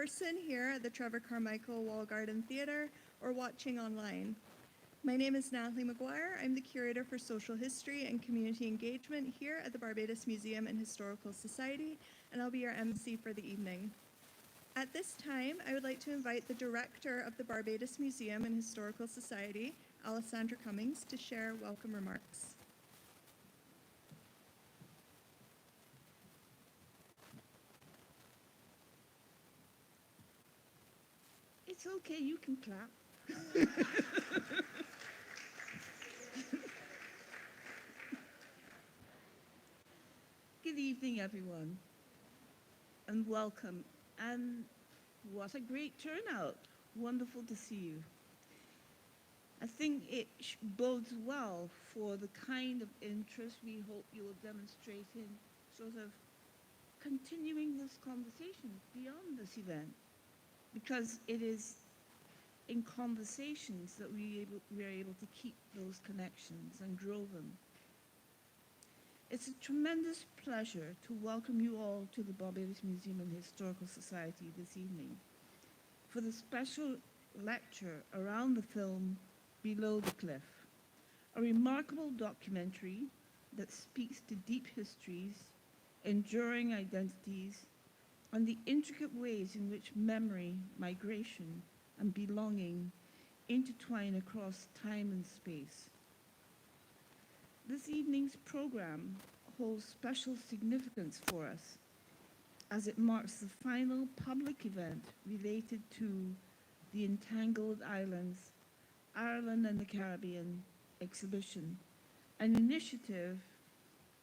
person here at the Trevor Carmichael Wall Garden Theatre or watching online. My name is Natalie McGuire. I'm the Curator for Social History and Community Engagement here at the Barbados Museum and Historical Society, and I'll be your MC for the evening. At this time, I would like to invite the Director of the Barbados Museum and Historical Society, Alessandra Cummings, to share welcome remarks. It's okay, you can clap. Good evening, everyone, and welcome. And what a great turnout. Wonderful to see you. I think it bodes well for the kind of interest we hope you will demonstrate in sort of continuing this conversation beyond this event, because it is in conversations that we are able to keep those connections and grow them. It's a tremendous pleasure to welcome you all to the Barbados Museum and Historical Society this evening for the special lecture around the film Below the Cliff, a remarkable documentary that speaks to deep histories, enduring identities, and the intricate ways in which memory, migration, and belonging intertwine across time and space. This evening's program holds special significance for us as it marks the final public event related to the Entangled Islands, Ireland and the Caribbean exhibition, an initiative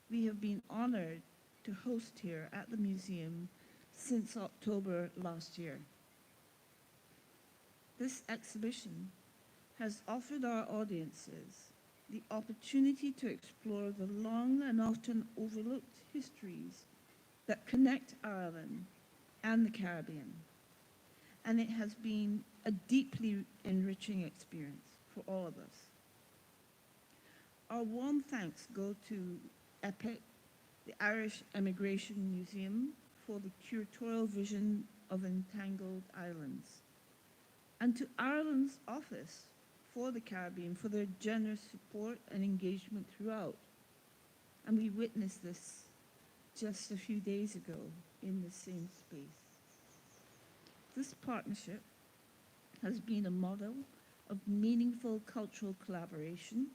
we have been honored to host here at the museum since October last year. This exhibition has offered our audiences the opportunity to explore the long and often overlooked histories that connect Ireland and the Caribbean. And it has been a deeply enriching experience for all of us. Our warm thanks go to EPIC, the Irish Emigration Museum, for the curatorial vision of Entangled Islands, and to Ireland's Office for the Caribbean for their generous support and engagement throughout. And we witnessed this just a few days ago in the same space. This partnership has been a model of meaningful cultural collaboration,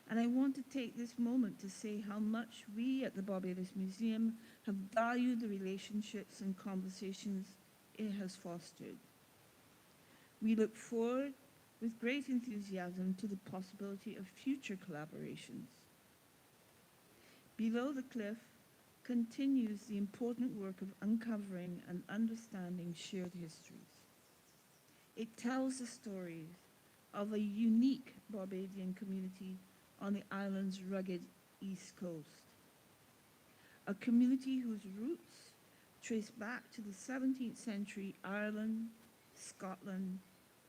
and I want to take this moment to say how much we at the Barbados Museum have valued the relationships and conversations it has fostered. We look forward with great enthusiasm to the possibility of future collaborations. Below the Cliff continues the important work of uncovering and understanding shared histories. It tells the stories of a unique Barbadian community on the island's rugged east coast, a community whose roots trace back to the 17th century Ireland, Scotland,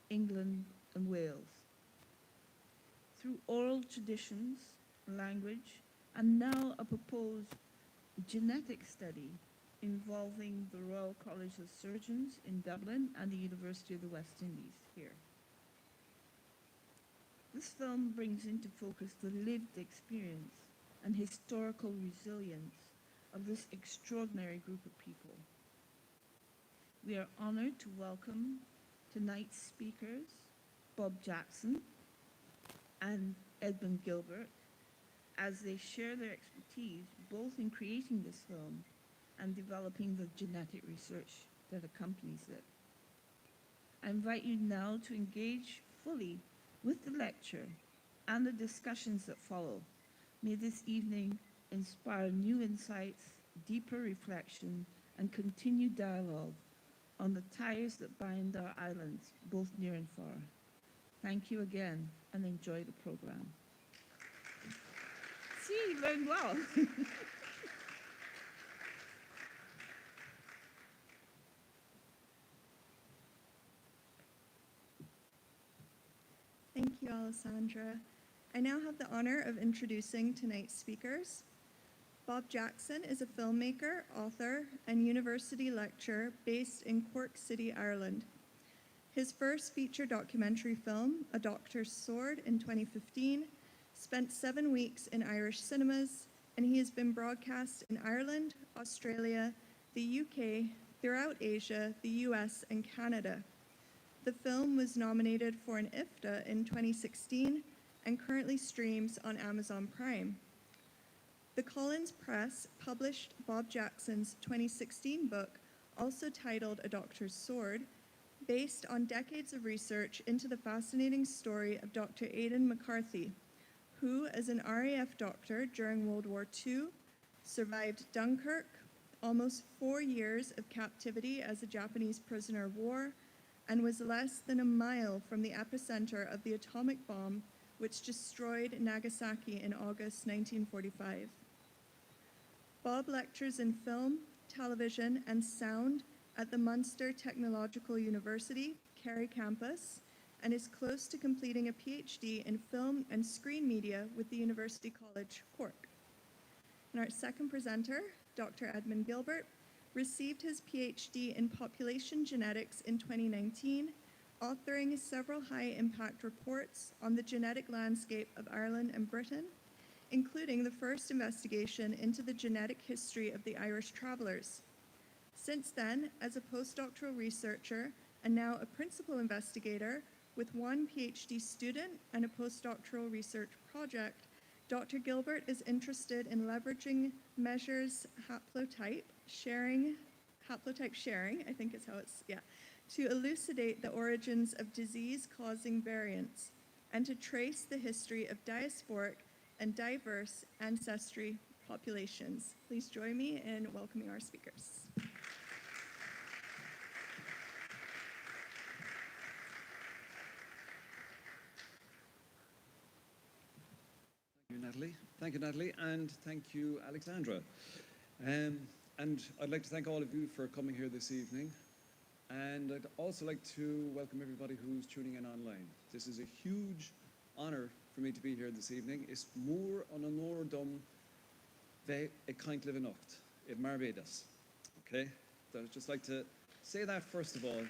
England, and Wales. Through oral traditions, language, and now a proposed genetic study involving the Royal College of Surgeons in Dublin and the University of the West Indies here. This film brings into focus the lived experience and historical resilience of this extraordinary group of people. We are honored to welcome tonight's speakers, Bob Jackson and Edmund Gilbert, as they share their expertise both in creating this film and developing the genetic research that accompanies it. I invite you now to engage fully with the lecture and the discussions that follow. May this evening inspire new insights, deeper reflection, and continued dialogue on the ties that bind our islands, both near and far. Thank you again, and enjoy the program. See, you learned well. Thank you, Alessandra. I now have the honor of introducing tonight's speakers. Bob Jackson is a filmmaker, author, and university lecturer based in Cork City, Ireland. His first feature documentary film, A Doctor's Sword, in 2015, spent 7 weeks in Irish cinemas, and he has been broadcast in Ireland, Australia, the UK, throughout Asia, the US, and Canada. The film was nominated for an IFTA in 2016 and currently streams on Amazon Prime. The Collins Press published Bob Jackson's 2016 book, also titled A Doctor's Sword, based on decades of research into the fascinating story of Dr. Aidan McCarthy, who, as an RAF doctor during World War II, survived Dunkirk, almost 4 years of captivity as a Japanese prisoner of war, and was less than a mile from the epicenter of the atomic bomb which destroyed Nagasaki in August 1945. Bob lectures in film, television, and sound at the Munster Technological University, Kerry campus, and is close to completing a PhD in film and screen media with the University College Cork. And our second presenter, Dr. Edmund Gilbert, received his PhD in population genetics in 2019, authoring several high-impact reports on the genetic landscape of Ireland and Britain, including the first investigation into the genetic history of the Irish travellers. Since then, as a postdoctoral researcher and now a principal investigator with 1 PhD student and a postdoctoral research project, Dr. Gilbert is interested in leveraging measures haplotype sharing, I think is how it's, to elucidate the origins of disease-causing variants and to trace the history of diasporic and diverse ancestry populations. Please join me in welcoming our speakers. Thank you, Natalie, and thank you, Alexandra. And I'd like to thank all of you for coming here this evening. And I'd also like to welcome everybody who's tuning in online. This is a huge honor for me to be here this evening. It's mór an onóir dom bheith ag caint libh anocht in Barbados. Okay? So I'd just like to say that first of all.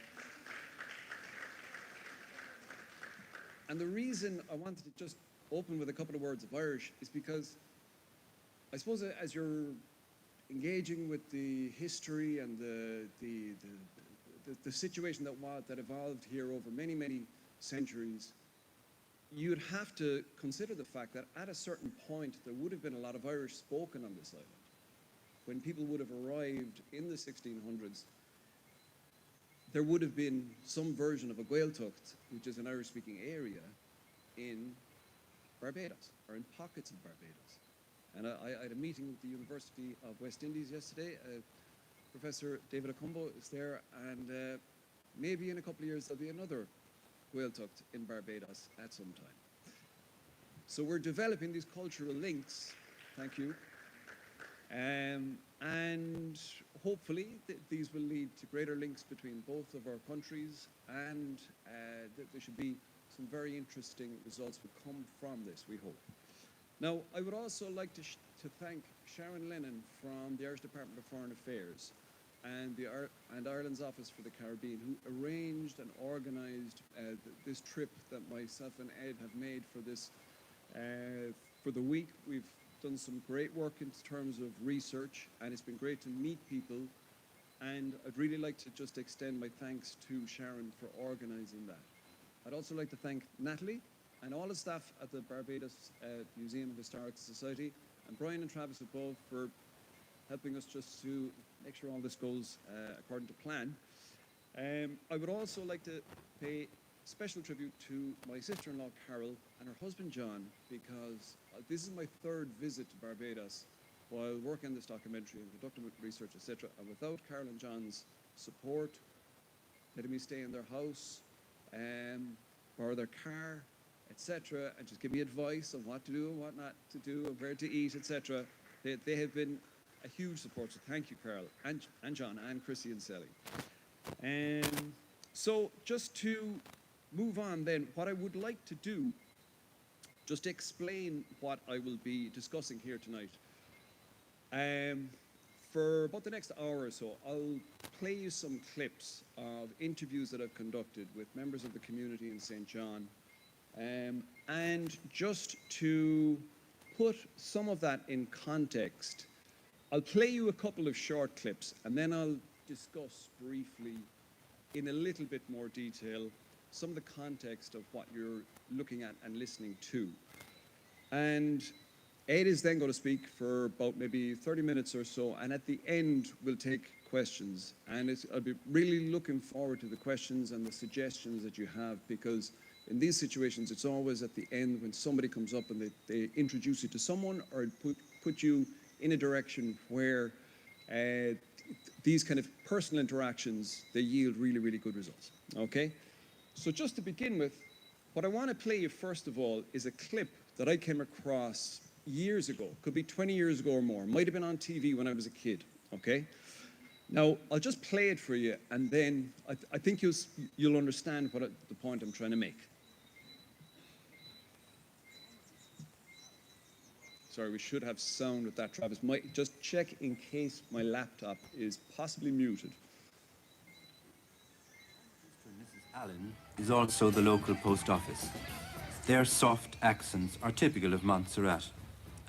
And the reason I wanted to just open with a couple of words of Irish is because I suppose as you're engaging with the history and the situation that evolved here over many, many centuries, you'd have to consider the fact that at a certain point there would have been a lot of Irish spoken on this island. When people would have arrived in the 1600s, there would have been some version of a Gaeltacht, which is an Irish-speaking area, in Barbados, or in pockets of Barbados. And I had a meeting with the University of West Indies yesterday. Professor David Acumbo is there, and maybe in a couple of years there'll be another Gaeltacht in Barbados at some time. So we're developing these cultural links, thank you, and hopefully these will lead to greater links between both of our countries, and there should be some very interesting results will come from this, we hope. Now, I would also like to thank Sharon Lennon from the Irish Department of Foreign Affairs and Ireland's Office for the Caribbean, who arranged and organised this trip that myself and Ed have made for this for the week. We've done some great work in terms of research, and it's been great to meet people. And I'd really like to just extend my thanks to Sharon for organising that. I'd also like to thank Natalie and all the staff at the Barbados Museum and Historical Society, and Brian and Travis above for helping us just to make sure all this goes according to plan. I would also like to pay special tribute to my sister-in-law Carol and her husband John, because this is my 3rd visit to Barbados while working on this documentary and conducting research, etc. And without Carol and John's support, letting me stay in their house, borrow their car, etc., and just give me advice on what to do and what not to do and where to eat, etc. They have been a huge support, so thank you, Carol, and John, and Chrissy and Sally. So just to move on then, what I would like to do, just to explain what I will be discussing here tonight. For about the next hour or so, I'll play you some clips of interviews that I've conducted with members of the community in St. John. And just to put some of that in context, I'll play you a couple of short clips and then I'll discuss briefly in a little bit more detail some of the context of what you're looking at and listening to. And Ed is then going to speak for about maybe 30 minutes or so, and at the end we'll take questions. And I'll be really looking forward to the questions and the suggestions that you have, because in these situations it's always at the end when somebody comes up and they introduce you to someone or put you in a direction where these kind of personal interactions, they yield really, really good results. Okay? So just to begin with, what I want to play you first of all is a clip that I came across years ago. Could be 20 years ago or more. Might have been on TV when I was a kid. Okay? Now, I'll just play it for you, and then I think you'll understand what the point I'm trying to make. Sorry, we should have sound with that, Travis. Just check in case my laptop is possibly muted. Mrs. Allen is also the local post office. Their soft accents are typical of Montserrat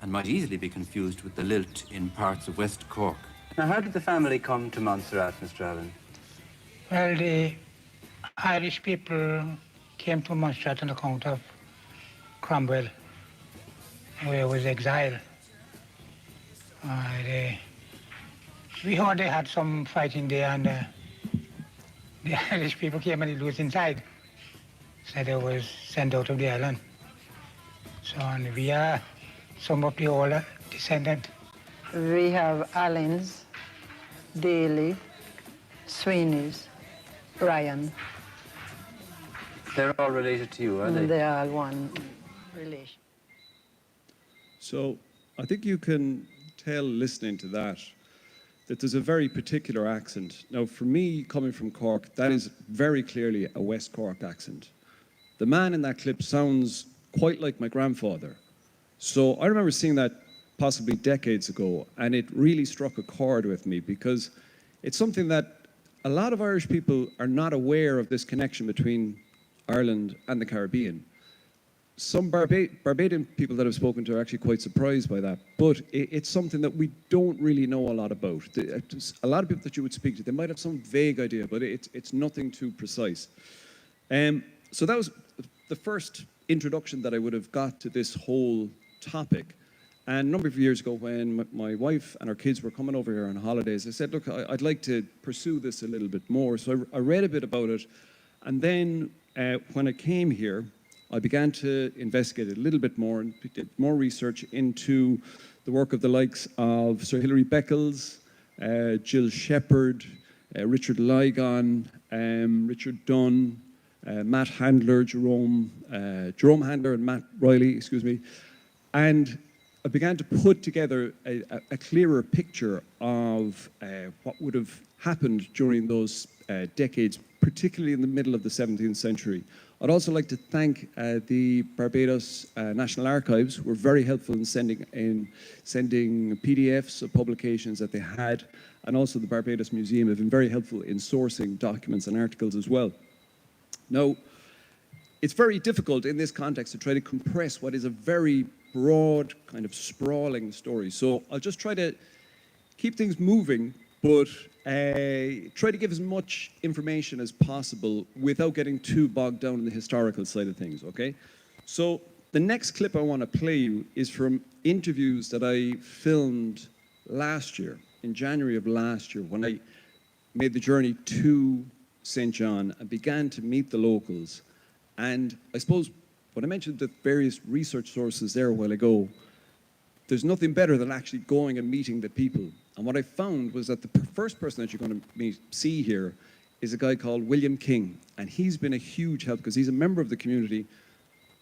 and might easily be confused with the lilt in parts of West Cork. Now, how did the family come to Montserrat, Mr. Allen? Well, the Irish people came to Montserrat on account of Cromwell, where was exiled. We heard they had some fighting there, and the Irish people came and they was inside. So they was sent out of the island. So, and we are some of the older descendant. We have Allens, Daly, Sweeney's, Ryan. They're all related to you, are they? They are all one relation. So I think you can tell listening to that there's a very particular accent. Now, for me, coming from Cork, that is very clearly a West Cork accent. The man in that clip sounds quite like my grandfather. So I remember seeing that possibly decades ago, and it really struck a chord with me, because it's something that a lot of Irish people are not aware of, this connection between Ireland and the Caribbean. Some Barbadian people that I've spoken to are actually quite surprised by that, but it's something that we don't really know a lot about. A lot of people that you would speak to, they might have some vague idea, but it's nothing too precise. So that was the first introduction that I would have got to this whole topic. And a number of years ago, when my wife and our kids were coming over here on holidays, I said, look, I'd like to pursue this a little bit more. So I read a bit about it. And then when I came here, I began to investigate it a little bit more and did more research into the work of the likes of Sir Hilary Beckles, Jill Shepherd, Richard Lygon, Richard Dunn, Matt Handler, Jerome Handler and Matt Riley, excuse me. And I began to put together a clearer picture of what would have happened during those decades, particularly in the middle of the 17th century. I'd also like to thank the Barbados National Archives, who were very helpful in sending PDFs of publications that they had, and also the Barbados Museum have been very helpful in sourcing documents and articles as well. Now, it's very difficult in this context to try to compress what is a very broad, kind of sprawling story. So I'll just try to keep things moving, but try to give as much information as possible without getting too bogged down in the historical side of things, okay? So the next clip I want to play you is from interviews that I filmed last year, in January of last year, when I made the journey to St. John and began to meet the locals. And I suppose when I mentioned the various research sources there a while ago, there's nothing better than actually going and meeting the people. And what I found was that the first person that you're going to see here is a guy called William King. And he's been a huge help because he's a member of the community,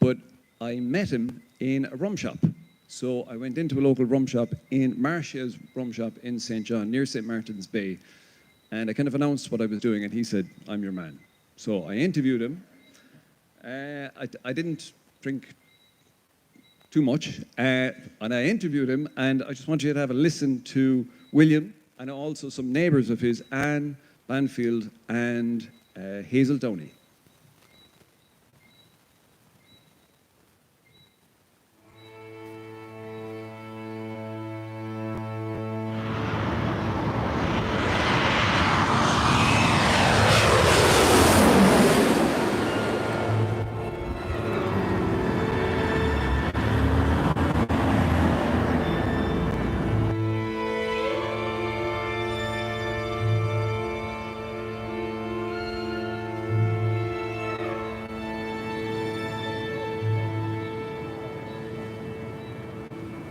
but I met him in a rum shop. So I went into a local rum shop, in Marcia's rum shop in St. John, near St. Martin's Bay. And I kind of announced what I was doing, and he said, I'm your man. So I interviewed him. I didn't drink too much. And I interviewed him, and I just want you to have a listen to William and also some neighbours of his, Anne Banfield and Hazel Downey.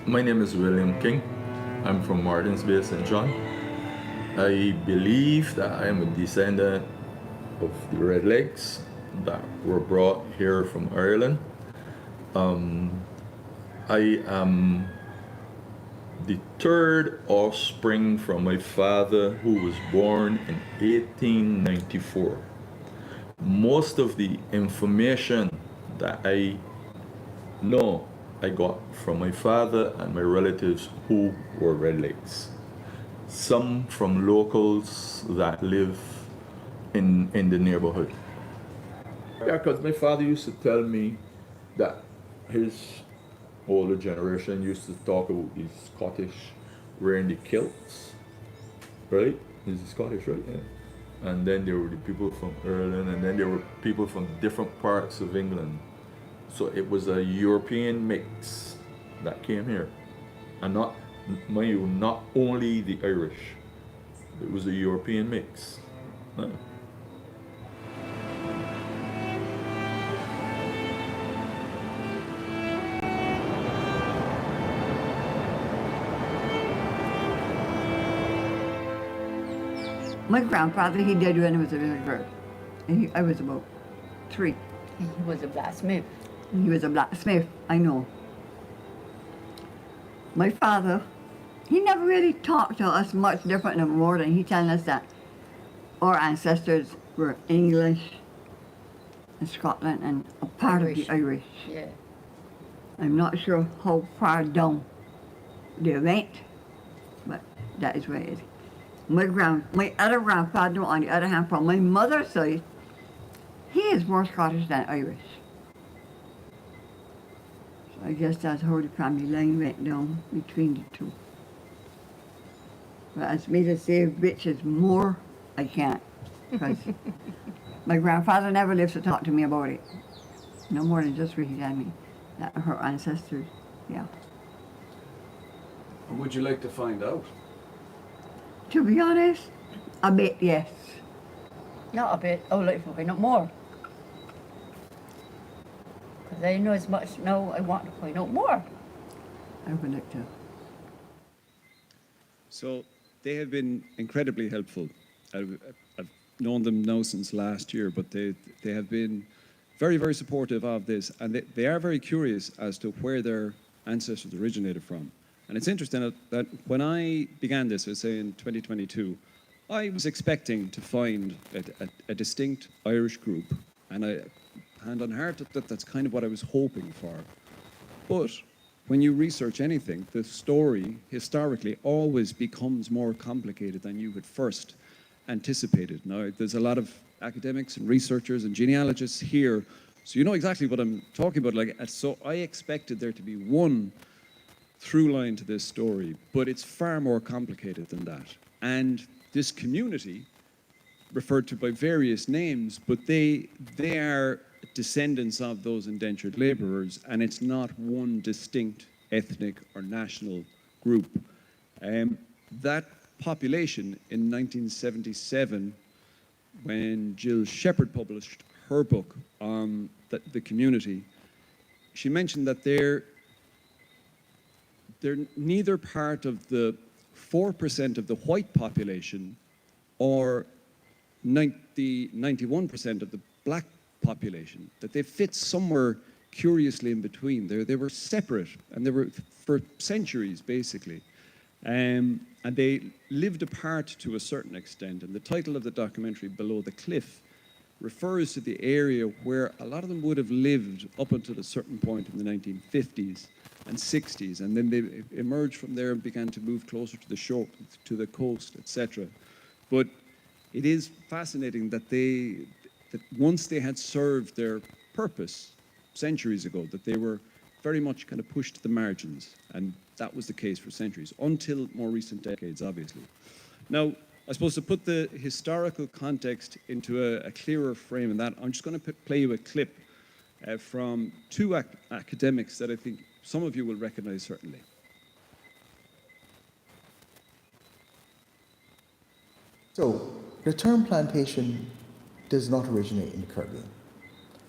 My name is William King. I'm from Martins Bay, St. John. I believe that I am a descendant of the Redlegs that were brought here from Ireland. I am the third offspring from my father, who was born in 1894. Most of the information that I know I got from my father and my relatives who were Redlegs. Some from locals that live in the neighborhood. Yeah, because my father used to tell me that his older generation used to talk about the Scottish wearing the kilts, right? Is it Scottish, right? Yeah. And then there were the people from Ireland, and then there were people from different parts of England. So it was a European mix that came here. And not, mind you, not only the Irish. It was a European mix. Yeah. My grandfather, he died when I was a little girl. And I was about 3. He was a blacksmith. He was a blacksmith, I know. My father, he never really talked to us much different than more than he telling us that our ancestors were English and Scotland and a part of the Irish. Yeah. I'm not sure how far down they went, but that is where it is. My other grandfather on the other hand, from my mother's side, he is more Scottish than Irish. I guess that's how the family line went down between the two. But as me to say which is more, I can't. Because my grandfather never lived to talk to me about it. No more than just what he told me. That her ancestors, yeah. Would you like to find out? To be honest, a bit, yes. Not a bit. I would like to find out more. Because I know as much now, I want to find out more. I would like to. So they have been incredibly helpful. I've known them now since last year, but they have been very, very supportive of this, and they are very curious as to where their ancestors originated from. And it's interesting that when I began this, let's say in 2022, I was expecting to find a distinct Irish group, and I, hand on heart, that's kind of what I was hoping for. But when you research anything, the story historically always becomes more complicated than you had first anticipated. Now, there's a lot of academics and researchers and genealogists here, so you know exactly what I'm talking about. So I expected there to be one through line to this story, but it's far more complicated than that. And this community, referred to by various names, but they are descendants of those indentured labourers, and it's not one distinct ethnic or national group. That population in 1977, when Jill Shepherd published her book on the community, she mentioned that they're neither part of the 4% of the white population or the 91% of the black population, that they fit somewhere curiously in between. They were separate, and they were for centuries, basically. And they lived apart to a certain extent. And the title of the documentary, Below the Cliff, refers to the area where a lot of them would have lived up until a certain point in the 1950s and 60s, and then they emerged from there and began to move closer to the shore, to the coast, etc. But it is fascinating that that once they had served their purpose centuries ago, that they were very much kind of pushed to the margins, and that was the case for centuries, until more recent decades, obviously. Now, I suppose to put the historical context into a clearer frame in that, I'm just going to play you a clip from two academics that I think some of you will recognize certainly. So, the term plantation does not originate in the Caribbean.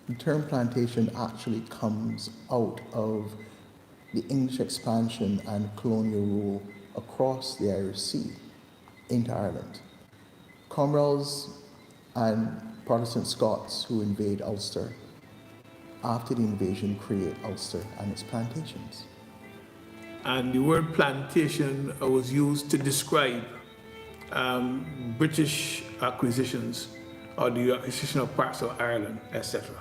The term plantation actually comes out of the English expansion and colonial rule across the Irish Sea into Ireland. Cromwell's and Protestant Scots who invade Ulster, after the invasion, create Ulster and its plantations. And the word plantation was used to describe British acquisitions or the acquisition of parts of Ireland, etc.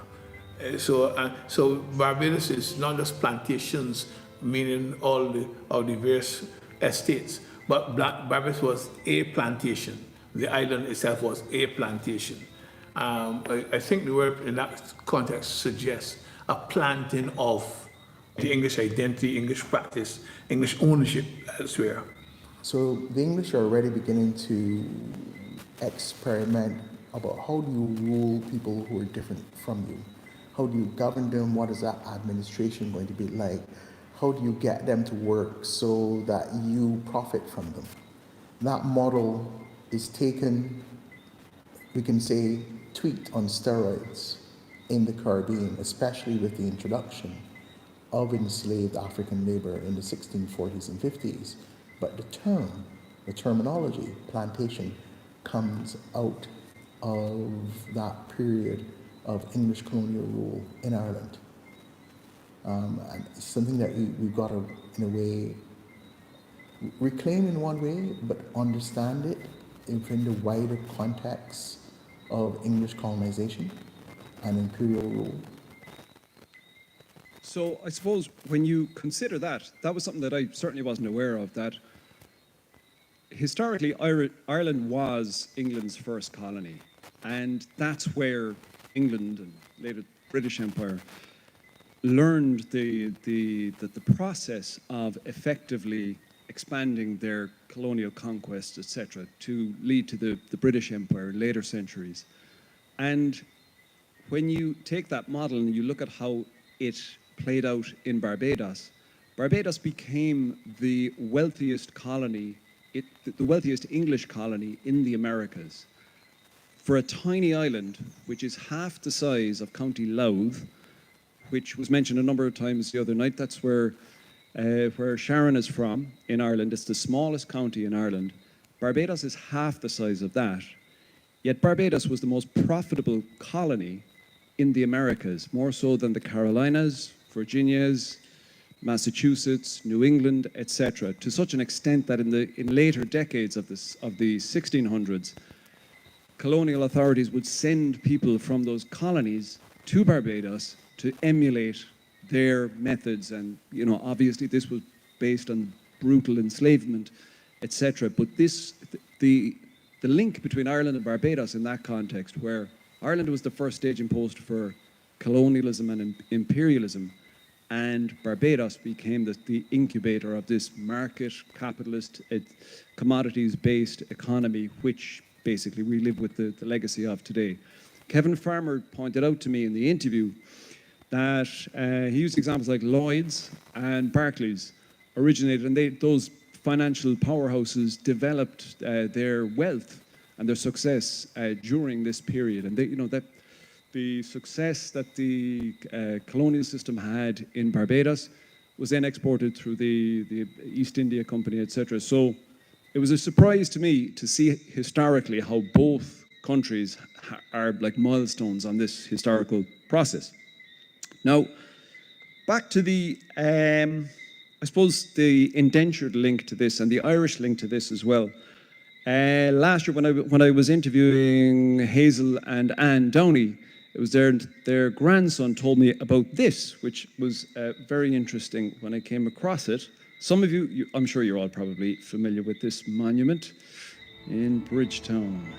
So Barbados is not just plantations, meaning all the various estates, but Barbados was a plantation. The island itself was a plantation. I think the word in that context suggests a planting of the English identity, English practice, English ownership elsewhere. So the English are already beginning to experiment about how do you rule people who are different from you? How do you govern them? What is that administration going to be like? How do you get them to work so that you profit from them? That model is taken, we can say, tweaked on steroids in the Caribbean, especially with the introduction of enslaved African labor in the 1640s and 50s. But the terminology, plantation, comes out of that period of English colonial rule in Ireland. And it's something that we've got to, in a way, reclaim in one way, but understand it within the wider context of English colonization and imperial rule. So I suppose when you consider that, that was something that I certainly wasn't aware of, that historically Ireland was England's first colony, and that's where England and later British Empire learned the process of effectively expanding their colonial conquests, etc., to lead to the British Empire in later centuries. And when you take that model and you look at how it played out in Barbados, Barbados became the wealthiest colony, the wealthiest English colony in the Americas. For a tiny island, which is half the size of County Louth, which was mentioned a number of times the other night, that's where Sharon is from in Ireland. It's the smallest county in Ireland. Barbados is half the size of that. Yet Barbados was the most profitable colony in the Americas, more so than the Carolinas, Virginias, Massachusetts, New England, etc., to such an extent that in later decades of the 1600s, colonial authorities would send people from those colonies to Barbados to emulate their methods. And, you know, obviously this was based on brutal enslavement, etc. But the link between Ireland and Barbados in that context, where Ireland was the first staging post for colonialism and imperialism, and Barbados became the incubator of this market capitalist, commodities-based economy, which basically we live with the legacy of today. Kevin Farmer pointed out to me in the interview that he used examples like Lloyd's and Barclays originated, and those financial powerhouses developed their wealth and their success during this period. And that the success that the colonial system had in Barbados was then exported through the East India Company, etc. So it was a surprise to me to see historically how both countries are like milestones on this historical process. Now, back to the, I suppose, the indentured link to this and the Irish link to this as well. Last year, when I was interviewing Hazel and Anne Downey, it was their grandson told me about this, which was very interesting when I came across it. Some of you, I'm sure you're all probably familiar with this monument in Bridgetown.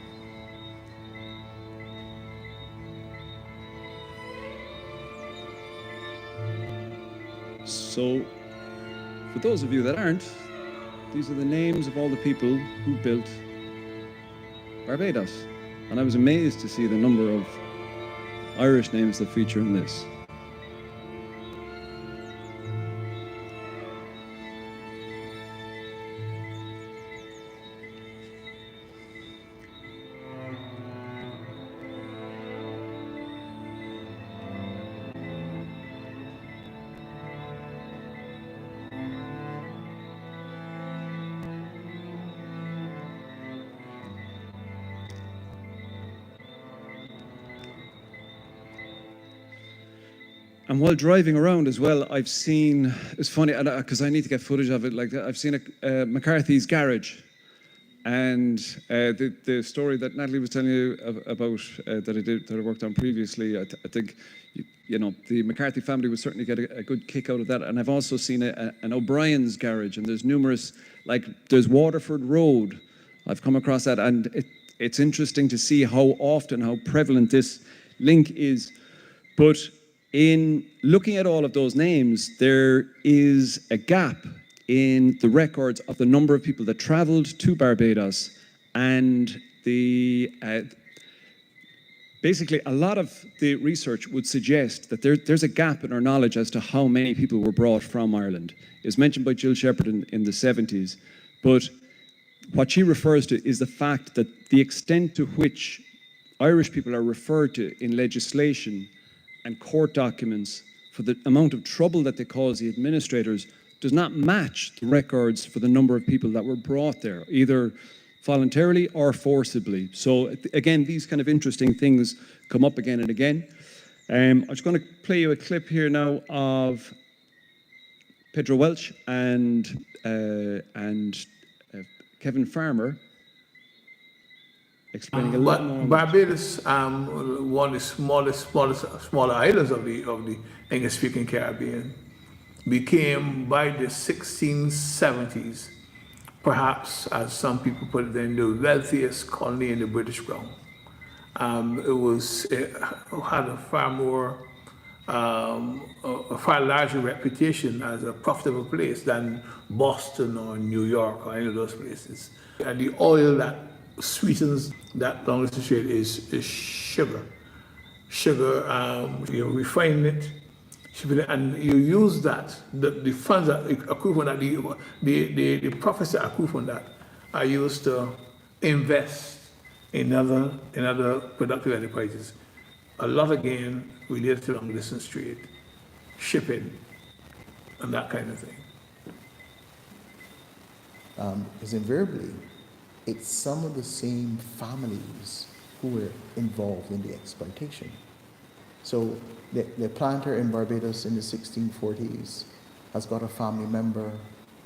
So, for those of you that aren't, these are the names of all the people who built Barbados. And I was amazed to see the number of Irish names that feature in this. And while driving around as well, I've seen, it's funny, because I need to get footage of it, like I've seen McCarthy's garage. And the story that Natalie was telling you about, that I worked on previously, I think, you know, the McCarthy family would certainly get a good kick out of that. And I've also seen an O'Brien's garage, and there's numerous, like there's Waterford Road. I've come across that, and it's interesting to see how often, how prevalent this link is. But in looking at all of those names, there is a gap in the records of the number of people that traveled to Barbados, and basically a lot of the research would suggest that there's a gap in our knowledge as to how many people were brought from Ireland. It was mentioned by Jill Shepherd in the 70s, but what she refers to is the fact that the extent to which Irish people are referred to in legislation and court documents for the amount of trouble that they cause the administrators does not match the records for the number of people that were brought there, either voluntarily or forcibly. So again, these kind of interesting things come up again and again. I'm just going to play you a clip here now of Pedro Welch and Kevin Farmer explaining a little more. Barbados, one of the smaller islands of the English-speaking Caribbean, became by the 1670s, perhaps, as some people put it, then the wealthiest colony in the British Crown. It had a far larger reputation as a profitable place than Boston or New York or any of those places. And the oil that sweetens that long distance trade is sugar. You refine it, and you use that, the funds that accrue from that, the profits that accrue from that are used to invest in other productive enterprises. A lot again related to long distance trade, shipping, and that kind of thing. Because invariably, it's some of the same families who were involved in the exploitation. So the planter in Barbados in the 1640s has got a family member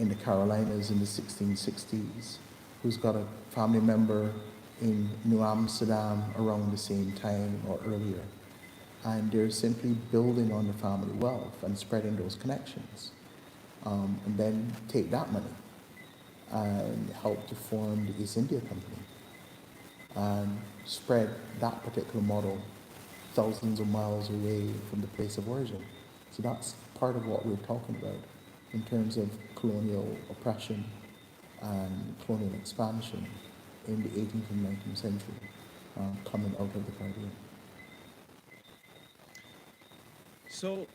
in the Carolinas in the 1660s, who's got a family member in New Amsterdam around the same time or earlier. And they're simply building on the family wealth and spreading those connections. And then take that money and help to form the East India Company and spread that particular model thousands of miles away from the place of origin. So that's part of what we're talking about in terms of colonial oppression and colonial expansion in the 18th and 19th century, coming out of the Caribbean. So,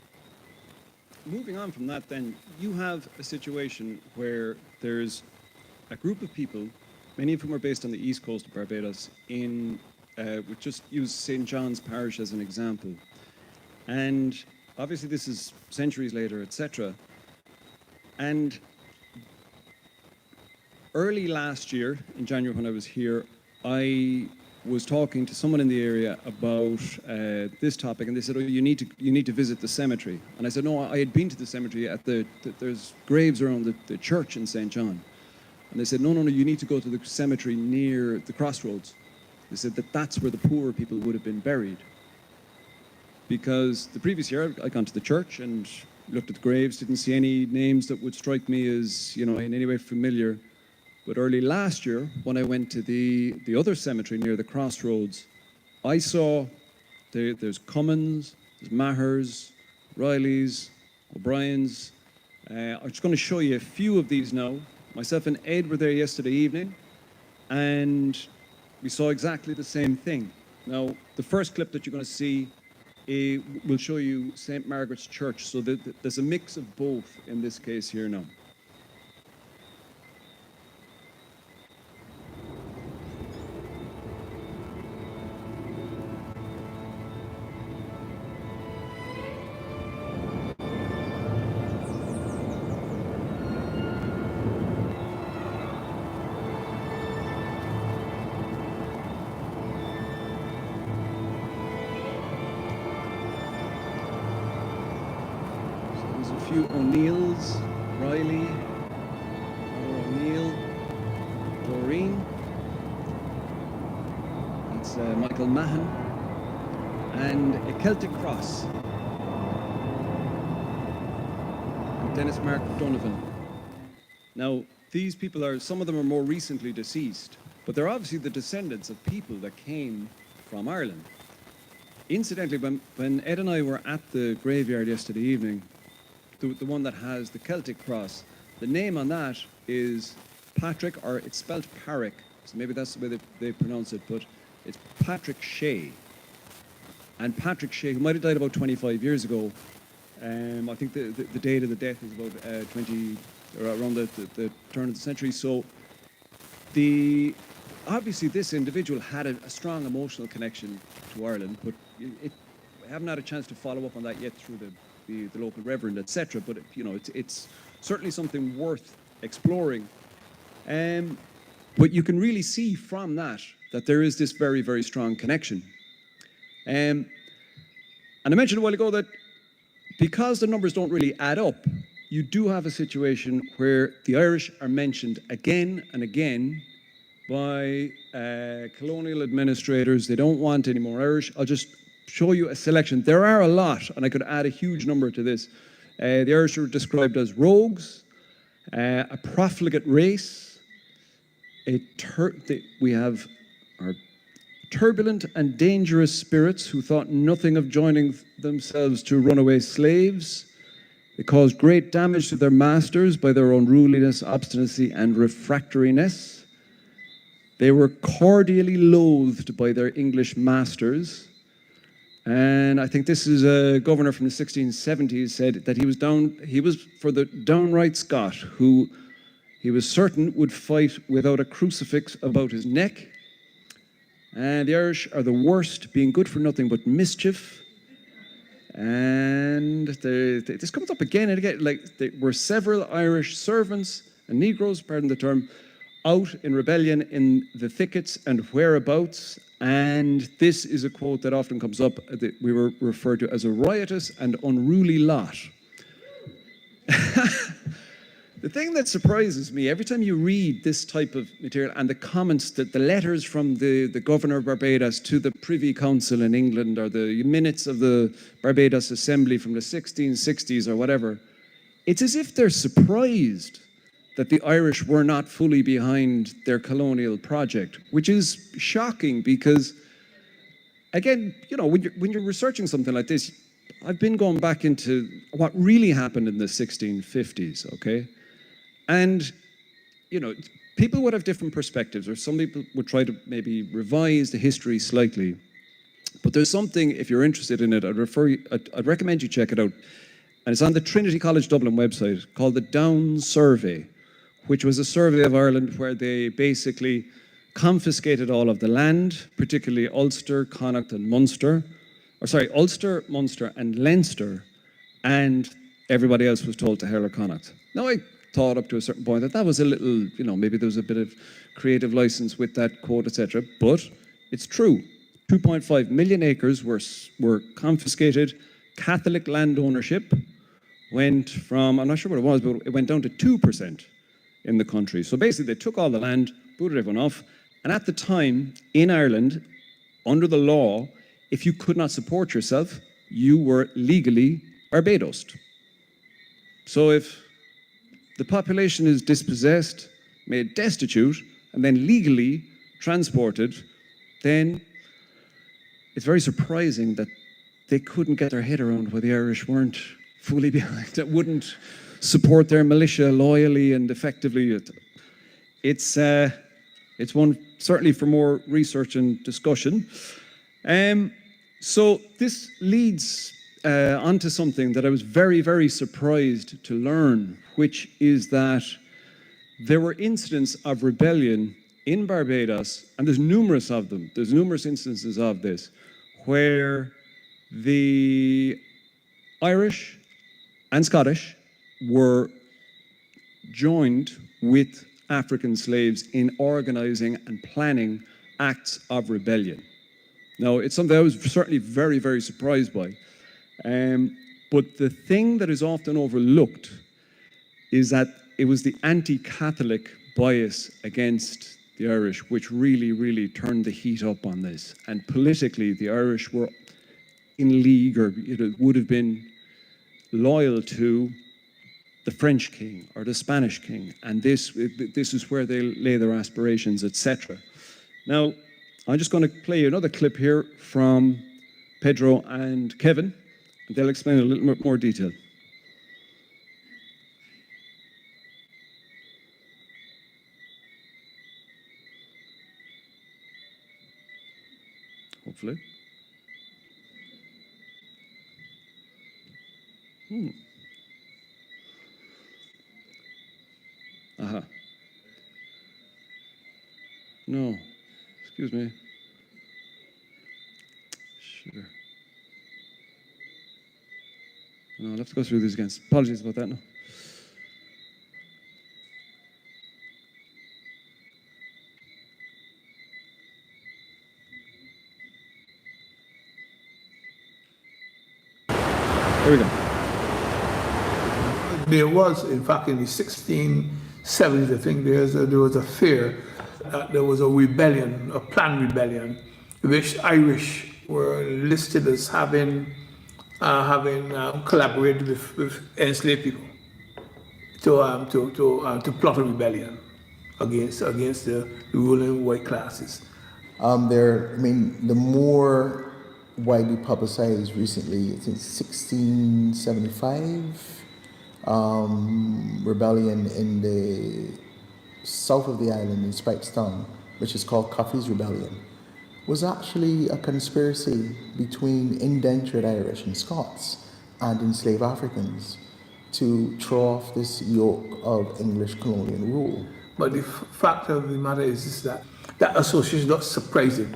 moving on from that then, you have a situation where there's a group of people, many of whom are based on the east coast of Barbados, we just use St. John's Parish as an example. And obviously this is centuries later, etc. And early last year, in January when I was here, I was talking to someone in the area about this topic, and they said, "Oh, you need to visit the cemetery." And I said, "No, I had been to the cemetery there's graves around the church in St. John." And they said, no, you need to go to the cemetery near the crossroads. They said that that's where the poor people would have been buried. Because the previous year, I'd gone to the church and looked at the graves, didn't see any names that would strike me as, in any way familiar. But early last year, when I went to the other cemetery near the crossroads, I saw there's Cummins, there's Mahers, Rileys, O'Brien's. I'm just going to show you a few of these now. Myself and Ed were there yesterday evening, and we saw exactly the same thing. Now, the first clip that you're going to see will show you St. Margaret's Church, so there's a mix of both in this case here now. A few O'Neills, Riley, O'Neill, Doreen. It's Michael Mahan, and a Celtic cross. And Dennis Mark Donovan. Now, these people some of them are more recently deceased, but they're obviously the descendants of people that came from Ireland. Incidentally, when Ed and I were at the graveyard yesterday evening, the one that has the Celtic cross, the name on that is Patrick, or it's spelled Parrick, so maybe that's the way they pronounce it, but it's Patrick Shea. And Patrick Shea, who might have died about 25 years ago, I think the date of the death is about 20, or around the turn of the century. So obviously this individual had a strong emotional connection to Ireland, but I haven't had a chance to follow up on that yet through the local reverend, etc. But it's certainly something worth exploring. But you can really see from that there is this very, very strong connection. And I mentioned a while ago that because the numbers don't really add up, you do have a situation where the Irish are mentioned again and again by colonial administrators. They don't want any more Irish. I'll just show you a selection. There are a lot, and I could add a huge number to this. The Irish are described as rogues, a profligate race, we have our turbulent and dangerous spirits who thought nothing of joining themselves to runaway slaves. They caused great damage to their masters by their unruliness, obstinacy, and refractoriness. They were cordially loathed by their English masters. And I think this is a governor from the 1670s said that he was for the downright Scot, who he was certain would fight without a crucifix about his neck. And the Irish are the worst, being good for nothing but mischief. And this comes up again and again. Like, there were several Irish servants and Negroes, pardon the term, out in rebellion in the thickets and whereabouts. And this is a quote that often comes up, that we were referred to as a riotous and unruly lot. The thing that surprises me, every time you read this type of material and the comments, that the letters from the governor of Barbados to the Privy Council in England, or the minutes of the Barbados Assembly from the 1660s or whatever, it's as if they're surprised that the Irish were not fully behind their colonial project, which is shocking because, again, when you're researching something like this, I've been going back into what really happened in the 1650s, okay? And, people would have different perspectives, or some people would try to maybe revise the history slightly. But there's something, if you're interested in it, I'd recommend you check it out. And it's on the Trinity College Dublin website, called the Down Survey, which was a survey of Ireland where they basically confiscated all of the land, particularly Ulster, Connacht, and Munster. Ulster, Munster, and Leinster, and everybody else was told to hell or Connacht. Now, I thought up to a certain point that was a little, maybe there was a bit of creative license with that quote, etc. But it's true. 2.5 million acres were confiscated. Catholic land ownership went from, I'm not sure what it was, but it went down to 2%. in the country. So basically, they took all the land, booted everyone off, and at the time, in Ireland, under the law, if you could not support yourself, you were legally Barbadosed. So if the population is dispossessed, made destitute, and then legally transported, then it's very surprising that they couldn't get their head around why the Irish weren't fully behind, that wouldn't support their militia loyally and effectively. It's one certainly for more research and discussion. So this leads onto something that I was very, very surprised to learn, which is that there were incidents of rebellion in Barbados, and there's numerous of them. There's numerous instances of this, where the Irish and Scottish were joined with African slaves in organizing and planning acts of rebellion. Now, it's something I was certainly very, very surprised by. But the thing that is often overlooked is that it was the anti-Catholic bias against the Irish which really, really turned the heat up on this. And politically, the Irish were in league, or would have been loyal to the French king or the Spanish king. And this is where they lay their aspirations, etc. Now, I'm just going to play you another clip here from Pedro and Kevin, and they'll explain in a little bit more detail. Hopefully. Aha. No. Excuse me. Sugar. No, I'll have to go through these again. Apologies about that. No. There we go. There was, in fact, in the 1670s, I think there was a fear that there was a rebellion, a planned rebellion, which Irish were listed as having collaborated with enslaved people to plot a rebellion against the ruling white classes. The more widely publicized recently, it's in 1675, rebellion in the south of the island in Speightstown, which is called Coffey's Rebellion, was actually a conspiracy between indentured Irish and Scots and enslaved Africans to throw off this yoke of English colonial rule. But the fact of the matter is that association is not surprising,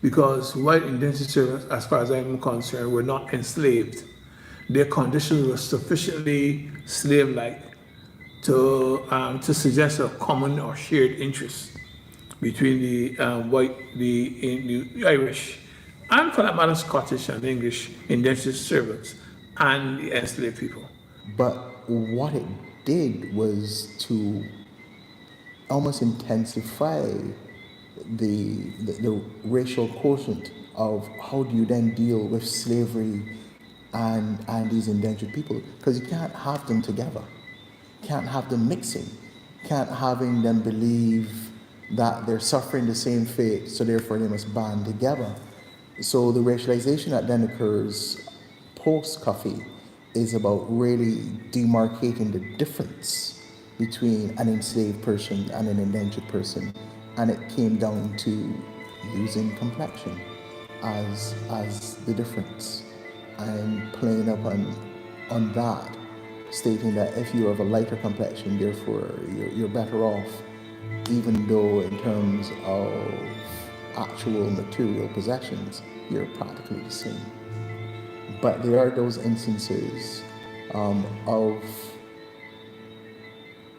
because white indentured servants, as far as I'm concerned, were not enslaved. Their conditions were sufficiently slave-like to suggest a common or shared interest between the Irish, and for that matter, Scottish and English indentured servants and the enslaved people. But what it did was to almost intensify the racial quotient of how do you then deal with slavery and these indentured people, because you can't have them together, can't have them mixing, can't having them believe that they're suffering the same fate, so therefore they must band together. So the racialization that then occurs post-Coffey is about really demarcating the difference between an enslaved person and an indentured person, and it came down to using complexion as the difference and playing up on that, stating that if you're of a lighter complexion, therefore you're better off, even though in terms of actual material possessions, you're practically the same. But there are those instances of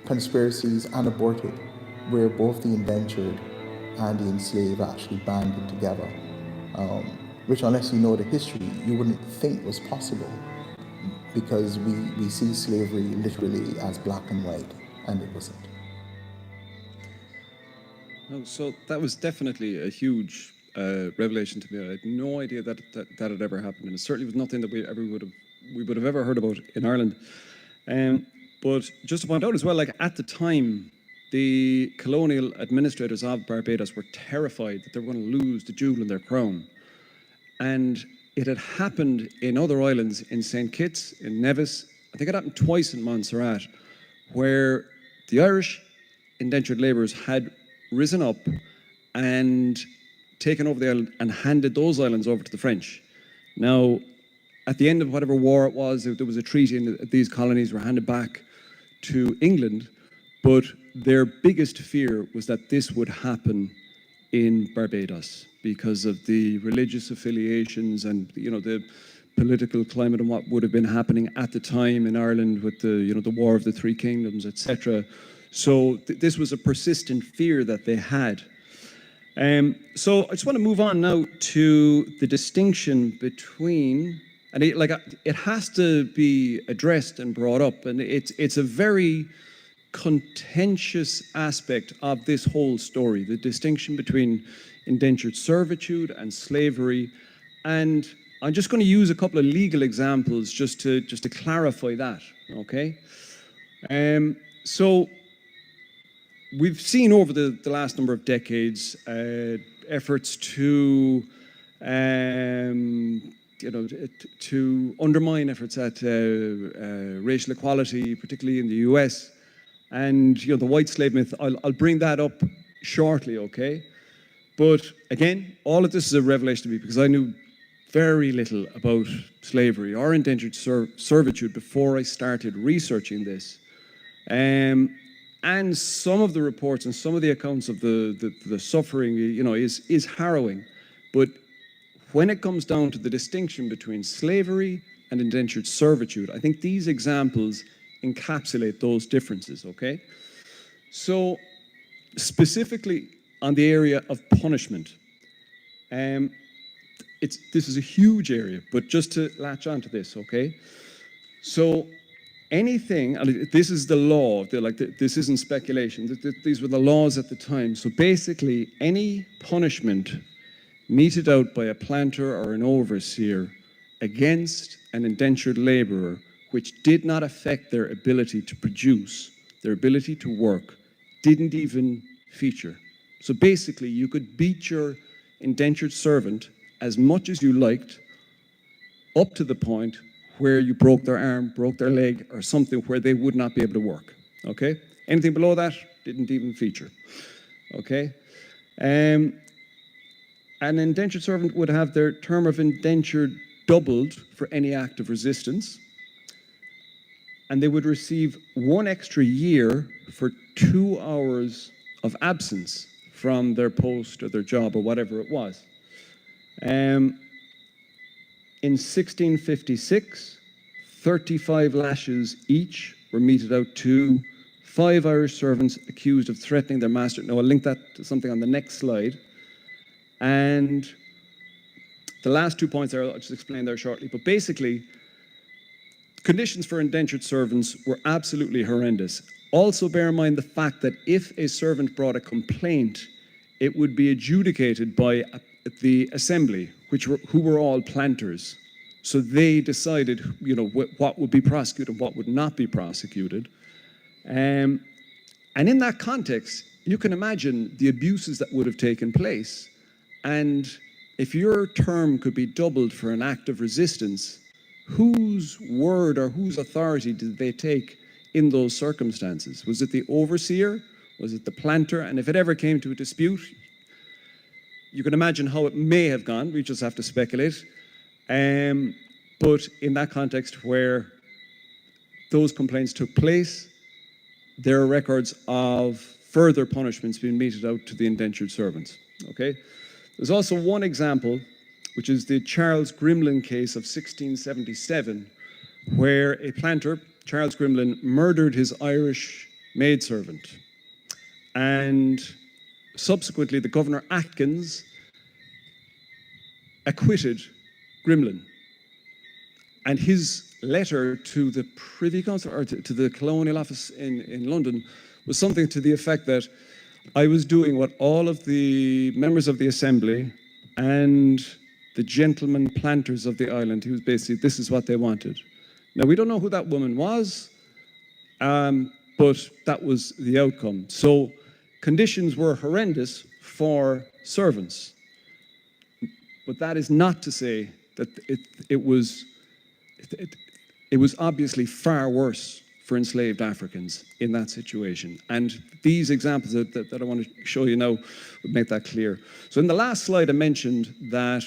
conspiracies and aborted where both the indentured and the enslaved actually banded together, which, unless you know the history, you wouldn't think was possible, because we see slavery literally as black and white, and it wasn't. Oh, so that was definitely a huge revelation to me. I had no idea that had ever happened, and it certainly was nothing that we would have ever heard about in Ireland. But just to point out as well, like at the time, the colonial administrators of Barbados were terrified that they were going to lose the jewel in their crown. And it had happened in other islands, in St. Kitts, in Nevis. I think it happened twice in Montserrat, where the Irish indentured labourers had risen up and taken over the island and handed those islands over to the French. Now, at the end of whatever war it was, there was a treaty and these colonies were handed back to England, but their biggest fear was that this would happen in Barbados because of the religious affiliations and the political climate and what would have been happening at the time in Ireland with the War of the Three Kingdoms, etc. So this was a persistent fear that they had. So I just want to move on now to the distinction between, and it has to be addressed and brought up, and it's a very contentious aspect of this whole story, the distinction between indentured servitude and slavery. And I'm just going to use a couple of legal examples just to clarify that, okay? So we've seen over the last number of decades efforts to to undermine efforts at racial equality, particularly in the US. And the white slave myth, I'll bring that up shortly, okay? But again, all of this is a revelation to me because I knew very little about slavery or indentured servitude before I started researching this. And some of the reports and some of the accounts of the suffering, is harrowing. But when it comes down to the distinction between slavery and indentured servitude, I think these examples encapsulate those differences, okay? So specifically on the area of punishment, this is a huge area, but just to latch onto this, okay? So anything, and this is the law, this isn't speculation, these were the laws at the time. So basically any punishment meted out by a planter or an overseer against an indentured laborer which did not affect their ability to produce, their ability to work, didn't even feature. So basically, you could beat your indentured servant as much as you liked, up to the point where you broke their arm, broke their leg, or something where they would not be able to work, okay? Anything below that didn't even feature, okay? An indentured servant would have their term of indenture doubled for any act of resistance, and they would receive 1 extra year for 2 hours of absence from their post or their job or whatever it was. In 1656, 35 lashes each were meted out to 5 Irish servants accused of threatening their master. Now, I'll link that to something on the next slide. And the last 2 points there, I'll just explain there shortly. But basically, conditions for indentured servants were absolutely horrendous. Also bear in mind the fact that if a servant brought a complaint, it would be adjudicated by the assembly, who were all planters. So they decided, what would be prosecuted and what would not be prosecuted. And in that context, you can imagine the abuses that would have taken place. And if your term could be doubled for an act of resistance, whose word or whose authority did they take in those circumstances? Was it the overseer? Was it the planter? And if it ever came to a dispute, you can imagine how it may have gone. We just have to speculate. But in that context where those complaints took place, there are records of further punishments being meted out to the indentured servants. Okay? There's also one example, which is the Charles Grimlin case of 1677, where a planter, Charles Grimlin, murdered his Irish maidservant. And subsequently, the Governor Atkins acquitted Grimlin. And his letter to the Privy Council, or to the Colonial Office in London, was something to the effect that I was doing what all of the members of the assembly and the gentlemen planters of the island, who was basically, this is what they wanted. Now, we don't know who that woman was, but that was the outcome. So conditions were horrendous for servants. But that is not to say that it was obviously far worse for enslaved Africans in that situation. And these examples that I want to show you now would make that clear. So in the last slide, I mentioned that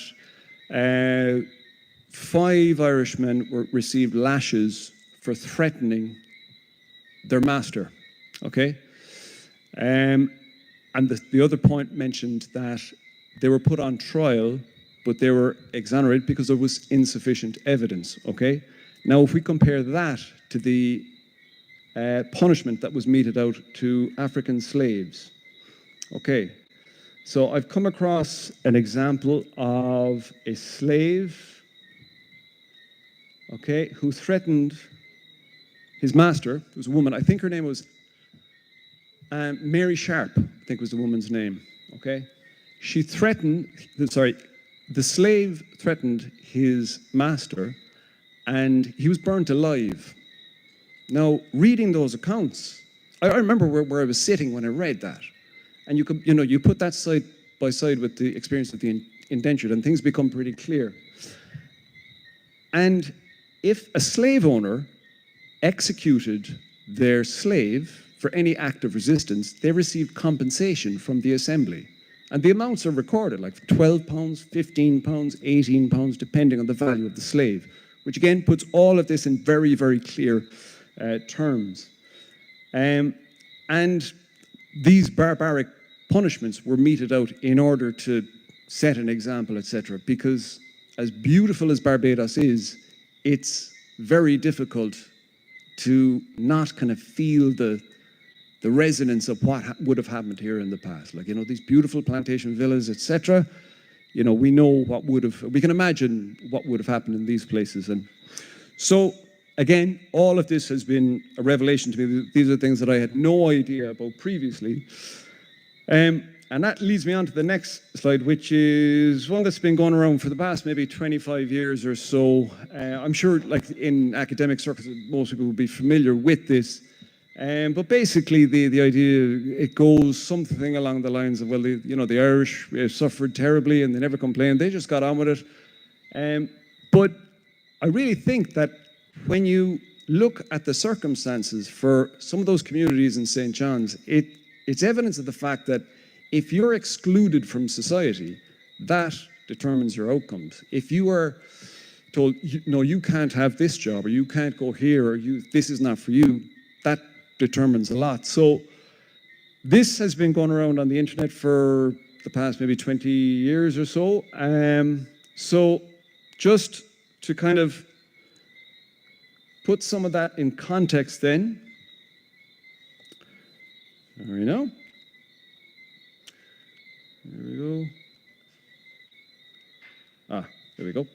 5 Irishmen received lashes for threatening their master, okay? And the other point mentioned that they were put on trial, but they were exonerated because there was insufficient evidence, okay? Now, if we compare that to the punishment that was meted out to African slaves, okay? So I've come across an example of a slave, okay, who threatened his master. It was a woman. I think her name was Mary Sharp, I think was the woman's name, okay? She threatened, the slave threatened his master, and he was burnt alive. Now, reading those accounts, I remember where I was sitting when I read that. And you put that side by side with the experience of the indentured, and things become pretty clear. And if a slave owner executed their slave for any act of resistance, they received compensation from the assembly. And the amounts are recorded, like £12, £15, £18, depending on the value of the slave, which again puts all of this in very, very clear terms. And these barbaric punishments were meted out in order to set an example, etc. Because as beautiful as Barbados is, it's very difficult to not kind of feel the resonance of what would have happened here in the past. Like, these beautiful plantation villas, etc. We know we can imagine what would have happened in these places. And so, again, all of this has been a revelation to me. These are things that I had no idea about previously. And that leads me on to the next slide, which is one that's been going around for the past maybe 25 years or so. I'm sure, like in academic circles, most people will be familiar with this. But basically, the idea, it goes something along the lines of, well, the Irish suffered terribly and they never complained. They just got on with it. But I really think that when you look at the circumstances for some of those communities in St. John's, it's evidence of the fact that if you're excluded from society, that determines your outcomes. If you are told, no, you can't have this job, or you can't go here, or this is not for you, that determines a lot. So this has been going around on the internet for the past maybe 20 years or so. So just to kind of put some of that in context then, there we go. There we go.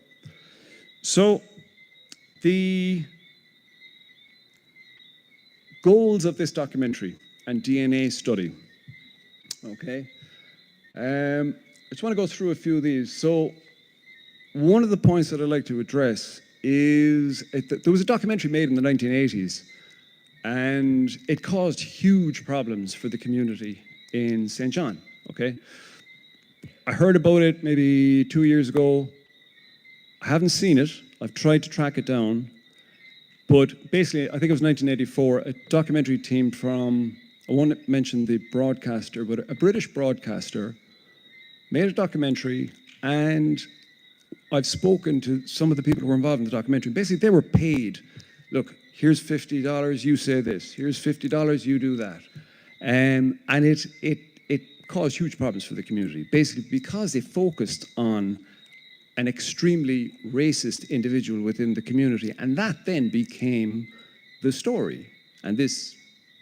So the goals of this documentary and DNA study, okay? I just want to go through a few of these. So one of the points that I'd like to address is there was a documentary made in the 1980s, and it caused huge problems for the community in St. John, okay? I heard about it maybe 2 years ago. I haven't seen it. I've tried to track it down. But basically, I think it was 1984, a documentary team from, I won't mention the broadcaster, but a British broadcaster made a documentary, and I've spoken to some of the people who were involved in the documentary. Basically, they were paid. Look, here's $50, you say this. Here's $50, you do that. And it caused huge problems for the community, basically because they focused on an extremely racist individual within the community. And that then became the story. And this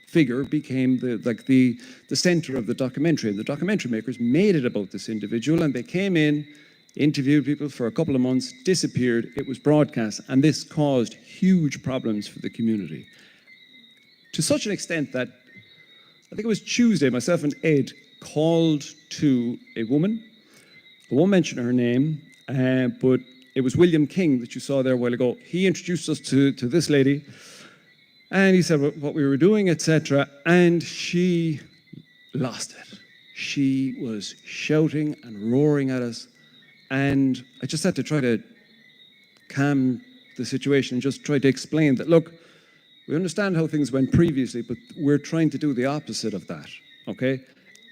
figure became the center of the documentary. And the documentary makers made it about this individual, and they came in, interviewed people for a couple of months, disappeared, it was broadcast, and this caused huge problems for the community. To such an extent that I think it was Tuesday, myself and Ed called to a woman. I won't mention her name, but it was William King that you saw there a while ago. He introduced us to this lady, and he said what we were doing, etc. And she lost it. She was shouting and roaring at us, and I just had to try to calm the situation and just try to explain that, look, we understand how things went previously, but we're trying to do the opposite of that, okay?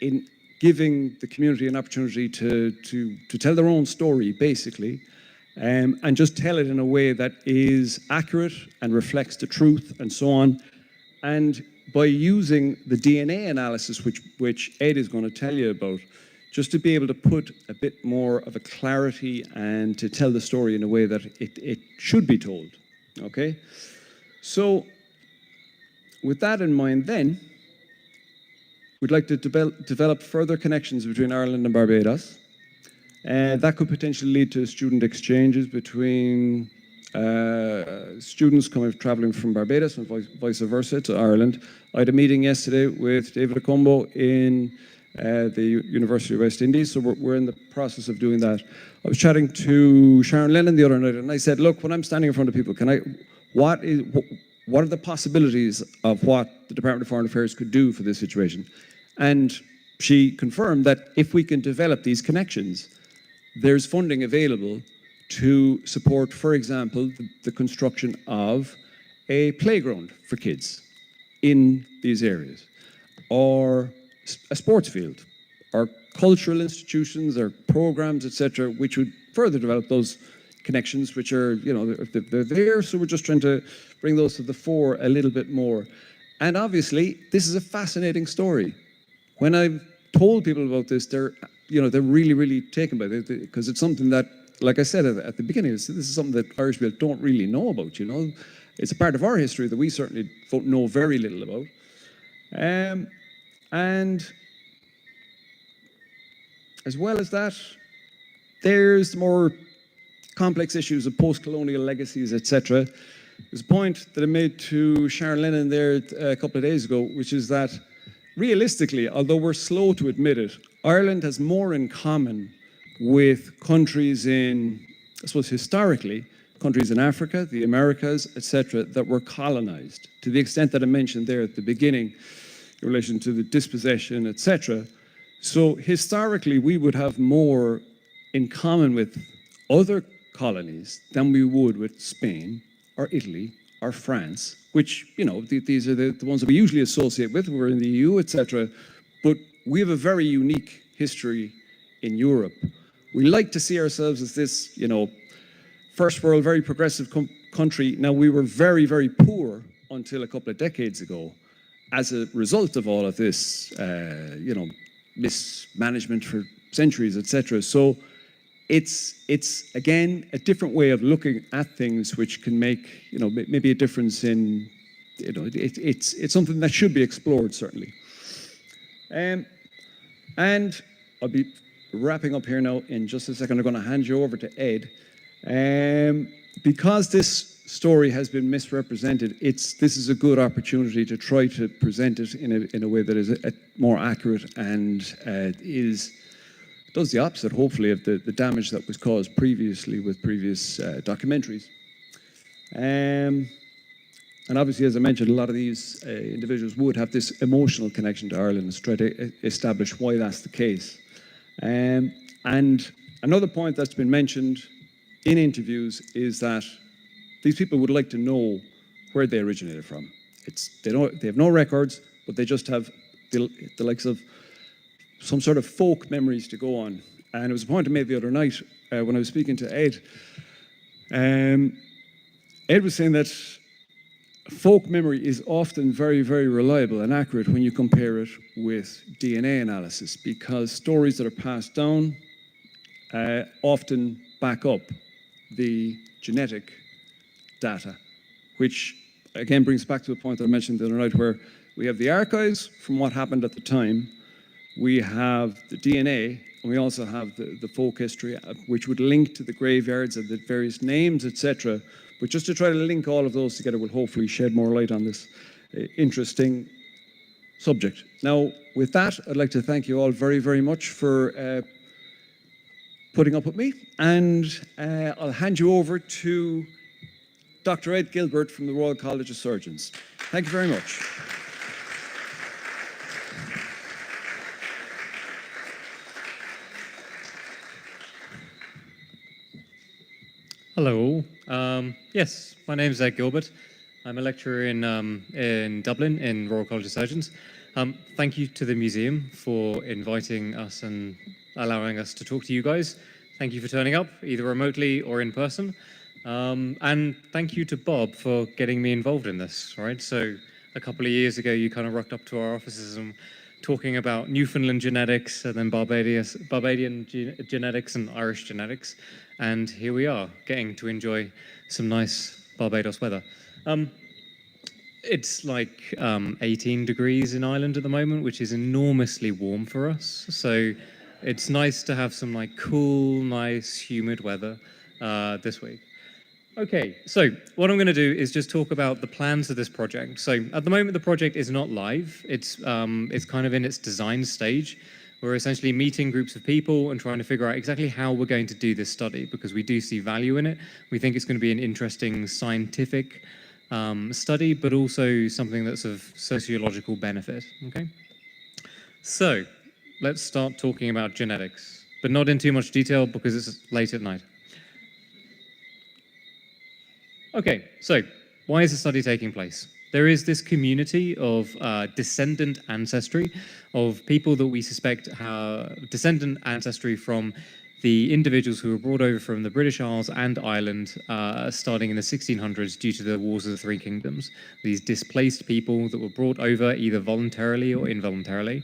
In giving the community an opportunity to tell their own story, basically, and just tell it in a way that is accurate and reflects the truth and so on. And by using the DNA analysis, which Ed is going to tell you about, just to be able to put a bit more of a clarity and to tell the story in a way that it should be told, okay? So, with that in mind then, we'd like to develop further connections between Ireland and Barbados. That could potentially lead to student exchanges between students traveling from Barbados and vice versa to Ireland. I had a meeting yesterday with David Acombo in the University of West Indies, so we're in the process of doing that. I was chatting to Sharon Lennon the other night, and I said, look, when I'm standing in front of people, what are the possibilities of what the Department of Foreign Affairs could do for this situation? And she confirmed that if we can develop these connections, there's funding available to support, for example, the construction of a playground for kids in these areas, or a sports field, or cultural institutions, or programs, etc., which would further develop those connections, which are, they're there, so we're just trying to bring those to the fore a little bit more. And obviously, this is a fascinating story. When I've told people about this, they're really, really taken by it, because it's something that, like I said at the beginning, this is something that Irish people don't really know about, It's a part of our history that we certainly know very little about. And as well as that, there's more complex issues of post-colonial legacies, etc. There's a point that I made to Sharon Lennon there a couple of days ago, which is that realistically, although we're slow to admit it, Ireland has more in common with countries historically, countries in Africa, the Americas, etc., that were colonized, to the extent that I mentioned there at the beginning in relation to the dispossession, etc. So historically, we would have more in common with other colonies than we would with Spain or Italy or France, which, these are the ones that we usually associate with. We're in the EU, etc. But we have a very unique history in Europe. We like to see ourselves as this, first world, very progressive country. Now, we were very, very poor until a couple of decades ago as a result of all of this, mismanagement for centuries, etc. So it's again a different way of looking at things, which can make maybe a difference in it's something that should be explored, certainly. And I'll be wrapping up here now in just a second. I'm going to hand you over to Ed, because this story has been misrepresented. This is a good opportunity to try to present it in a way that is more accurate and does the opposite, hopefully, of the damage that was caused previously with previous documentaries. And obviously, as I mentioned, a lot of these individuals would have this emotional connection to Ireland and try to establish why that's the case. And another point that's been mentioned in interviews is that these people would like to know where they originated from. They have no records, but they just have the likes of some sort of folk memories to go on. And it was a point I made the other night when I was speaking to Ed. Ed was saying that folk memory is often very, very reliable and accurate when you compare it with DNA analysis, because stories that are passed down often back up the genetic data, which again brings back to the point that I mentioned the other night, where we have the archives from what happened at the time, we have the DNA, and we also have the folk history, which would link to the graveyards and the various names, etc. But just to try to link all of those together will hopefully shed more light on this interesting subject. Now, with that, I'd like to thank you all very, very much for putting up with me, and I'll hand you over to Dr. Ed Gilbert from the Royal College of Surgeons. Thank you very much. Hello. Yes, my name is Ed Gilbert. I'm a lecturer in Dublin in Royal College of Surgeons. Thank you to the museum for inviting us and allowing us to talk to you guys. Thank you for turning up, either remotely or in person. And thank you to Bob for getting me involved in this, right? So a couple of years ago, you kind of rocked up to our offices and talking about Newfoundland genetics and then Barbadian genetics and Irish genetics. And here we are, getting to enjoy some nice Barbados weather. It's like 18 degrees in Ireland at the moment, which is enormously warm for us. So it's nice to have some like cool, nice, humid weather this week. Okay, so what I'm going to do is just talk about the plans of this project. So at the moment, the project is not live. It's kind of in its design stage. We're essentially meeting groups of people and trying to figure out exactly how we're going to do this study, because we do see value in it. We think it's going to be an interesting scientific study, but also something that's of sociological benefit, okay? So let's start talking about genetics, but not in too much detail because it's late at night. Okay, so why is the study taking place? There is this community of descendant ancestry of people that we suspect have descendant ancestry from the individuals who were brought over from the British Isles and Ireland starting in the 1600s due to the Wars of the Three Kingdoms. These displaced people that were brought over either voluntarily or involuntarily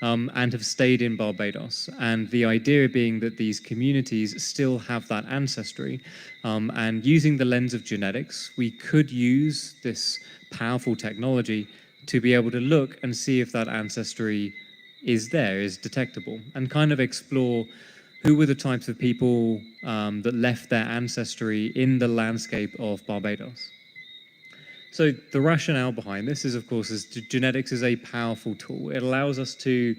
and have stayed in Barbados. And the idea being that these communities still have that ancestry. And using the lens of genetics, we could use this powerful technology to be able to look and see if that ancestry is there, is detectable, and kind of explore who were the types of people that left their ancestry in the landscape of Barbados. So the rationale behind this is, of course, genetics is a powerful tool. It allows us to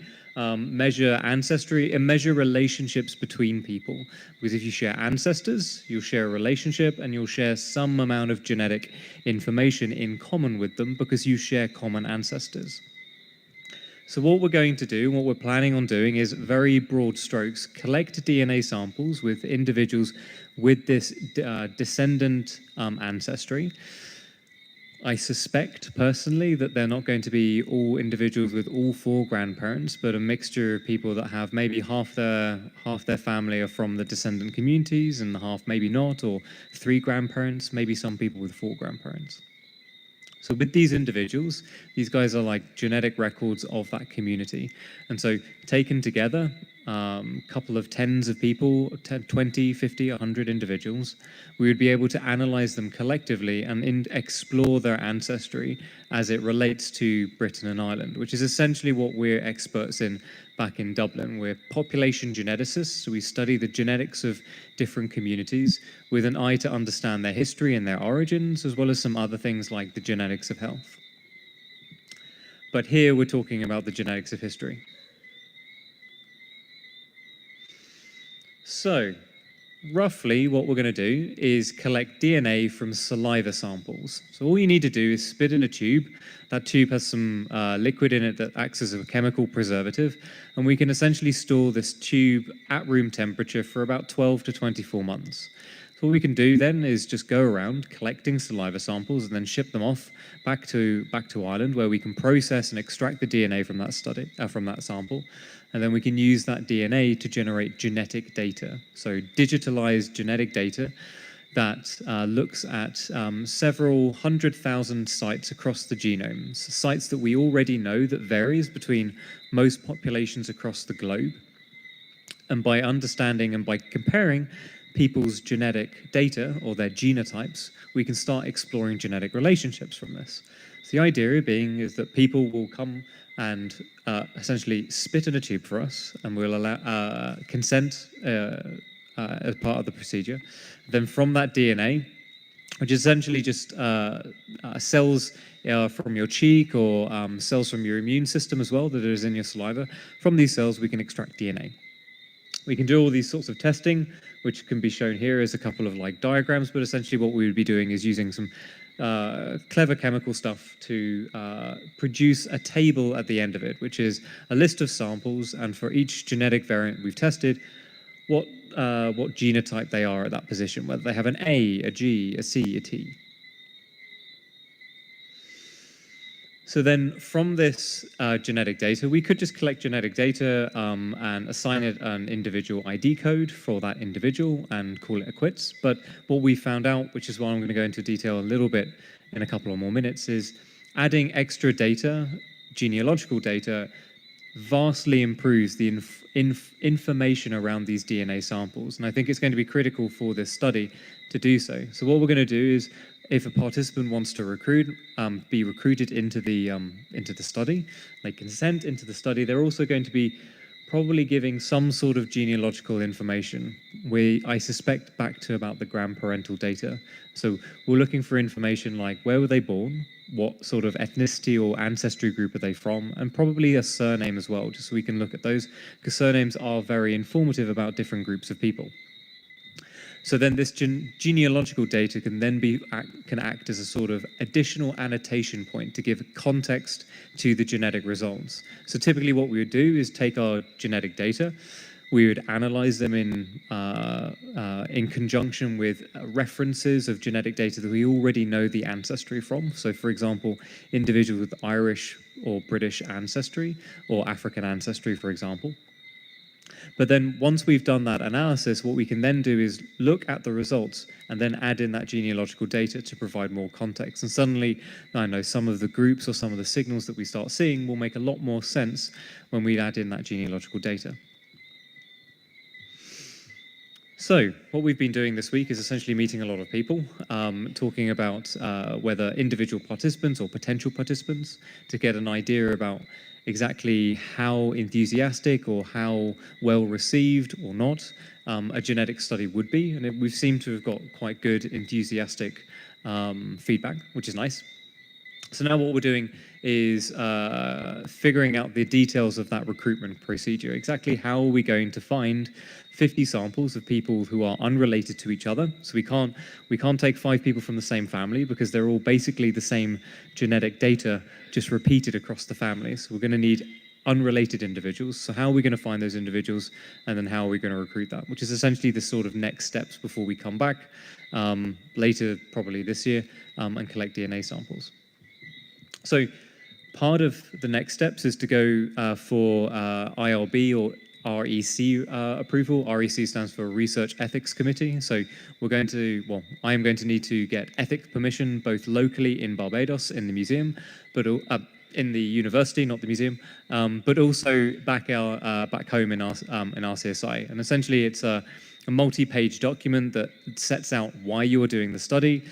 measure ancestry and measure relationships between people. Because if you share ancestors, you'll share a relationship and you'll share some amount of genetic information in common with them because you share common ancestors. So what we're going to do, what we're planning on doing is very broad strokes, collect DNA samples with individuals with this descendant ancestry. I suspect personally that they're not going to be all individuals with all four grandparents, but a mixture of people that have maybe half their family are from the descendant communities and half maybe not, or three grandparents, maybe some people with four grandparents. So with these individuals, these guys are like genetic records of that community. And so taken together, a couple of tens of people, 20, 50, 100 individuals, we would be able to analyze them collectively and explore their ancestry as it relates to Britain and Ireland, which is essentially what we're experts in back in Dublin. We're population geneticists, so we study the genetics of different communities with an eye to understand their history and their origins, as well as some other things like the genetics of health. But here we're talking about the genetics of history. So, roughly what we're going to do is collect DNA from saliva samples. So all you need to do is spit in a tube. That tube has some liquid in it that acts as a chemical preservative, and we can essentially store this tube at room temperature for about 12 to 24 months. So what we can do then is just go around collecting saliva samples and then ship them off back to Ireland, where we can process and extract the DNA from that sample. And then we can use that DNA to generate genetic data. So digitalized genetic data that looks at several 100,000 sites across the genomes, sites that we already know that varies between most populations across the globe. And by understanding and by comparing people's genetic data or their genotypes, we can start exploring genetic relationships from this. So the idea being is that people will come and essentially spit in a tube for us, and we'll allow consent as part of the procedure. Then from that DNA, which is essentially just cells from your cheek or cells from your immune system as well that is in your saliva. From these cells, we can extract DNA. We can do all these sorts of testing, which can be shown here as a couple of like diagrams, but essentially what we would be doing is using some clever chemical stuff to produce a table at the end of it, which is a list of samples, and for each genetic variant we've tested, what genotype they are at that position, whether they have an A, a G, a C, a T. So then from this genetic data, we could just collect genetic data and assign it an individual ID code for that individual and call it a quits. But what we found out, which is why I'm going to go into detail a little bit in a couple of more minutes, is adding extra data, genealogical data, vastly improves the information around these DNA samples. And I think it's going to be critical for this study to do so. So what we're going to do is, if a participant wants to be recruited into the study, they consent into the study, they're also going to be probably giving some sort of genealogical information. I suspect back to about the grandparental data. So we're looking for information like where were they born, what sort of ethnicity or ancestry group are they from, and probably a surname as well, just so we can look at those, because surnames are very informative about different groups of people. So then this genealogical data can then act as a sort of additional annotation point to give context to the genetic results. So typically what we would do is take our genetic data, we would analyze them in conjunction with references of genetic data that we already know the ancestry from. So for example, individuals with Irish or British ancestry or African ancestry, for example. But then once we've done that analysis, what we can then do is look at the results and then add in that genealogical data to provide more context. And suddenly, I know some of the groups or some of the signals that we start seeing will make a lot more sense when we add in that genealogical data. So what we've been doing this week is essentially meeting a lot of people, talking about whether individual participants or potential participants, to get an idea about exactly how enthusiastic or how well received or not a genetic study would be. And we've seemed to have got quite good enthusiastic feedback, which is nice. So now what we're doing is figuring out the details of that recruitment procedure. Exactly how are we going to find 50 samples of people who are unrelated to each other? So we can't take 5 people from the same family because they're all basically the same genetic data, just repeated across the family. So we're going to need unrelated individuals. So how are we going to find those individuals, and then how are we going to recruit that? Which is essentially the sort of next steps before we come back later, probably this year, and collect DNA samples. So part of the next steps is to go for IRB or REC approval. REC stands for Research Ethics Committee. So I am going to need to get ethics permission both locally in Barbados in the museum, but in the university, not the museum, but also back home in RCSI. And essentially, it's a multi-page document that sets out why you are doing the study,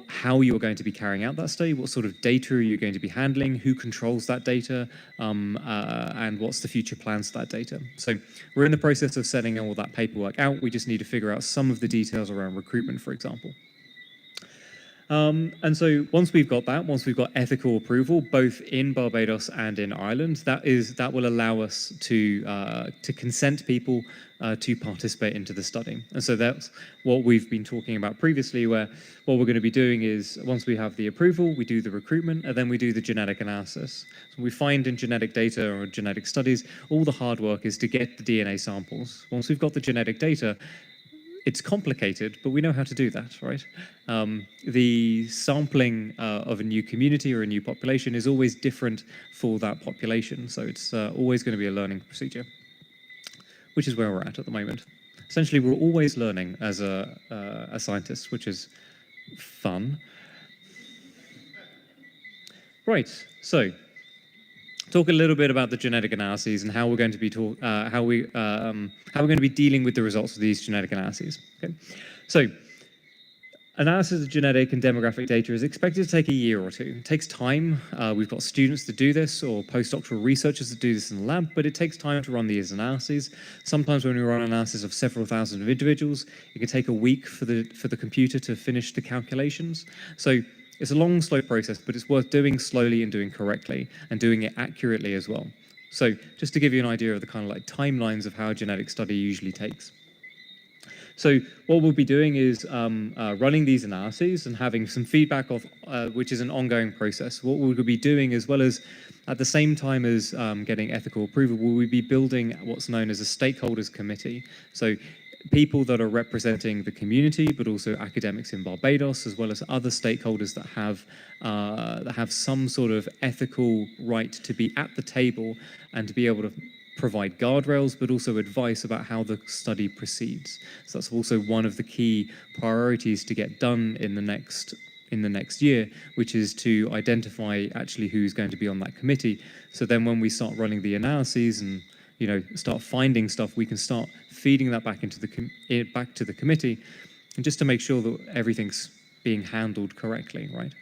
how you are going to be carrying out that study, what sort of data are you going to be handling, who controls that data, and what's the future plans for that data. So we're in the process of setting all that paperwork out. We just need to figure out some of the details around recruitment, for example. And so once we've got ethical approval, both in Barbados and in Ireland, that will allow us to consent people to participate into the study. And so that's what we've been talking about previously, where what we're going to be doing is, once we have the approval, we do the recruitment, and then we do the genetic analysis. So we find in genetic data or genetic studies, all the hard work is to get the DNA samples. Once we've got the genetic data, it's complicated, but we know how to do that, right? The sampling of a new community or a new population is always different for that population. So it's always going to be a learning procedure, which is where we're at the moment. Essentially, we're always learning as a scientist, which is fun. Right, so talk a little bit about the genetic analyses and how we're going to be how we're going to be dealing with the results of these genetic analyses. Okay, so analysis of genetic and demographic data is expected to take a year or two. It takes time. We've got students that do this or postdoctoral researchers that do this in the lab, but it takes time to run these analyses. Sometimes when we run analysis of several thousand of individuals, it can take a week for the computer to finish the calculations. So it's a long, slow process, but it's worth doing slowly and doing correctly and doing it accurately as well. So just to give you an idea of the kind of like timelines of how a genetic study usually takes. So what we'll be doing is running these analyses and having some feedback of, which is an ongoing process. What we'll be doing, as well as at the same time as getting ethical approval, we'll be building what's known as a stakeholders committee. So people that are representing the community, but also academics in Barbados, as well as other stakeholders that have some sort of ethical right to be at the table and to be able to provide guardrails, but also advice about how the study proceeds. So that's also one of the key priorities to get done in the next year, which is to identify actually who's going to be on that committee. So then when we start running the analyses and start finding stuff, we can start feeding that back into back to the committee, and just to make sure that everything's being handled correctly, right?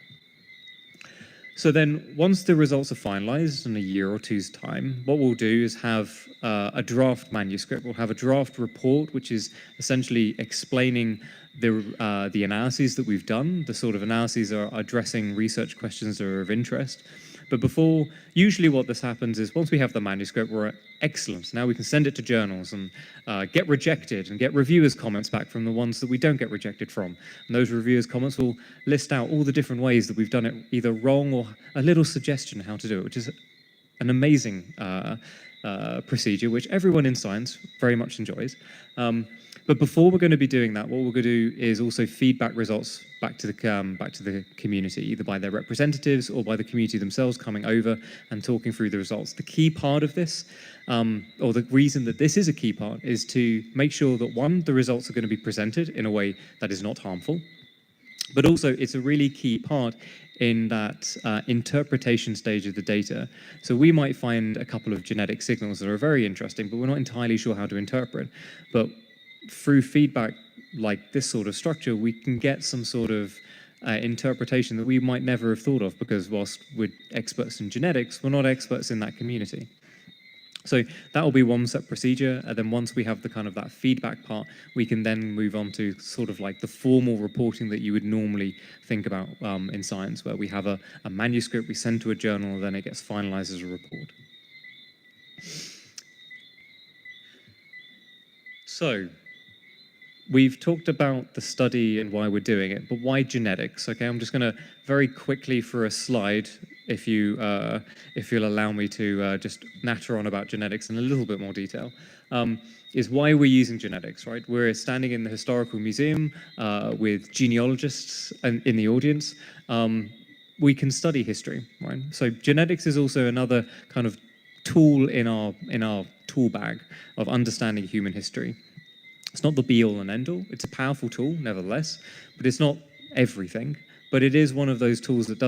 So then once the results are finalized in a year or two's time, what we'll do is have a draft manuscript. We'll have a draft report, which is essentially explaining the analyses that we've done. The sort of analyses are addressing research questions that are of interest. But usually what this happens is once we have the manuscript, we're excellent. Now we can send it to journals and get rejected and get reviewers' comments back from the ones that we don't get rejected from. And those reviewers' comments will list out all the different ways that we've done it either wrong or a little suggestion how to do it, which is an amazing procedure, which everyone in science very much enjoys. But before we're going to be doing that, what we're going to do is also feedback results back to the community, either by their representatives or by the community themselves coming over and talking through the results. The key part of this, or the reason that this is a key part, is to make sure that, one, the results are going to be presented in a way that is not harmful, but also it's a really key part in that interpretation stage of the data. So we might find a couple of genetic signals that are very interesting, but we're not entirely sure how to interpret. But through feedback like this sort of structure, we can get some sort of interpretation that we might never have thought of, because whilst we're experts in genetics, we're not experts in that community. So that will be one set procedure, and then once we have the kind of that feedback part, we can then move on to sort of like the formal reporting that you would normally think about in science, where we have a manuscript we send to a journal, and then it gets finalized as a report. So we've talked about the study and why we're doing it, but why genetics? Okay, I'm just going to very quickly for a slide, if you'll allow me to just natter on about genetics in a little bit more detail, is why we're using genetics, right? We're standing in the Historical Museum with genealogists in the audience. We can study history, right? So genetics is also another kind of tool in our tool bag of understanding human history. It's not the be-all and end-all. It's a powerful tool, nevertheless, but it's not everything. But it is one of those tools that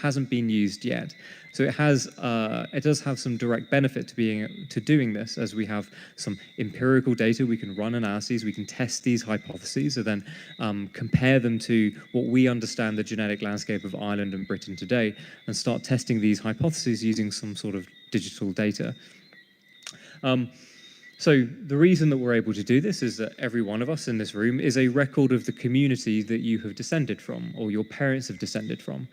hasn't been used yet. So it does have some direct benefit to doing this, as we have some empirical data. We can run analyses, we can test these hypotheses, and then compare them to what we understand the genetic landscape of Ireland and Britain today, and start testing these hypotheses using some sort of digital data. So the reason that we're able to do this is that every one of us in this room is a record of the community that you have descended from, or your parents have descended from.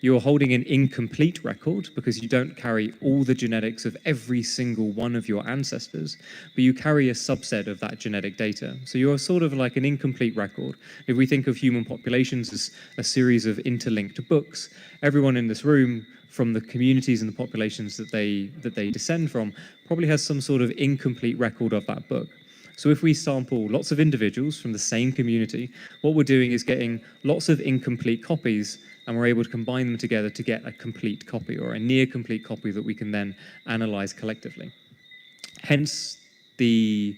You're holding an incomplete record because you don't carry all the genetics of every single one of your ancestors, but you carry a subset of that genetic data. So you're sort of like an incomplete record. If we think of human populations as a series of interlinked books, everyone in this room, from the communities and the populations that they descend from, probably has some sort of incomplete record of that book. So if we sample lots of individuals from the same community, what we're doing is getting lots of incomplete copies, and we're able to combine them together to get a complete copy, or a near complete copy that we can then analyze collectively. Hence the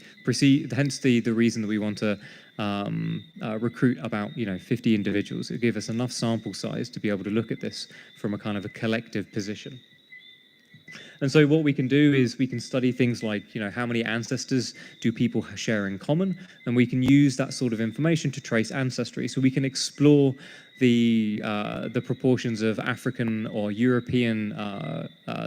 reason that we want to recruit about 50 individuals. It gives us enough sample size to be able to look at this from a kind of a collective position. And so what we can do is we can study things like, how many ancestors do people share in common, and we can use that sort of information to trace ancestry. So we can explore the proportions of African or European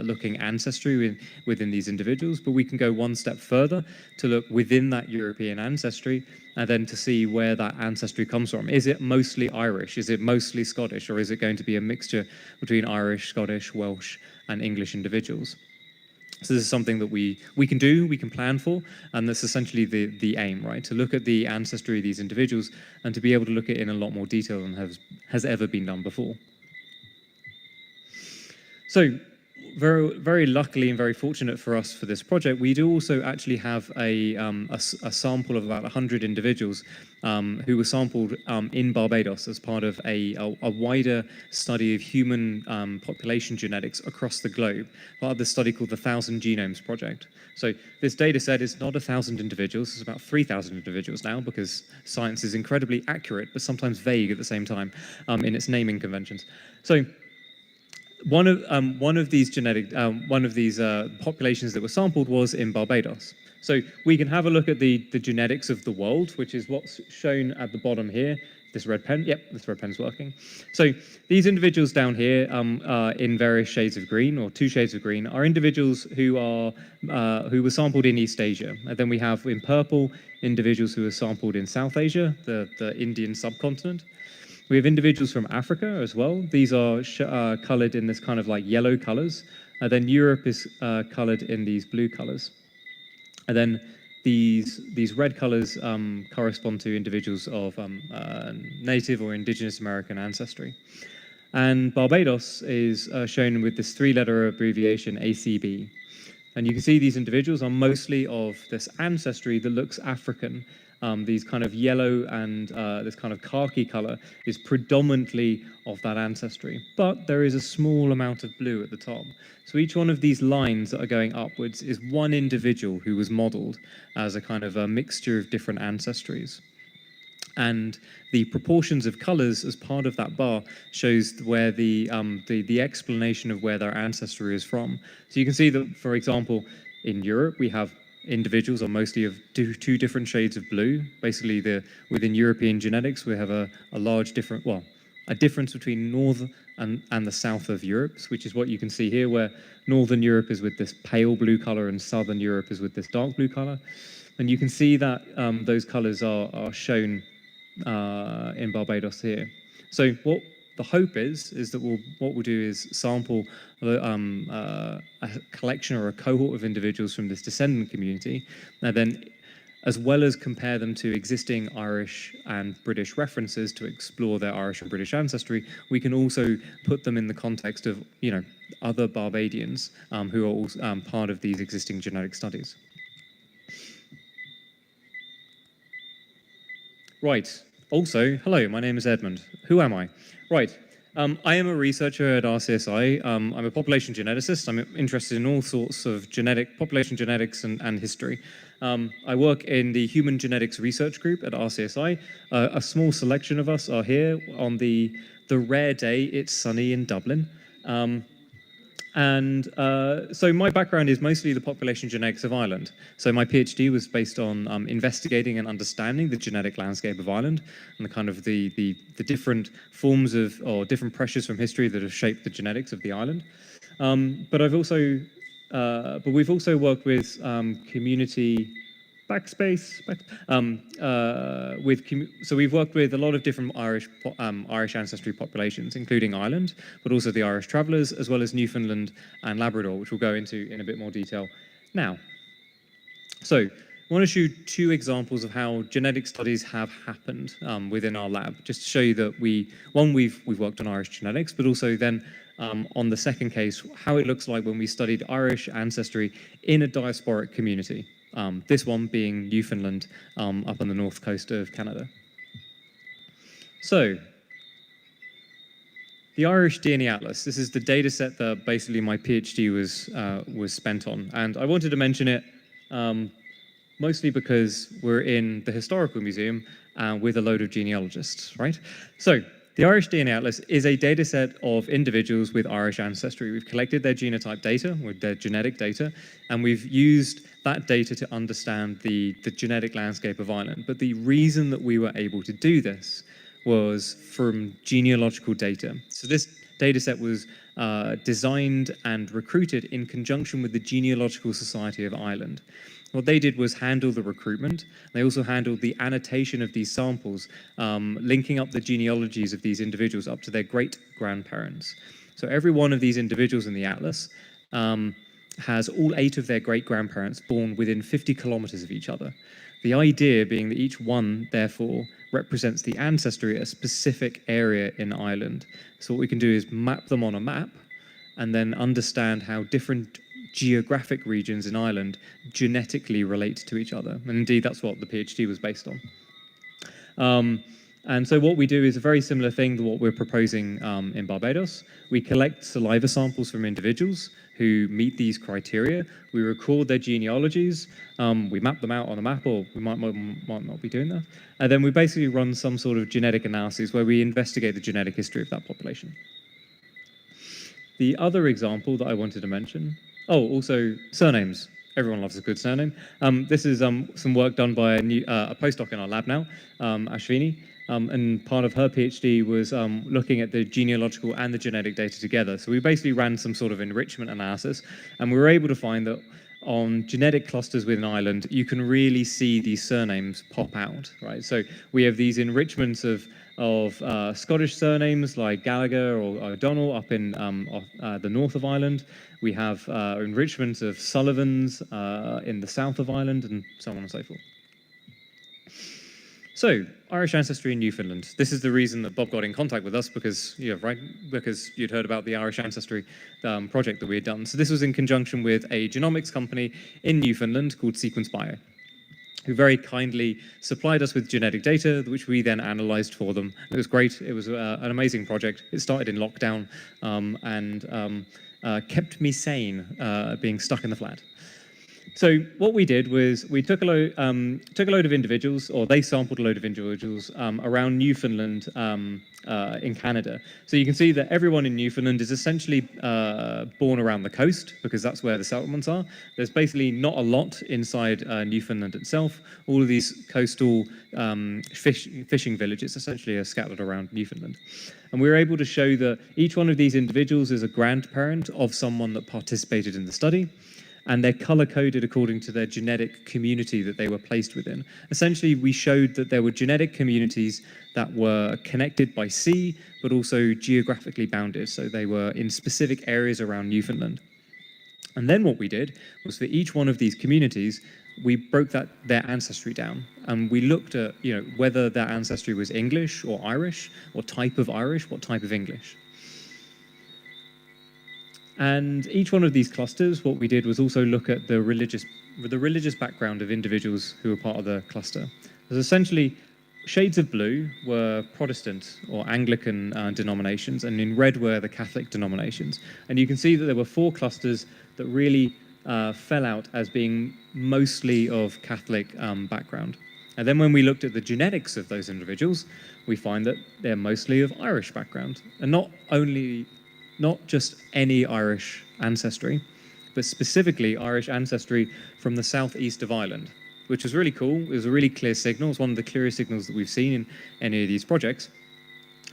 looking ancestry within these individuals, but we can go one step further to look within that European ancestry and then to see where that ancestry comes from. Is it mostly Irish? Is it mostly Scottish? Or is it going to be a mixture between Irish, Scottish, Welsh, and English individuals? So this is something that we can do, we can plan for, and that's essentially the aim, right? To look at the ancestry of these individuals and to be able to look at it in a lot more detail than has ever been done before. So very, very luckily and very fortunate for us for this project, we do also actually have a sample of about 100 individuals who were sampled in Barbados as part of a wider study of human population genetics across the globe, part of the study called the 1,000 Genomes Project. So this data set is not 1,000 individuals, it's about 3,000 individuals now, because science is incredibly accurate, but sometimes vague at the same time in its naming conventions. So one of these populations that were sampled was in Barbados. So we can have a look at the genetics of the world, which is what's shown at the bottom here. This red pen, yep, this red pen's working. So these individuals down here in various shades of green, or 2 shades of green, are individuals who were sampled in East Asia. And then we have in purple individuals who were sampled in South Asia, the Indian subcontinent. We have individuals from Africa as well. These are colored in this kind of like yellow colors. And then Europe is colored in these blue colors. And then these red colors correspond to individuals of Native or Indigenous American ancestry. And Barbados is shown with this 3-letter abbreviation ACB. And you can see these individuals are mostly of this ancestry that looks African. These kind of yellow and this kind of khaki color is predominantly of that ancestry. But there is a small amount of blue at the top. So each one of these lines that are going upwards is one individual who was modeled as a kind of a mixture of different ancestries. And the proportions of colors as part of that bar shows where the explanation of where their ancestry is from. So you can see that, for example, in Europe, we have individuals are mostly of two different shades of blue. Basically, within European genetics, we have a difference between north and the south of Europe, which is what you can see here, where Northern Europe is with this pale blue color and Southern Europe is with this dark blue color. And you can see that those colors are shown in Barbados here. So what the hope is that what we'll do is sample a collection or a cohort of individuals from this descendant community, and then as well as compare them to existing Irish and British references to explore their Irish and British ancestry, we can also put them in the context of other Barbadians who are also part of these existing genetic studies. Right. Also, hello, my name is Edmund. Who am I? Right. I am a researcher at RCSI. I'm a population geneticist. I'm interested in all sorts of population genetics and history. I work in the Human Genetics Research Group at RCSI. A small selection of us are here on the rare day it's sunny in Dublin. So my background is mostly the population genetics of Ireland. So my PhD was based on investigating and understanding the genetic landscape of Ireland and the kind of the different forms of or different pressures from history that have shaped the genetics of the island. But we've also worked with community so we've worked with a lot of different Irish ancestry populations, including Ireland, but also the Irish travellers, as well as Newfoundland and Labrador, which we'll go into in a bit more detail now. So I want to show 2 examples of how genetic studies have happened within our lab, just to show you that we've worked on Irish genetics, but also then on the second case, how it looks like when we studied Irish ancestry in a diasporic community. This one being Newfoundland up on the north coast of Canada. So, the Irish DNA Atlas. This is the data set that basically my PhD was spent on. And I wanted to mention it mostly because we're in the Historical Museum with a load of genealogists, right? So, the Irish DNA Atlas is a data set of individuals with Irish ancestry. We've collected their genotype data, or their genetic data, and we've used that data to understand the genetic landscape of Ireland. But the reason that we were able to do this was from genealogical data. So this data set was designed and recruited in conjunction with the Genealogical Society of Ireland. What they did was handle the recruitment. They also handled the annotation of these samples, linking up the genealogies of these individuals up to their great-grandparents. So every one of these individuals in the atlas has all 8 of their great-grandparents born within 50 kilometers of each other. The idea being that each one, therefore, represents the ancestry at a specific area in Ireland. So what we can do is map them on a map and then understand how different geographic regions in Ireland genetically relate to each other. And indeed, that's what the PhD was based on. And so what we do is a very similar thing to what we're proposing in Barbados. We collect saliva samples from individuals who meet these criteria. We record their genealogies. We map them out on a map, or we might not be doing that. And then we basically run some sort of genetic analysis where we investigate the genetic history of that population. The other example that I wanted to mention, also surnames. Everyone loves a good surname. This is some work done by a postdoc in our lab now, Ashvini. And part of her PhD was looking at the genealogical and the genetic data together. So we basically ran some sort of enrichment analysis, and we were able to find that on genetic clusters within Ireland, you can really see these surnames pop out, right? So we have these enrichments of Scottish surnames like Gallagher or O'Donnell up in the north of Ireland. We have enrichments of Sullivans in the south of Ireland, and so on and so forth. So, Irish ancestry in Newfoundland. This is the reason that Bob got in contact with us, because because you'd heard about the Irish ancestry project that we had done. So this was in conjunction with a genomics company in Newfoundland called Sequence Bio, who very kindly supplied us with genetic data, which we then analyzed for them. It was great. It was an amazing project. It started in lockdown and kept me sane, being stuck in the flat. So what we did was we took a load of individuals, or they sampled a load of individuals around Newfoundland in Canada. So you can see that everyone in Newfoundland is essentially born around the coast, because that's where the settlements are. There's basically not a lot inside Newfoundland itself. All of these coastal fishing villages essentially are scattered around Newfoundland. And we were able to show that each one of these individuals is a grandparent of someone that participated in the study, and they're color-coded according to their genetic community that they were placed within. Essentially, we showed that there were genetic communities that were connected by sea, but also geographically bounded, so they were in specific areas around Newfoundland. And then what we did was for each one of these communities, we broke their ancestry down, and we looked at whether their ancestry was English or Irish, or type of Irish, what type of English. And each one of these clusters, what we did was also look at the religious background of individuals who were part of the cluster. There's essentially shades of blue were Protestant or Anglican denominations, and in red were the Catholic denominations. And you can see that there were 4 clusters that really fell out as being mostly of Catholic background. And then when we looked at the genetics of those individuals, we find that they're mostly of Irish background, and not just any Irish ancestry, but specifically Irish ancestry from the southeast of Ireland, which was really cool. It was a really clear signal. It's one of the clearest signals that we've seen in any of these projects.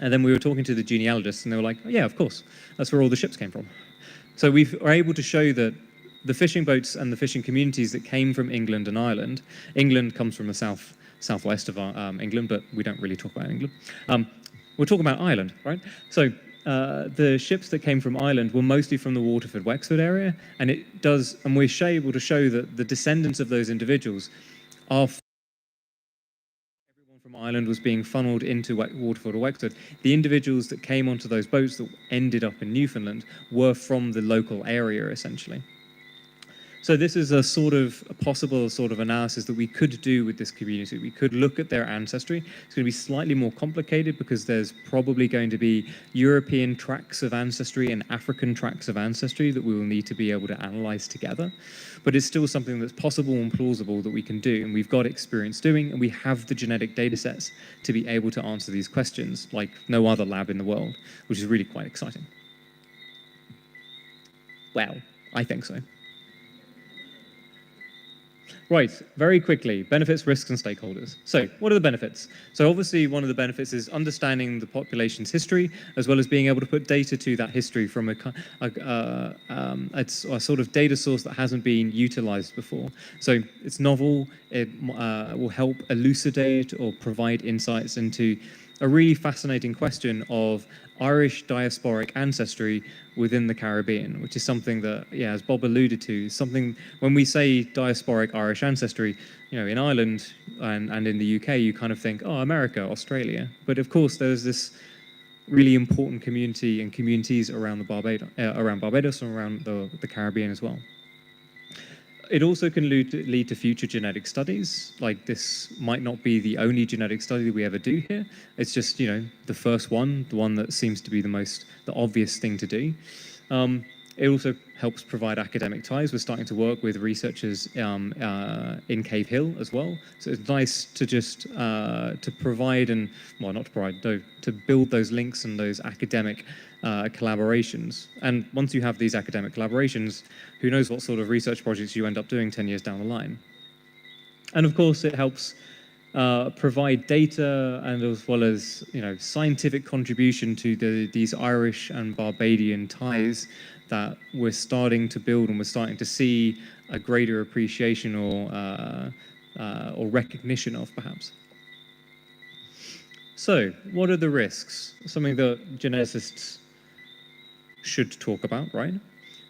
And then we were talking to the genealogists, and they were like, oh, yeah, of course, that's where all the ships came from. So we were able to show that the fishing boats and the fishing communities that came from England and Ireland, England comes from the southwest of England, but we don't really talk about England. We're talking about Ireland, right? So the ships that came from Ireland were mostly from the Waterford-Wexford area, and we're able to show that the descendants of those individuals are everyone from Ireland was being funneled into Waterford or Wexford. The individuals that came onto those boats that ended up in Newfoundland were from the local area, essentially. So this is a possible sort of analysis that we could do with this community. We could look at their ancestry. It's going to be slightly more complicated because there's probably going to be European tracts of ancestry and African tracts of ancestry that we will need to be able to analyze together. But it's still something that's possible and plausible that we can do, and we've got experience doing, and we have the genetic data sets to be able to answer these questions like no other lab in the world, which is really quite exciting. Well, I think so. Right, very quickly, benefits, risks, and stakeholders. So what are the benefits? So obviously one of the benefits is understanding the population's history, as well as being able to put data to that history from a sort of data source that hasn't been utilized before. So it's novel, it will help elucidate or provide insights into a really fascinating question of Irish diasporic ancestry within the Caribbean, which is something that, yeah, as Bob alluded to, something when we say diasporic Irish ancestry, you know, in Ireland and in the UK, you kind of think, oh, America, Australia. But of course, there's this really important community and communities around Barbados and around the Caribbean as well. It also can lead to future genetic studies. Like, this might not be the only genetic study that we ever do here. It's just, you know, the first one, the one that seems to be the obvious thing to do. It also helps provide academic ties. We're starting to work with researchers in Cave Hill as well. So it's nice to just to provide and, well, not to provide, though, to build those links and those academic collaborations. And once you have these academic collaborations, who knows what sort of research projects you end up doing 10 years down the line. And of course, it helps provide data and as well as, you know, scientific contribution to these Irish and Barbadian ties that we're starting to build, and we're starting to see a greater appreciation or recognition of, perhaps. So, what are the risks? Something that geneticists should talk about, right?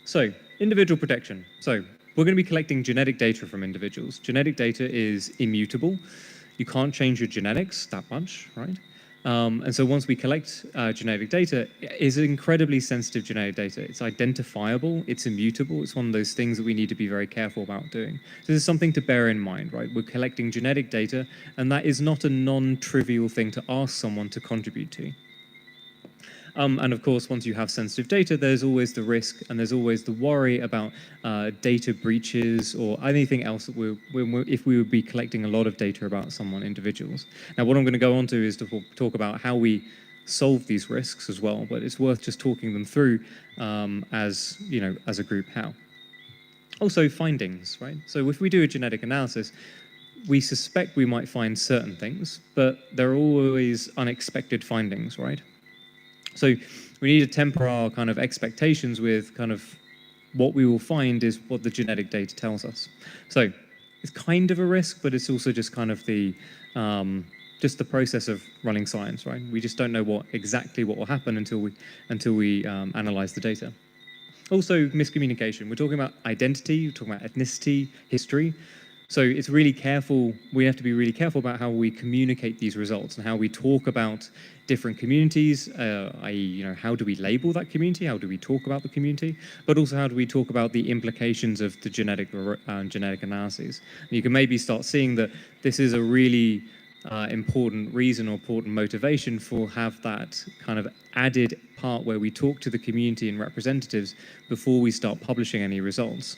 So, individual protection. So, we're going to be collecting genetic data from individuals. Genetic data is immutable. You can't change your genetics that much, right? And so once we collect genetic data, it's incredibly sensitive genetic data. It's identifiable, it's immutable. It's one of those things that we need to be very careful about doing. So this is something to bear in mind, right? We're collecting genetic data, and that is not a non-trivial thing to ask someone to contribute to. And of course, once you have sensitive data, there's always the risk and there's always the worry about data breaches or anything else that if we would be collecting a lot of data about individuals. Now, what I'm going to go on to is to talk about how we solve these risks as well, but it's worth just talking them through as a group how. Also, findings, right? So if we do a genetic analysis, we suspect we might find certain things, but there are always unexpected findings, right? So we need to temper our kind of expectations with kind of what we will find is what the genetic data tells us. So it's kind of a risk, but it's also just kind of the process of running science, right? We just don't know exactly what will happen until we analyze the data. Also, miscommunication. We're talking about identity, we're talking about ethnicity, history. So it's really careful, we have to be really careful about how we communicate these results and how we talk about different communities, i.e., you know, how do we label that community, how do we talk about the community, but also how do we talk about the implications of the genetic analyses. And you can maybe start seeing that this is a really important reason or important motivation for have that kind of added part where we talk to the community and representatives before we start publishing any results,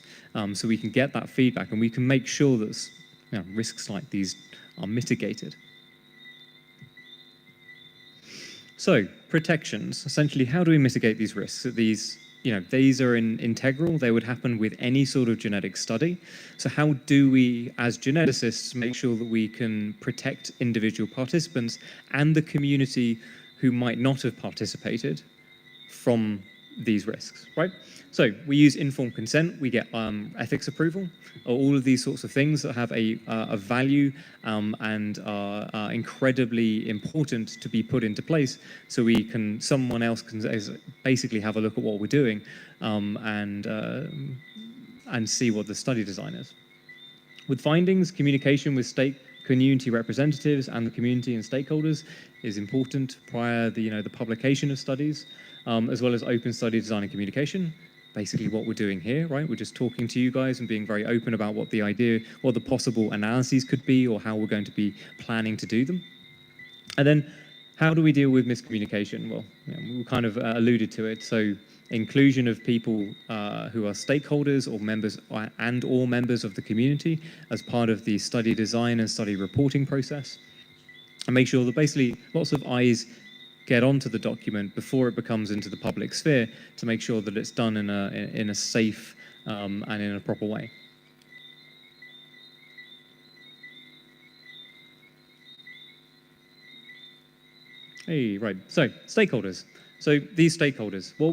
so we can get that feedback and we can make sure that, you know, risks like these are mitigated. So, protections. Essentially, how do we mitigate these risks? These are integral. They would happen with any sort of genetic study. So how do we, as geneticists, make sure that we can protect individual participants and the community who might not have participated from these risks, right? So we use informed consent. We get ethics approval, all of these sorts of things that have a value and are incredibly important to be put into place, so someone else can basically have a look at what we're doing and see what the study design is. With findings, communication with community representatives and the community and stakeholders is important prior the publication of studies, as well as open study design and communication. basically what we're doing here, right? We're just talking to you guys and being very open about what the possible analyses could be, or how we're going to be planning to do them. And then, how do we deal with miscommunication? Well, we kind of alluded to it. So, inclusion of people who are stakeholders or members or members of the community as part of the study design and study reporting process, and make sure that basically lots of eyes get onto the document before it becomes into the public sphere, to make sure that it's done in a safe and in a proper way. Hey, right. So stakeholders. So these stakeholders, what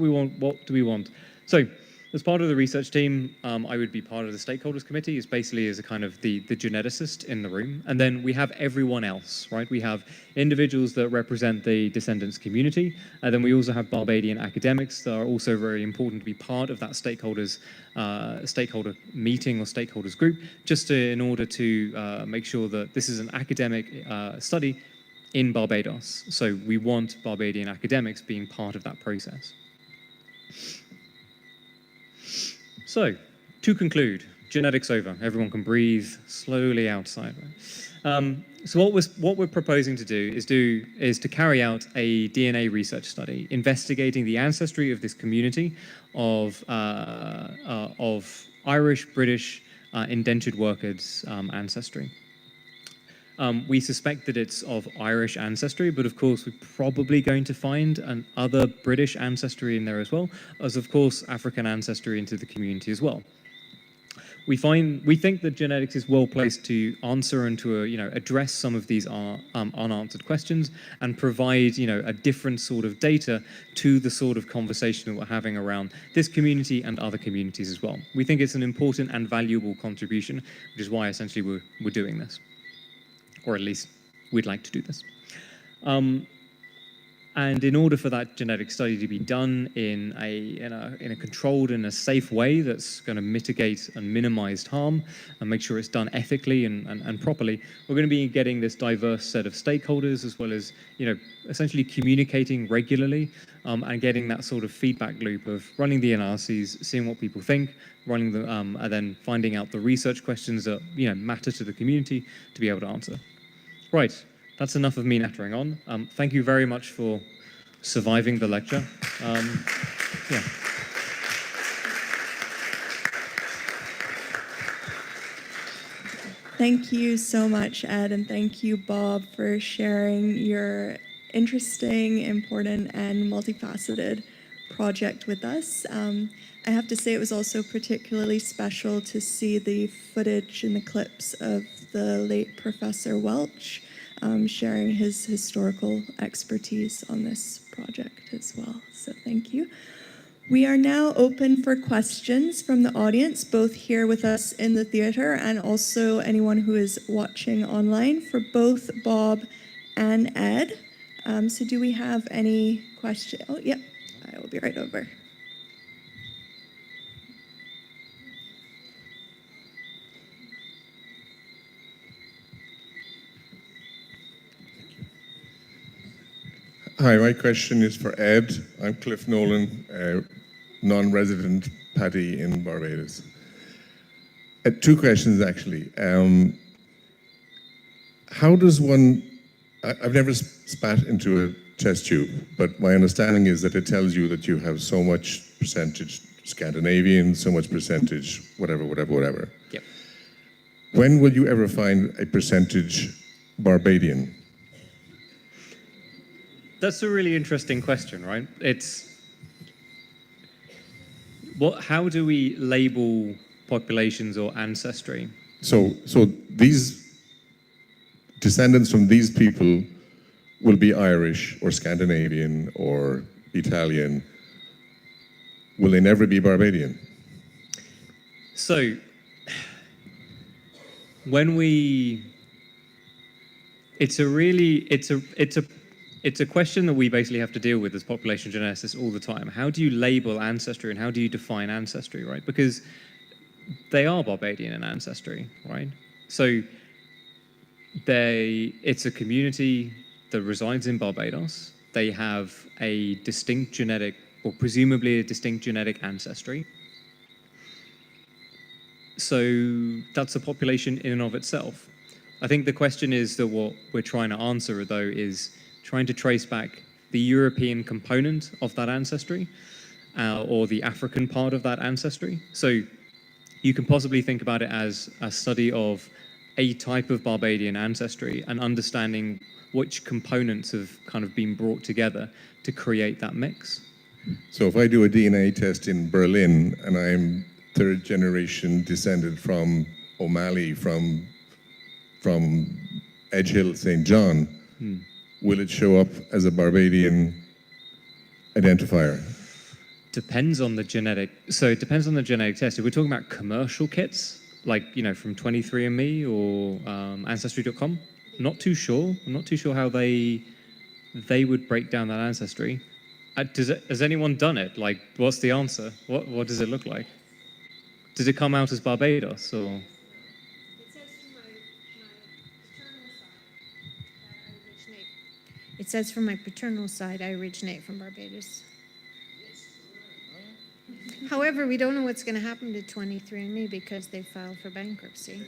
do we want? So as part of the research team, I would be part of the stakeholders committee. It's basically as a kind of the geneticist in the room. And then we have everyone else, right? We have individuals that represent the descendants community. And then we also have Barbadian academics that are also very important to be part of that stakeholder meeting or stakeholders group, just in order to make sure that this is an academic study in Barbados. So we want Barbadian academics being part of that process. So, to conclude, genetics over. Everyone can breathe slowly outside. Right? So what we're proposing to do is to carry out a DNA research study investigating the ancestry of this community of Irish, British, indentured workers ancestry. We suspect that it's of Irish ancestry, but of course we're probably going to find other British ancestry in there as well, as of course African ancestry into the community as well. We think that genetics is well placed to answer and to address some of these unanswered questions and provide a different sort of data to the sort of conversation that we're having around this community and other communities as well. We think it's an important and valuable contribution, which is why essentially we're doing this. Or at least we'd like to do this. And in order for that genetic study to be done in a controlled and a safe way that's going to mitigate and minimize harm and make sure it's done ethically and properly, we're going to be getting this diverse set of stakeholders, as well as essentially communicating regularly and getting that sort of feedback loop of running the analyses, seeing what people think, running the and then finding out the research questions that matter to the community to be able to answer. Right, that's enough of me nattering on. Thank you very much for surviving the lecture. Yeah. Thank you so much, Ed, and thank you, Bob, for sharing your interesting, important, and multifaceted project with us. I have to say it was also particularly special to see the footage and the clips of the late Professor Welch sharing his historical expertise on this project as well. So thank you. We are now open for questions from the audience, both here with us in the theater and also anyone who is watching online, for both Bob and Ed. So do we have any questions? Oh, yep, I will be right over. Hi, my question is for Ed. I'm Cliff Nolan, non-resident Paddy in Barbados. Two questions, actually. How does one... I've never spat into a test tube, but my understanding is that it tells you that you have so much percentage Scandinavian, so much percentage whatever. Yep. When will you ever find a percentage Barbadian? That's a really interesting question, right? How do we label populations or ancestry? So these descendants from these people will be Irish or Scandinavian or Italian. Will they never be Barbadian? So it's a question that we basically have to deal with as population geneticists all the time. How do you label ancestry and how do you define ancestry, right? Because they are Barbadian in ancestry, right? So it's a community that resides in Barbados. They have a distinct genetic or presumably a distinct genetic ancestry. So that's a population in and of itself. I think the question is that what we're trying to answer, though, is trying to trace back the European component of that ancestry, or the African part of that ancestry. So you can possibly think about it as a study of a type of Barbadian ancestry and understanding which components have kind of been brought together to create that mix. So if I do a DNA test in Berlin and I'm third generation descended from O'Malley, from Edge Hill, St. John, will it show up as a Barbadian identifier? Depends on the genetic. So it depends on the genetic test. If we're talking about commercial kits, like, you know, from 23andMe or Ancestry.com, not too sure. I'm not too sure how they would break down that ancestry. Has anyone done it? Like, what's the answer? What does it look like? Does it come out as Barbados or? It says from my paternal side, I originate from Barbados. However, we don't know what's going to happen to 23andMe because they filed for bankruptcy.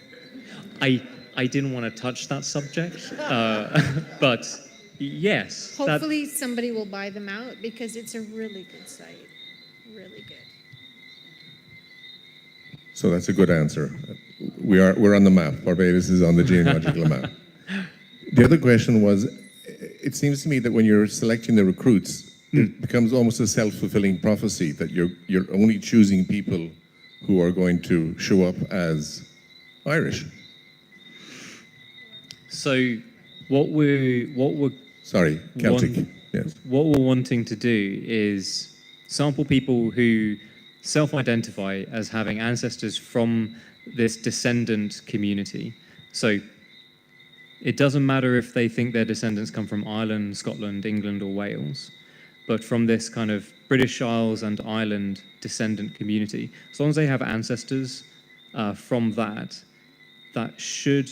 I didn't want to touch that subject, but yes. Hopefully somebody will buy them out because it's a really good site, really good. So that's a good answer. We're on the map. Barbados is on the genealogical map. The other question was, it seems to me that when you're selecting the recruits, it becomes almost a self-fulfilling prophecy that you're only choosing people who are going to show up as Irish. So what we're sorry, Celtic. Yes. What we're wanting to do is sample people who self-identify as having ancestors from this descendant community. So it doesn't matter if they think their descendants come from Ireland, Scotland, England, or Wales, but from this kind of British Isles and Ireland descendant community. As long as they have ancestors from that should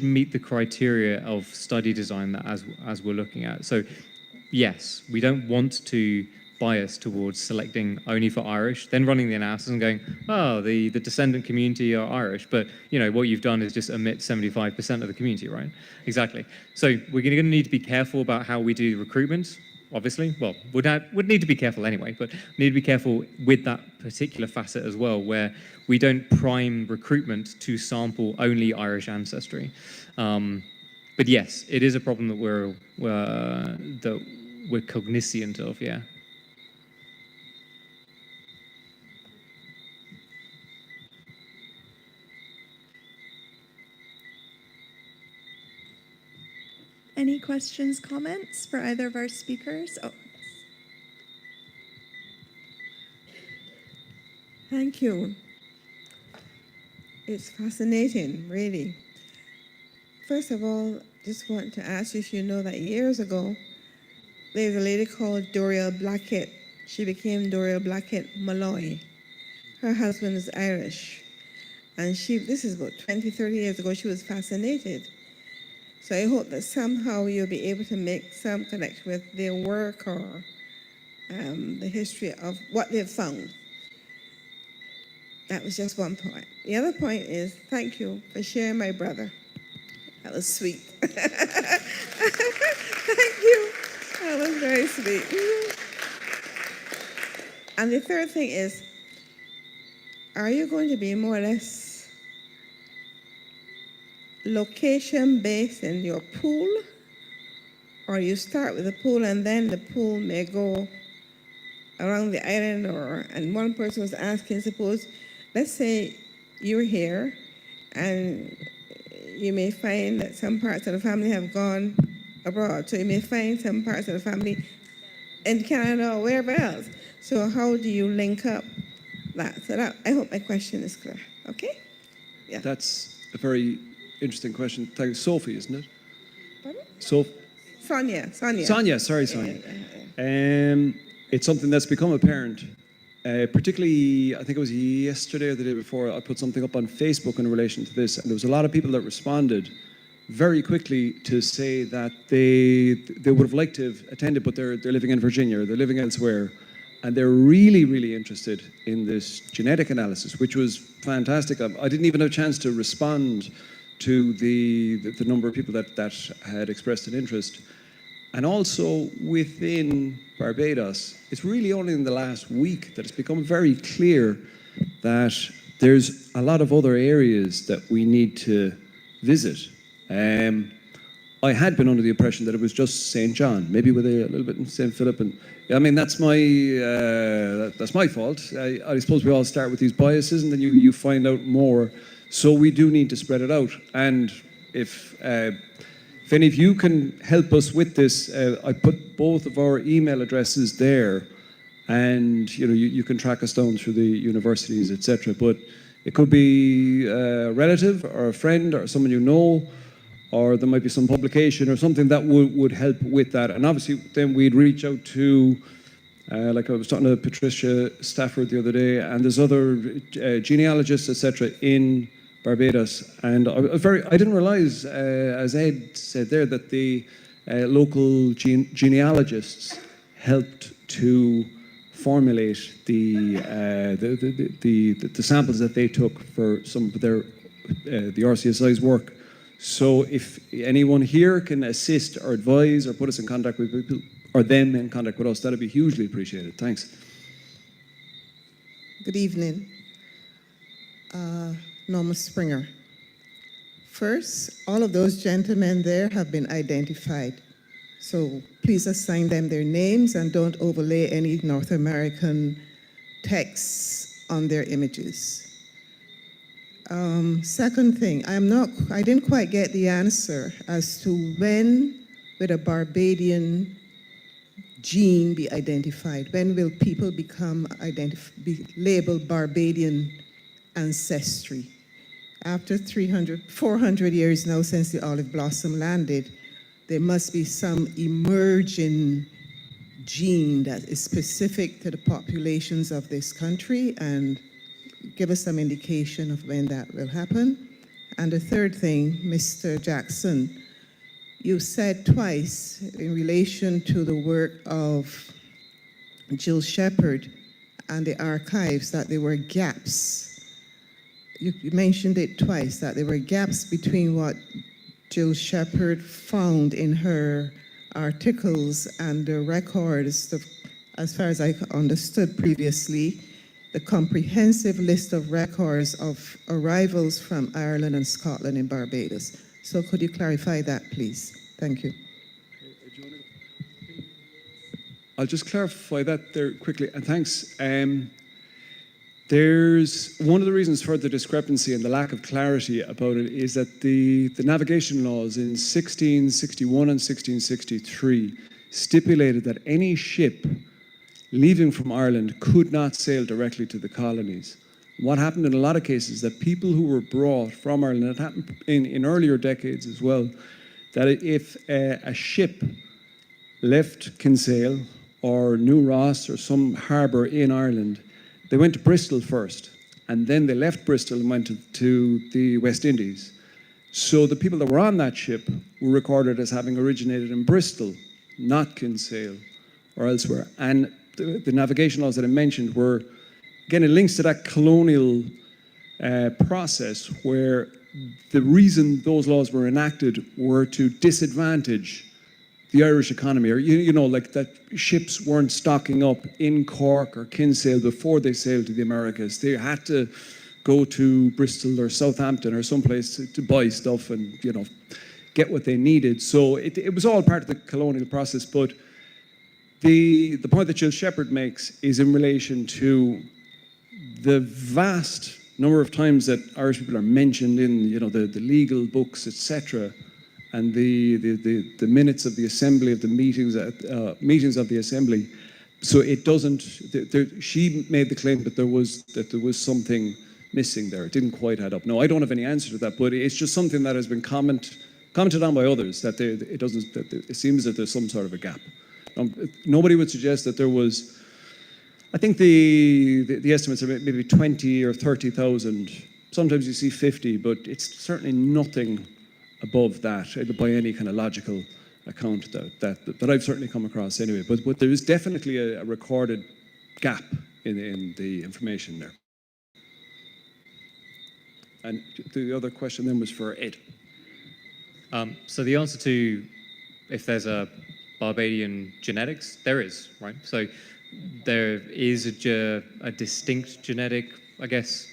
meet the criteria of study design that as we're looking at. So yes, we don't want to bias towards selecting only for Irish, then running the analysis and going, oh, the descendant community are Irish, but you know what you've done is just omit 75% of the community, right? Exactly. So we're going to need to be careful about how we do recruitment, obviously. Well, would need to be careful anyway, but need to be careful with that particular facet as well, where we don't prime recruitment to sample only Irish ancestry. But yes, it is a problem that we're cognizant of, yeah. Any questions, comments for either of our speakers? Oh. Thank you. It's fascinating, really. First of all, just want to ask you if you know that years ago, there's a lady called Doriel Blackett. She became Doriel Blackett Malloy. Her husband is Irish. And this is about 20, 30 years ago, she was fascinated. So I hope that somehow you'll be able to make some connection with their work or the history of what they've found. That was just one point. The other point is, thank you for sharing my brother. That was sweet. Thank you. That was very sweet. And the third thing is, are you going to be more or less location-based in your pool, or you start with the pool and then the pool may go around the island? And one person was asking, suppose, let's say you're here and you may find that some parts of the family have gone abroad, so you may find some parts of the family in Canada or wherever else. So how do you link up that? So I hope my question is clear. Okay? Yeah. That's a very interesting question. Thanks, Sophie, isn't it? Pardon? Sonia. Sonia, Sonia. It's something that's become apparent, particularly, I think it was yesterday or the day before, I put something up on Facebook in relation to this, and there was a lot of people that responded very quickly to say that they would have liked to have attended, but they're living in Virginia, or they're living elsewhere, and they're really, really interested in this genetic analysis, which was fantastic. I didn't even have a chance to respond to the number of people that had expressed an interest. And also within Barbados, it's really only in the last week that it's become very clear that there's a lot of other areas that we need to visit. I had been under the impression that it was just St. John, maybe with a little bit in St. Philip, and I mean that's my fault. I suppose we all start with these biases, and then you find out more. So we do need to spread it out. And if any of you can help us with this, I put both of our email addresses there, and you can track us down through the universities, etc. But it could be a relative or a friend or someone you know, or there might be some publication or something that would help with that. And obviously then we'd reach out to, like I was talking to Patricia Stafford the other day, and there's other genealogists, etc. in Barbados. And I didn't realize, as Ed said there, that the local genealogists helped to formulate the samples that they took for some of their the RCSI's work. So if anyone here can assist or advise or put us in contact with people, or them in contact with us, that'd be hugely appreciated. Thanks. Good evening. Norma Springer. First, all of those gentlemen there have been identified. So please assign them their names and don't overlay any North American texts on their images. Second thing, I didn't quite get the answer as to when will a Barbadian gene be identified? When will people be labeled Barbadian ancestry? After 400 years now since the olive blossom landed, there must be some emerging gene that is specific to the populations of this country, and give us some indication of when that will happen. And the third thing, Mr. Jackson, you said twice in relation to the work of Jill Shepherd and the archives that there were gaps. You mentioned it twice, that there were gaps between what Jill Shepherd found in her articles and the records, as far as I understood previously, the comprehensive list of records of arrivals from Ireland and Scotland and Barbados. So could you clarify that, please? Thank you. I'll just clarify that there quickly, and thanks. There's one of the reasons for the discrepancy and the lack of clarity about it is that the navigation laws in 1661 and 1663 stipulated that any ship leaving from Ireland could not sail directly to the colonies. What happened in a lot of cases, that people who were brought from Ireland, it happened in earlier decades as well, that if a ship left Kinsale or New Ross or some harbour in Ireland, they went to Bristol first, and then they left Bristol and went to the West Indies. So the people that were on that ship were recorded as having originated in Bristol, not Kinsale or elsewhere. And the navigation laws that I mentioned were, again, it links to that colonial process where the reason those laws were enacted were to disadvantage the Irish economy, or like that ships weren't stocking up in Cork or Kinsale before they sailed to the Americas. They had to go to Bristol or Southampton or someplace to buy stuff and get what they needed. So it was all part of the colonial process. But the point that Jill Shepherd makes is in relation to the vast number of times that Irish people are mentioned in the legal books, etc., and the minutes of the assembly, of the meetings of the assembly. So it doesn't. She made the claim that there was something missing there. It didn't quite add up. No, I don't have any answer to that, but it's just something that has been commented on by others, that it seems that there's some sort of a gap. Nobody would suggest that there was. I think the estimates are maybe 20 or 30,000. Sometimes you see 50, but it's certainly nothing above that by any kind of logical account that I've certainly come across anyway. But there is definitely a recorded gap in the information there. And the other question then was for Ed. So the answer to if there's a Barbadian genetics, there is, right? So there is a distinct genetic, I guess,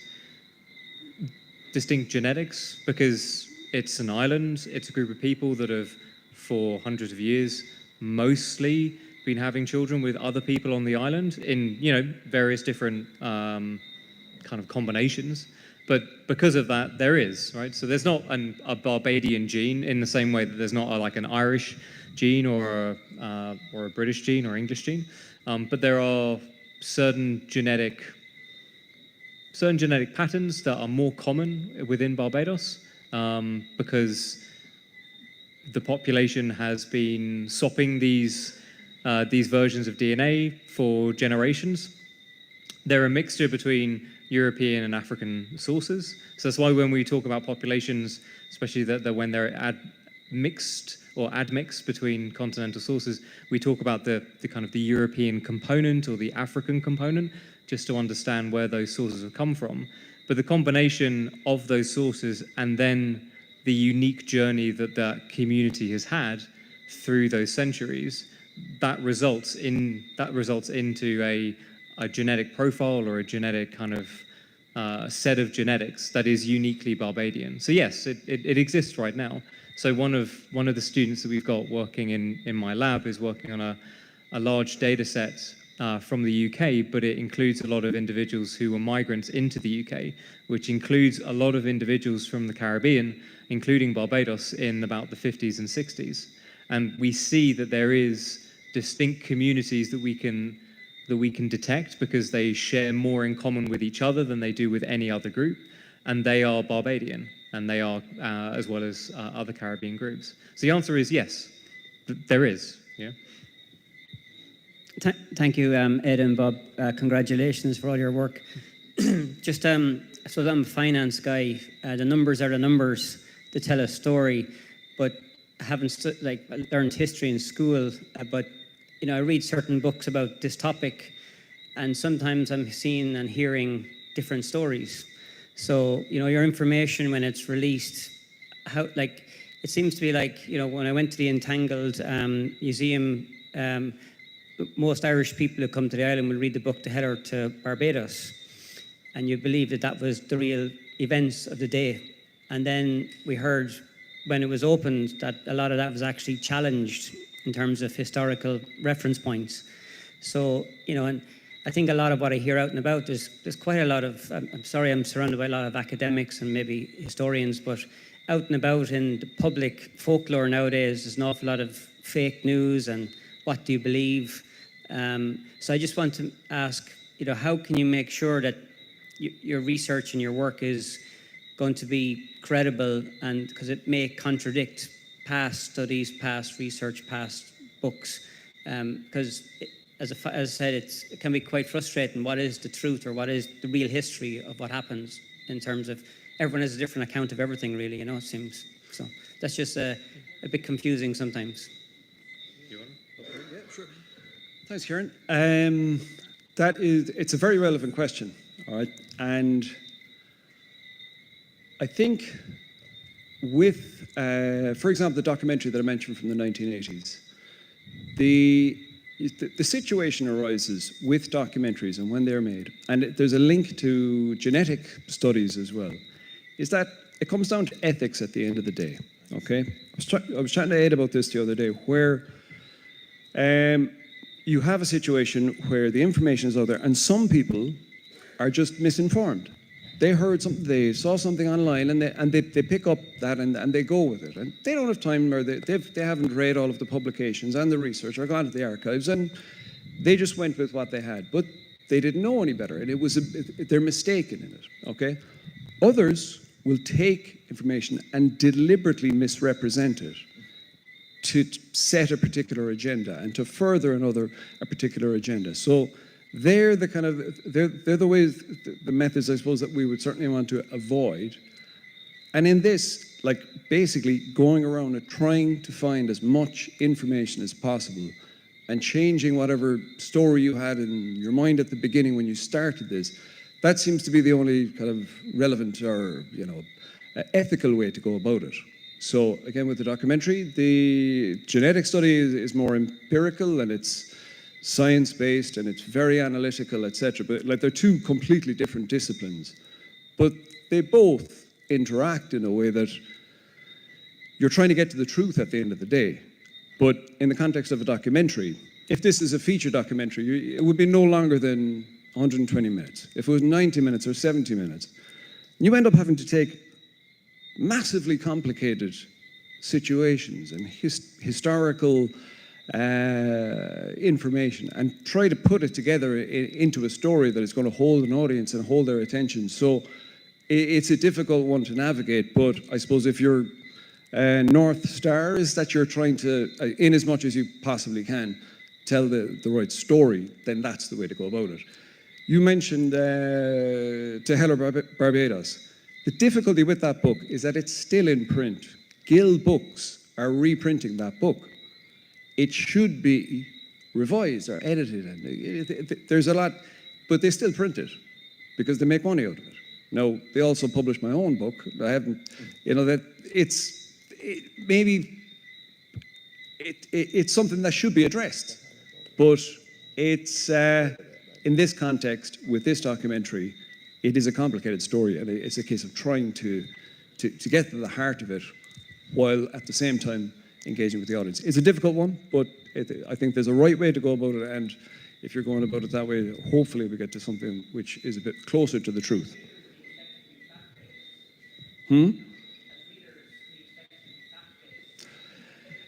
distinct genetics because it's an island, it's a group of people that have, for hundreds of years, mostly been having children with other people on the island in, various different kind of combinations. But because of that, there is, right? So there's not a Barbadian gene in the same way that there's not like an Irish gene or a British gene or English gene. But there are certain genetic patterns that are more common within Barbados because the population has been swapping these versions of DNA for generations. They're a mixture between European and African sources. So that's why when we talk about populations, especially that when they're admixed between continental sources, we talk about the kind of the European component or the African component, just to understand where those sources have come from. But the combination of those sources and then the unique journey that community has had through those centuries, that results into a genetic profile or a genetic kind of set of genetics that is uniquely Barbadian. So yes, it exists right now. So one of the students that we've got working in my lab is working on a large data set from the UK, but it includes a lot of individuals who were migrants into the UK, which includes a lot of individuals from the Caribbean, including Barbados in about the 50s and 60s. And we see that there is distinct communities that we can detect because they share more in common with each other than they do with any other group, and they are Barbadian, and they are as well as other Caribbean groups. So the answer is yes, there is. Yeah. Thank you, Ed and Bob. Congratulations for all your work. Just, so I'm a finance guy. The numbers are the numbers to tell a story, but I haven't learned history in school. But I read certain books about this topic, and sometimes I'm seeing and hearing different stories. So your information when it's released, it seems to be when I went to the Entangled Museum. Most Irish people who come to the island will read the book The Header to Barbados, and you believe that was the real events of the day. And then we heard when it was opened that a lot of that was actually challenged in terms of historical reference points. So, and I think a lot of what I hear out and about, there's quite a lot of, I'm sorry, I'm surrounded by a lot of academics and maybe historians, but out and about in the public folklore nowadays, there's an awful lot of fake news and what do you believe? So I just want to ask, how can you make sure that your research and your work is going to be credible, and because it may contradict past studies, past research, past books, because as I said, it can be quite frustrating. What is the truth, or what is the real history of what happens in terms of everyone has a different account of everything, really, it seems. So that's just a bit confusing sometimes. Yeah, sure. Thanks, Kieran. It's a very relevant question, all right? And I think with, for example, the documentary that I mentioned from the 1980s, the situation arises with documentaries and when they're made, and there's a link to genetic studies as well, is that it comes down to ethics at the end of the day, okay? I was chatting to Ed about this the other day, where you have a situation where the information is out there and some people are just misinformed. They heard something, they saw something online, and they pick up that and they go with it. And they don't have time, or they haven't read all of the publications and the research or gone to the archives, and they just went with what they had. But they didn't know any better, and they're mistaken in it, okay? Others will take information and deliberately misrepresent it to set a particular agenda and to further a particular agenda. So they're the ways, the methods, I suppose, that we would certainly want to avoid. And in this, like basically going around and trying to find as much information as possible and changing whatever story you had in your mind at the beginning when you started this. That seems to be the only kind of relevant or, ethical way to go about it. So again, with the documentary, the genetic study is more empirical and it's science-based and it's very analytical, etc. But like they're two completely different disciplines, but they both interact in a way that you're trying to get to the truth at the end of the day. But in the context of a documentary, if this is a feature documentary, it would be no longer than 120 minutes. If it was 90 minutes or 70 minutes, you end up having to take massively complicated situations and historical information and try to put it together into a story that is going to hold an audience and hold their attention. So it's a difficult one to navigate, but I suppose if your North Star is that you're trying to, in as much as you possibly can, tell the right story, then that's the way to go about it. You mentioned To Hell or Barbados. The difficulty with that book is that it's still in print. Gill Books are reprinting that book. It should be revised or edited, and there's a lot, but they still print it because they make money out of it. Now, they also publish my own book. I haven't, that it's something that should be addressed, but it's, in this context, with this documentary, it is a complicated story, and it's a case of trying to get to the heart of it while at the same time engaging with the audience. It's a difficult one, but I think there's a right way to go about it, and if you're going about it that way, hopefully we get to something which is a bit closer to the truth.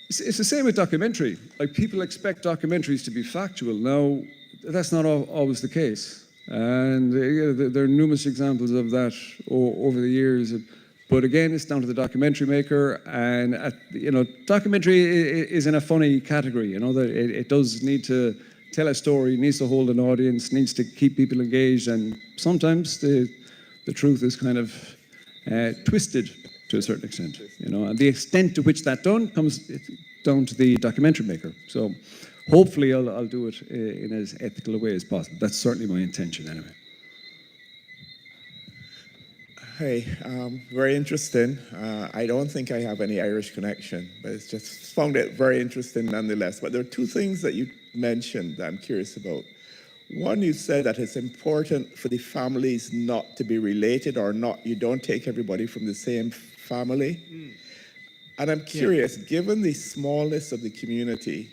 It's the same with documentary. Like, people expect documentaries to be factual. Now, that's not always the case. And there are numerous examples of that over the years. But again, it's down to the documentary maker. And, documentary is in a funny category, that it does need to tell a story, needs to hold an audience, needs to keep people engaged. And sometimes the truth is kind of twisted to a certain extent, and the extent to which that comes down to the documentary maker. So hopefully I'll do it in as ethical a way as possible. That's certainly my intention anyway. Hey, very interesting. I don't think I have any Irish connection, but it's just found it very interesting nonetheless. But there are two things that you mentioned that I'm curious about. One, you said that it's important for the families not to be related, or you don't take everybody from the same family. And I'm curious, given the smallness of the community,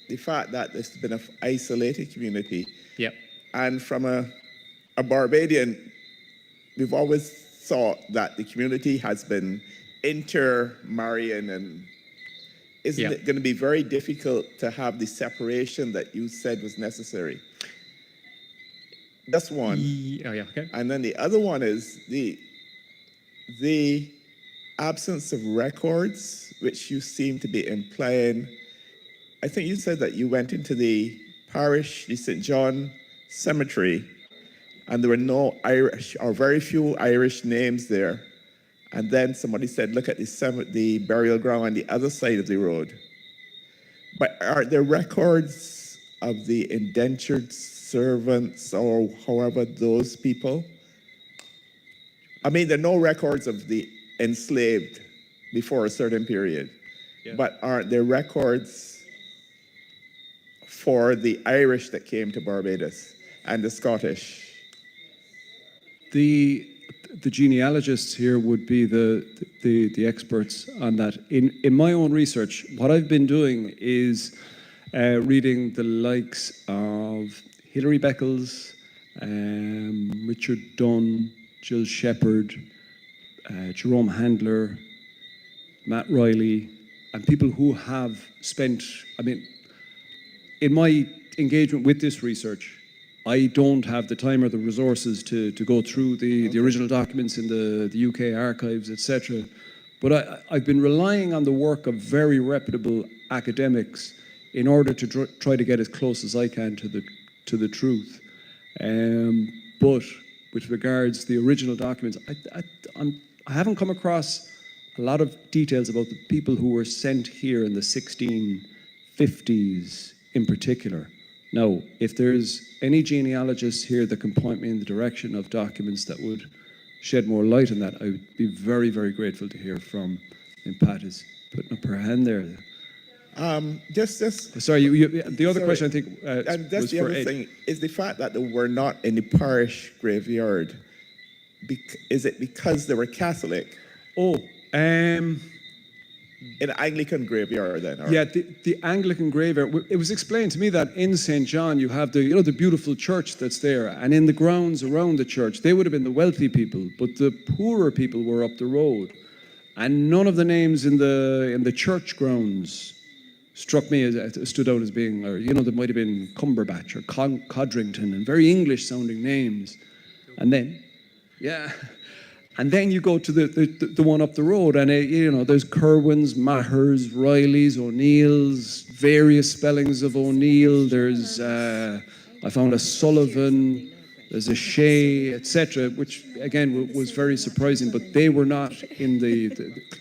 the fact that there's been an isolated community, and from a Barbadian, we've always thought that the community has been intermarrying, and isn't it going to be very difficult to have the separation that you said was necessary? That's one. And then the other one is the absence of records, which you seem to be implying. I think you said that you went into the parish, the St. John Cemetery, and there were no Irish, or very few Irish names there. And then somebody said, look at the burial ground on the other side of the road. But are there records of the indentured servants, or however those people? I mean, there are no records of the enslaved before a certain period. But aren't there records for the Irish that came to Barbados and the Scottish? The genealogists here would be the experts on that. In my own research, what I've been doing is reading the likes of Hilary Beckles, Richard Dunn, Jill Shepherd, Jerome Handler, Matt Riley, and people who have spent, in my engagement with this research, I don't have the time or the resources to go through the original documents in the UK archives, etc. But I've been relying on the work of very reputable academics in order to try to get as close as I can to the truth. But with regards to the original documents, I haven't come across a lot of details about the people who were sent here in the 1650s in particular. Now, if there's any genealogists here that can point me in the direction of documents that would shed more light on that, I would be very, very grateful to hear from. And Pat is putting up her hand there. Sorry, the other question I think and that's was the for other Ed. thing is the fact that they were not in the parish graveyard. Is it because they were Catholic? In Anglican graveyard then? Or? Yeah, the Anglican graveyard. It was explained to me that in St. John you have the the beautiful church that's there, and in the grounds around the church they would have been the wealthy people, but the poorer people were up the road, and none of the names in the church grounds struck me stood out as being, or there might have been Cumberbatch or Codrington, and very English sounding names, and then And then you go to the one up the road, and there's Kerwins, Mahers, Rileys, O'Neills, various spellings of O'Neill. There's I found a Sullivan, there's a Shea, etc., which again was very surprising. But they were not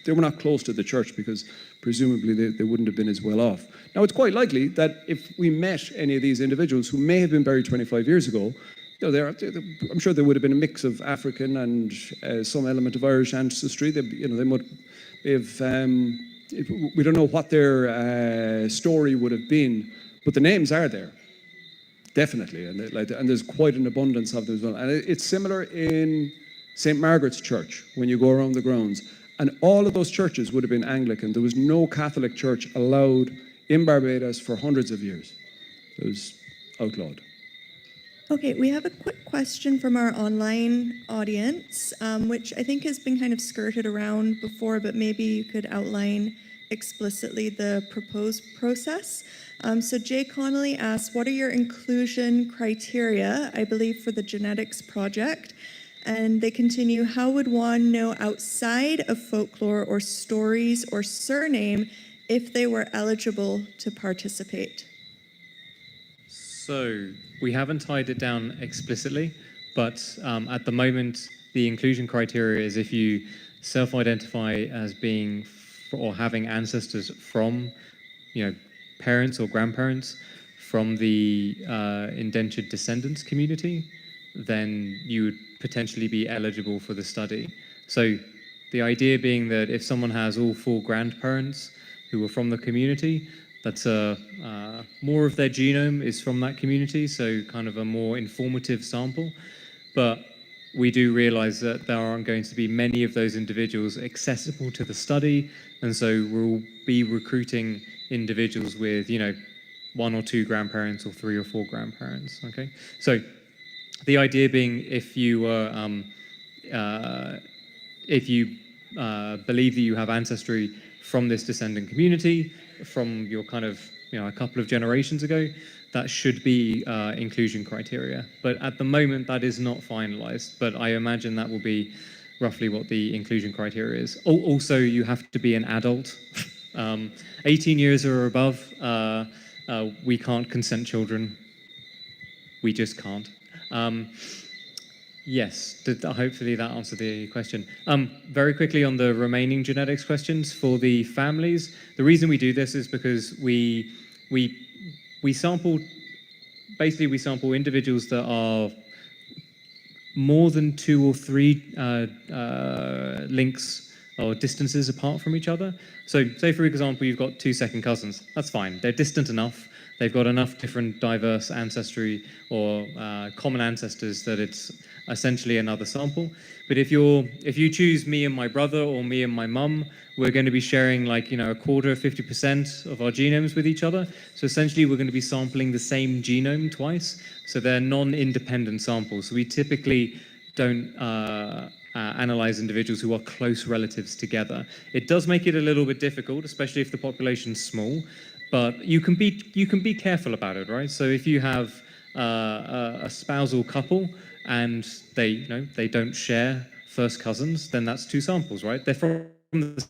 they were not close to the church because presumably they wouldn't have been as well off. Now it's quite likely that if we met any of these individuals who may have been buried 25 years ago. I'm sure there would have been a mix of African and some element of Irish ancestry. They might have. We don't know what their story would have been, but the names are there, definitely, and there's quite an abundance of them as well. And it's similar in St. Margaret's Church when you go around the grounds, and all of those churches would have been Anglican. There was no Catholic church allowed in Barbados for hundreds of years. It was outlawed. Okay, we have a quick question from our online audience, which I think has been kind of skirted around before, but maybe you could outline explicitly the proposed process. So Jay Connolly asks, what are your inclusion criteria, I believe, for the genetics project? And they continue, how would one know outside of folklore or stories or surname if they were eligible to participate? So we haven't tied it down explicitly, but at the moment, the inclusion criteria is if you self-identify as being or having ancestors from, parents or grandparents from the indentured descendants community, then you would potentially be eligible for the study. So the idea being that if someone has all four grandparents who are from the community, that's more of their genome is from that community, so kind of a more informative sample. But we do realize that there aren't going to be many of those individuals accessible to the study, and so we'll be recruiting individuals with, one or two grandparents or three or four grandparents, okay? So the idea being if you believe that you have ancestry from this descendant community, from your kind of, a couple of generations ago, that should be inclusion criteria. But at the moment, that is not finalized, but I imagine that will be roughly what the inclusion criteria is. Also, you have to be an adult. 18 years or above, we can't consent children. We just can't. Yes, hopefully that answered the question. Very quickly on the remaining genetics questions for the families, the reason we do this is because we sample individuals that are more than 2 or 3 links or distances apart from each other. So say, for example, you've got 2 second cousins. That's fine. They're distant enough. They've got enough different diverse ancestry or common ancestors that it's essentially another sample. But if you choose me and my brother or me and my mum, we're going to be sharing a quarter, 50% of our genomes with each other. So essentially we're going to be sampling the same genome twice. So they're non-independent samples. So we typically don't analyze individuals who are close relatives together. It does make it a little bit difficult, especially if the population's small, but you can be careful about it, right? So if you have a spousal couple and they don't share first cousins, then that's 2 samples, right? They're from the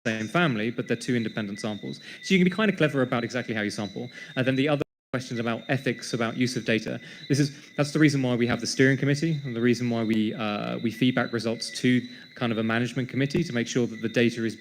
same family, but they're 2 independent samples. So you can be kind of clever about exactly how you sample. And then the other questions about ethics, about use of data. That's the reason why we have the steering committee, and the reason why we feedback results to kind of a management committee to make sure that the data has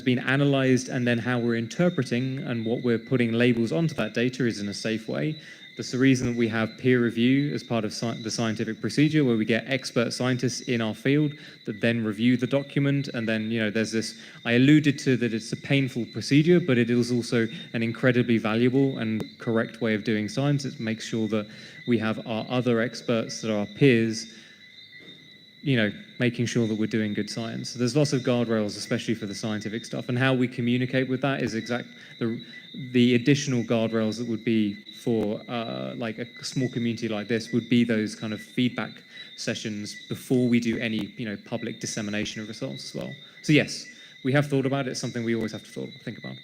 been analyzed, and then how we're interpreting and what we're putting labels onto that data is in a safe way. That's the reason that we have peer review as part of the scientific procedure, where we get expert scientists in our field that then review the document. And then, there's this, I alluded to that it's a painful procedure, but it is also an incredibly valuable and correct way of doing science. It makes sure that we have our other experts that are our peers, making sure that we're doing good science. So there's lots of guardrails, especially for the scientific stuff, and how we communicate with that is the additional guardrails that would be for like a small community like this would be those kind of feedback sessions before we do any public dissemination of results as well. So yes, we have thought about it. It's something we always have to think about.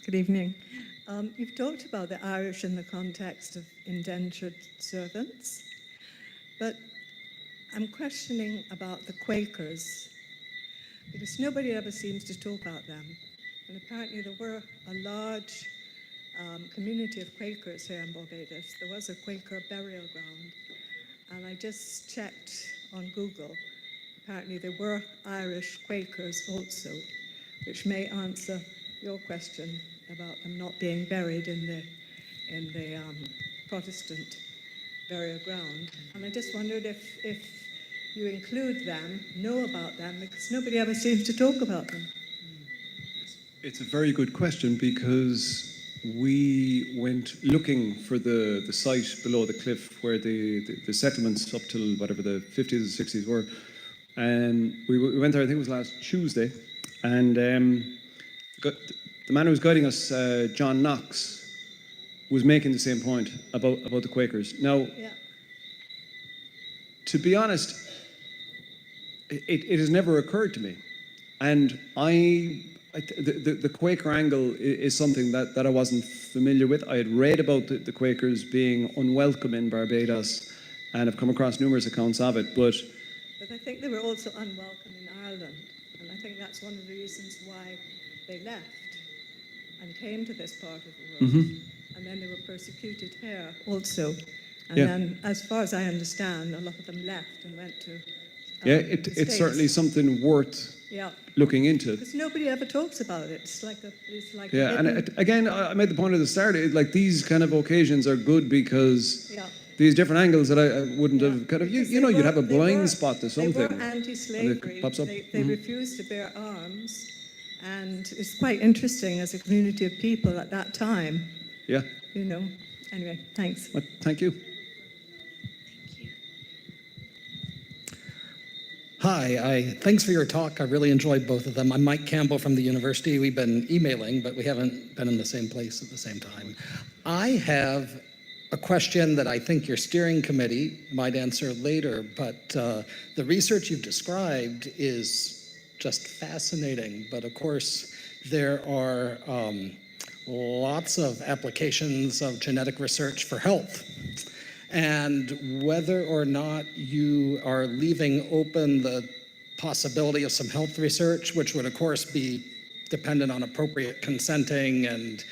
Good evening. You've talked about the Irish in the context of indentured servants, but I'm questioning about the Quakers, because nobody ever seems to talk about them. And apparently there were a large community of Quakers here in Barbados. There was a Quaker burial ground, and I just checked on Google. Apparently there were Irish Quakers also, which may answer your question about them not being buried in the Protestant burial ground. And I just wondered if you include them, know about them, because nobody ever seems to talk about them. It's a very good question, because we went looking for the site below the cliff where the settlements up till whatever the 50s and 60s were. And we went there, I think it was last Tuesday, and the man who was guiding us, John Knox, was making the same point about the Quakers. Now, to be honest, it has never occurred to me. And the Quaker angle is something that I wasn't familiar with. I had read about the Quakers being unwelcome in Barbados and have come across numerous accounts of it. But I think they were also unwelcome in Ireland. And I think that's one of the reasons why they left and came to this part of the world. Mm-hmm. And then they were persecuted here also. And Yeah. then, as far as I understand, a lot of them left and went to it's States. certainly something worth looking into. Because nobody ever talks about it. It's like a Yeah, and hidden- again, I made the point at the start, like these kind of occasions are good because Yeah. these different angles that I wouldn't have kind of, Because you'd have a blind spot to something. They were and anti-slavery. it pops up. They refused to bear arms. And it's quite interesting as a community of people at that time, Yeah, Anyway, thanks. well, thank you. Hi, thanks for your talk. I really enjoyed both of them. I'm Mike Campbell from the university. We've been emailing, but we haven't been in the same place at the same time. I have a question that I think your steering committee might answer later, but the research you've described is just fascinating. But of course, there are lots of applications of genetic research for health. And whether or not you are leaving open the possibility of some health research, which would of course be dependent on appropriate consenting and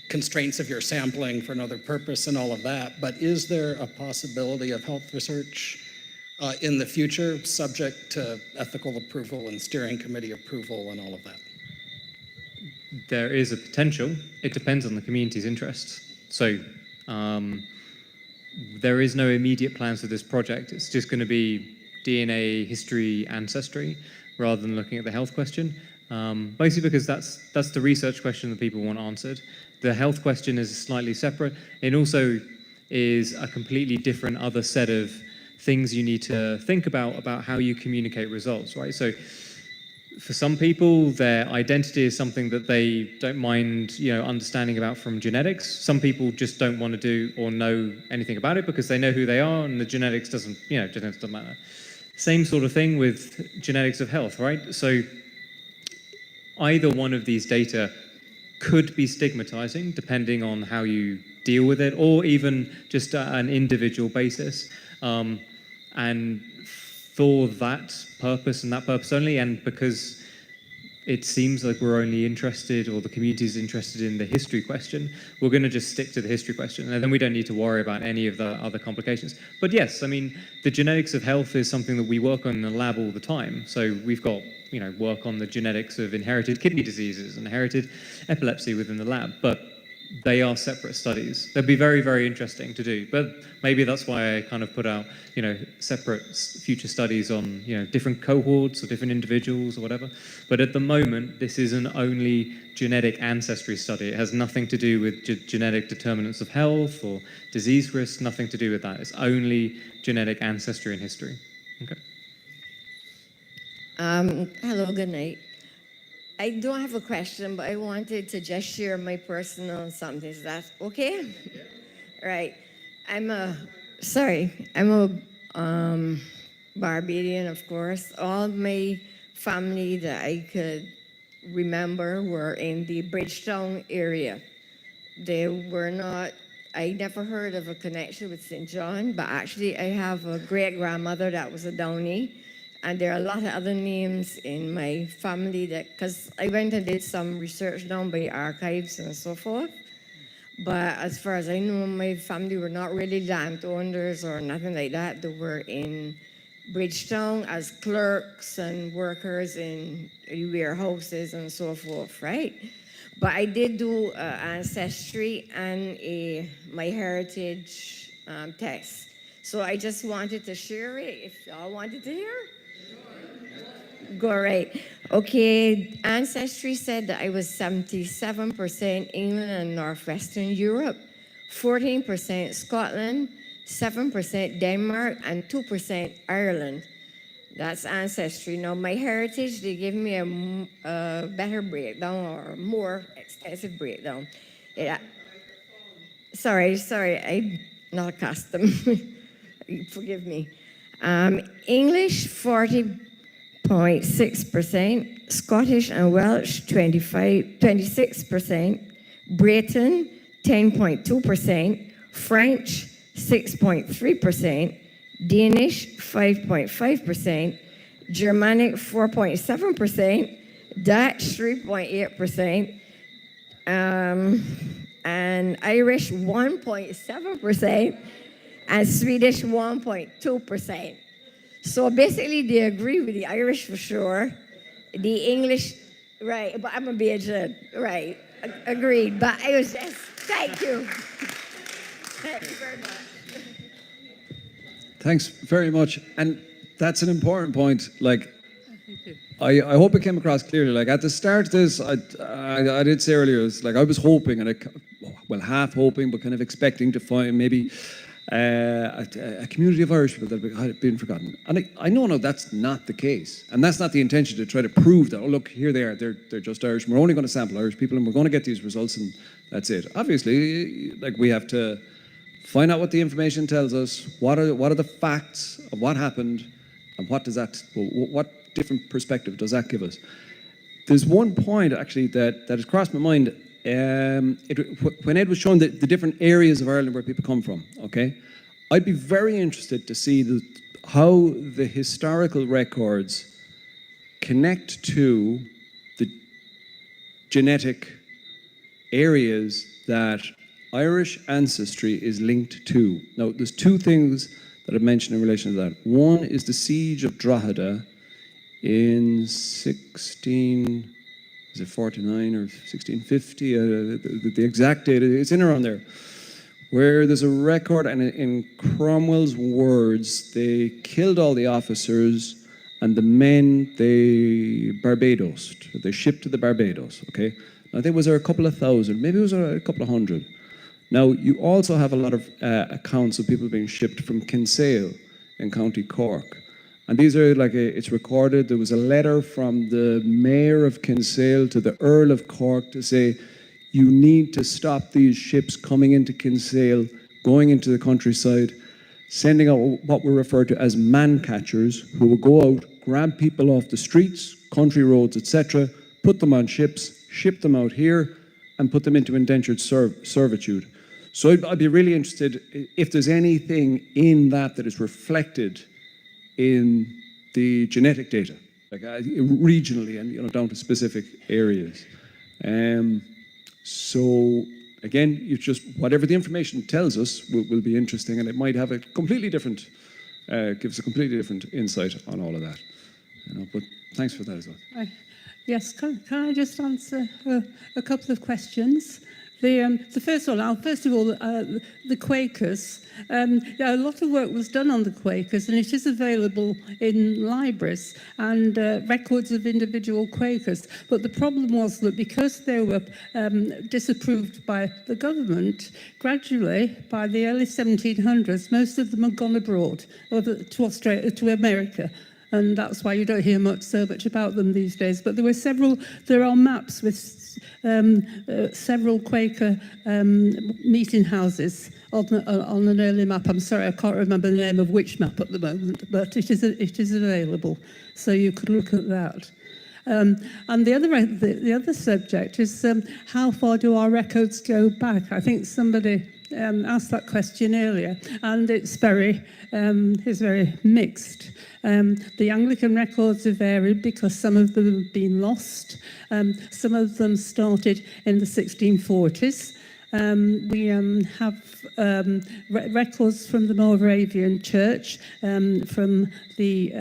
constraints of your sampling for another purpose and all of that, but is there a possibility of health research in the future, subject to ethical approval and steering committee approval and all of that? There is a potential. It depends on the community's interests. So there is no immediate plans for this project. It's just going to be DNA, history, ancestry, rather than looking at the health question. Basically because that's the research question that people want answered. The health question is slightly separate. It also is a completely different other set of things you need to think about how you communicate results, right? So for some people, their identity is something that they don't mind, understanding about from genetics. Some people just don't want to do or know anything about it because they know who they are, and the genetics doesn't matter. Same sort of thing with genetics of health, right? So either one of these data could be stigmatizing, depending on how you deal with it, or even just an individual basis. And for that purpose and that purpose only, and because it seems like we're only interested, or the community is interested in the history question, we're going to just stick to the history question, and then we don't need to worry about any of the other complications. But yes, I mean, the genetics of health is something that we work on in the lab all the time. So we've got, work on the genetics of inherited kidney diseases and inherited epilepsy within the lab, but they are separate studies. They'd be very, very interesting to do, but maybe that's why I kind of put out, separate future studies on, different cohorts or different individuals or whatever. But at the moment, this is an only genetic ancestry study. It has nothing to do with genetic determinants of health or disease risk, nothing to do with that. It's only genetic ancestry and history. Okay. Hello, good night. I don't have a question, but I wanted to just share my personal something. Is that okay? Yeah. Right. I'm a Barbadian, of course. All my family that I could remember were in the Bridgetown area. They were not, I never heard of a connection with St. John, but actually I have a great-grandmother that was a Downey. And there are a lot of other names in my family because I went and did some research down by archives and so forth. But as far as I know, my family were not really landowners or nothing like that. They were in Bridgetown as clerks and workers in warehouses and so forth, right? But I did do ancestry and my heritage test. So I just wanted to share it if y'all wanted to hear. Go right. Okay, Ancestry said that I was 77% England and Northwestern Europe, 14% Scotland, 7% Denmark, and 2% Ireland. That's Ancestry. Now, my heritage, they give me a better breakdown or more extensive breakdown. Sorry, I'm not accustomed. Forgive me. English, 40.6%, Scottish and Welsh 26%, Breton 10.2%, French 6.3%, Danish 5.5%, Germanic 4.7%, Dutch 3.8%, and Irish 1.7%, and Swedish 1.2%. So basically, they agree with the Irish for sure. The English, right, but I'm a Bajan, right, agreed. But I was just, thank you. Thank you very much. Thanks very much. And that's an important point. Like, I hope it came across clearly. Like, at the start of this, I did say earlier, it's like I was hoping, half hoping, but kind of expecting to find maybe a community of Irish people that had been forgotten. And I know now that's not the case. And that's not the intention, to try to prove that, oh, look, here they are, they're just Irish. We're only going to sample Irish people and we're going to get these results and that's it. Obviously, like, we have to find out what the information tells us, what are the facts of what happened, and what different perspective does that give us? There's one point, actually, that has crossed my mind. When Ed was showing the different areas of Ireland where people come from, okay, I'd be very interested to see how the historical records connect to the genetic areas that Irish ancestry is linked to. Now, there's two things that I've mentioned in relation to that. One is the siege of Drogheda in 49 or 1650, the exact date, it's in around there, where there's a record, and in Cromwell's words, they killed all the officers, and the men they Barbadosed, they shipped to the Barbados, okay? I think, was there a couple of thousand, maybe it was a couple of hundred. Now, you also have a lot of accounts of people being shipped from Kinsale in County Cork. And these are it's recorded. There was a letter from the mayor of Kinsale to the Earl of Cork to say, you need to stop these ships coming into Kinsale, going into the countryside, sending out what were referred to as man-catchers, who will go out, grab people off the streets, country roads, etc., put them on ships, ship them out here, and put them into indentured servitude. So I'd be really interested if there's anything in that is reflected in the genetic data. regionally and down to specific areas. So again, you just whatever the information tells us will be interesting, and it might have a completely different gives a completely different insight on all of that. But thanks for that as well. Yes, can I just answer a couple of questions? The first one, first of all, the Quakers. A lot of work was done on the Quakers, and it is available in libraries and records of individual Quakers. But the problem was that because they were disapproved by the government, gradually, by the early 1700s, most of them had gone abroad, or to Australia, to America. And that's why you don't hear so much about them these days. But there are maps with several Quaker meeting houses on an early map. I'm sorry, I can't remember the name of which map at the moment, but it is available, so you could look at that. And the other subject is how far do our records go back? I think somebody asked that question earlier, and it's very mixed. The Anglican records are varied because some of them have been lost. Some of them started in the 1640s. We have records from the Moravian Church from the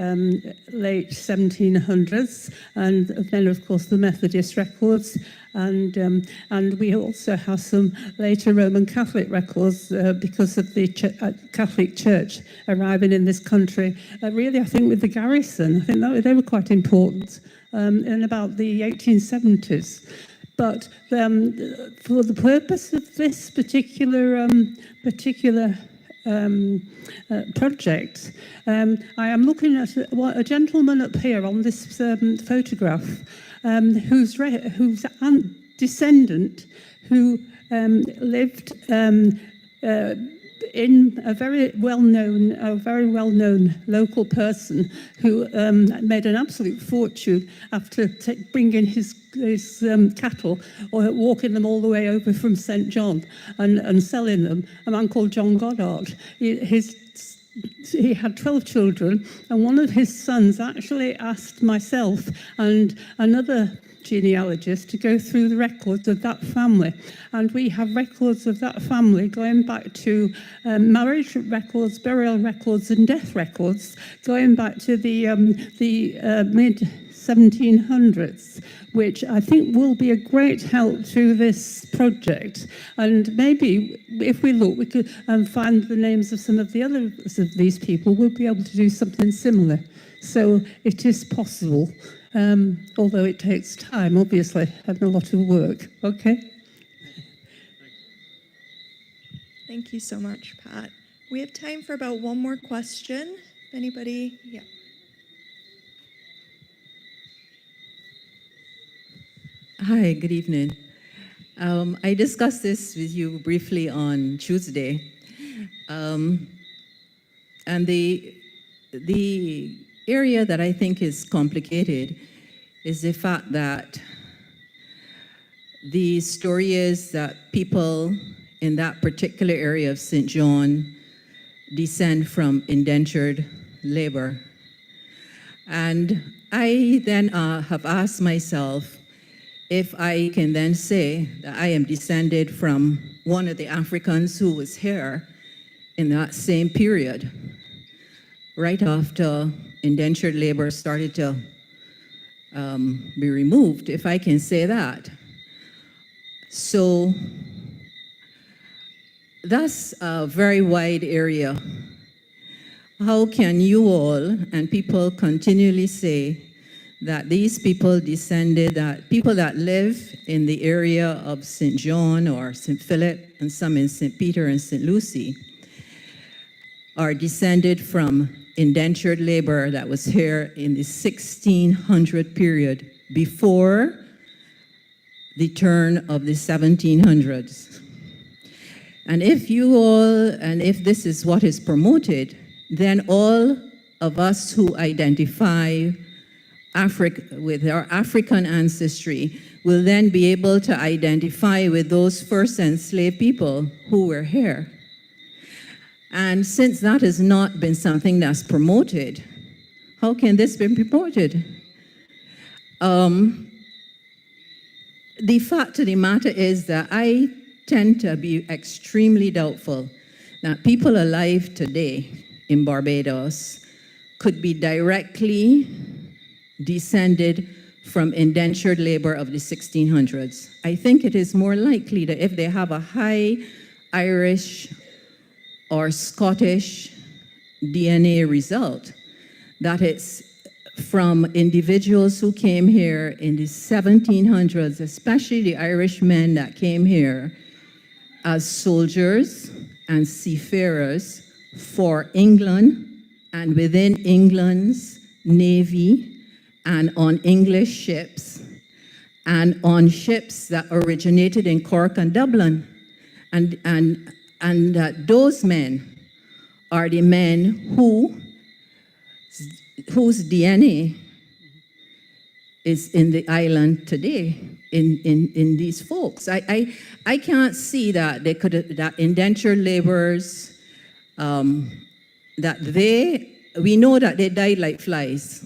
late 1700s, and then, of course, the Methodist records. And we also have some later Roman Catholic records because of the Catholic Church arriving in this country. Really, I think with the Garrison, I think they were quite important in about the 1870s. But for the purpose of this particular project, I am looking at a gentleman up here on this photograph whose descendant who lived in a very well-known local person who made an absolute fortune after bringing his cattle or walking them all the way over from St. John and selling them. A man called John Goddard. He had 12 children, and one of his sons actually asked myself and another genealogist to go through the records of that family, and we have records of that family going back to marriage records, burial records, and death records going back to the mid 1700s, which I think will be a great help to this project. And maybe if we look, we could find the names of some of the others of these people. We'll be able to do something similar. So it is possible. Although it takes time, obviously, and a lot of work. Okay? Thank you so much, Pat. We have time for about one more question. If anybody, yeah. Hi, good evening. I discussed this with you briefly on Tuesday. And the area that I think is complicated is the fact that the story is that people in that particular area of St. John descend from indentured labor. And I then have asked myself if I can then say that I am descended from one of the Africans who was here in that same period, right after indentured labor started to be removed, if I can say that. So that's a very wide area. How can you all and people continually say that these people descended, that people that live in the area of St. John or St. Philip and some in St. Peter and St. Lucy are descended from indentured labor that was here in the 1600 period before the turn of the 1700s. And if you all, and if this is what is promoted, then all of us who identify with our African ancestry will then be able to identify with those first enslaved people who were here. And since that has not been something that's promoted, how can this be promoted? The fact of the matter is that I tend to be extremely doubtful that people alive today in Barbados could be directly descended from indentured labor of the 1600s. I think it is more likely that if they have a high Irish or Scottish DNA result, that it's from individuals who came here in the 1700s, especially the Irishmen that came here as soldiers and seafarers for England and within England's navy and on English ships and on ships that originated in Cork and Dublin. And those men are the men whose DNA is in the island today, in these folks. I can't see that they could, that indentured laborers, we know that they died like flies.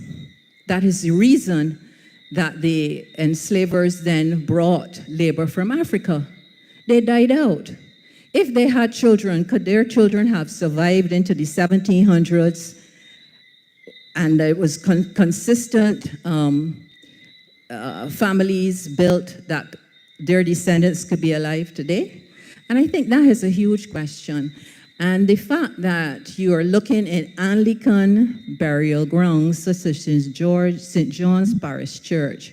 That is the reason that the enslavers then brought labor from Africa. They died out. If they had children, could their children have survived into the 1700s? And it was consistent families built that their descendants could be alive today? And I think that is a huge question. And the fact that you are looking at Anglican burial grounds such as St. John's Parish Church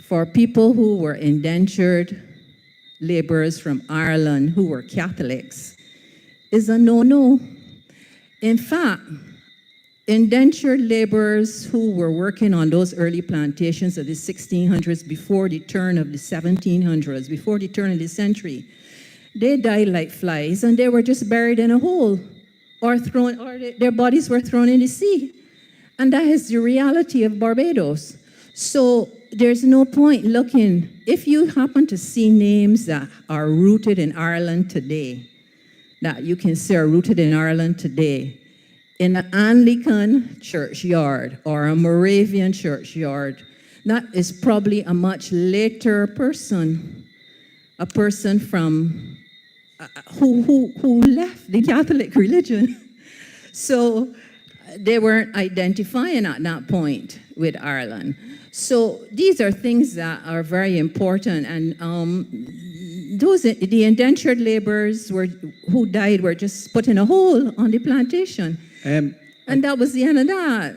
for people who were indentured laborers from Ireland who were Catholics is a no-no. In fact, indentured laborers who were working on those early plantations of the 1600s before the turn of the 1700s, before the turn of the century, they died like flies and they were just buried in a hole or their bodies were thrown in the sea. And that is the reality of Barbados. So there's no point looking. If you happen to see names that are rooted in Ireland today, that you can say are rooted in Ireland today, in an Anglican churchyard or a Moravian churchyard, that is probably a much later person, a person from who left the Catholic religion. So they weren't identifying at that point with Ireland. So these are things that are very important, and the indentured laborers who died were just put in a hole on the plantation. And that was the end of that.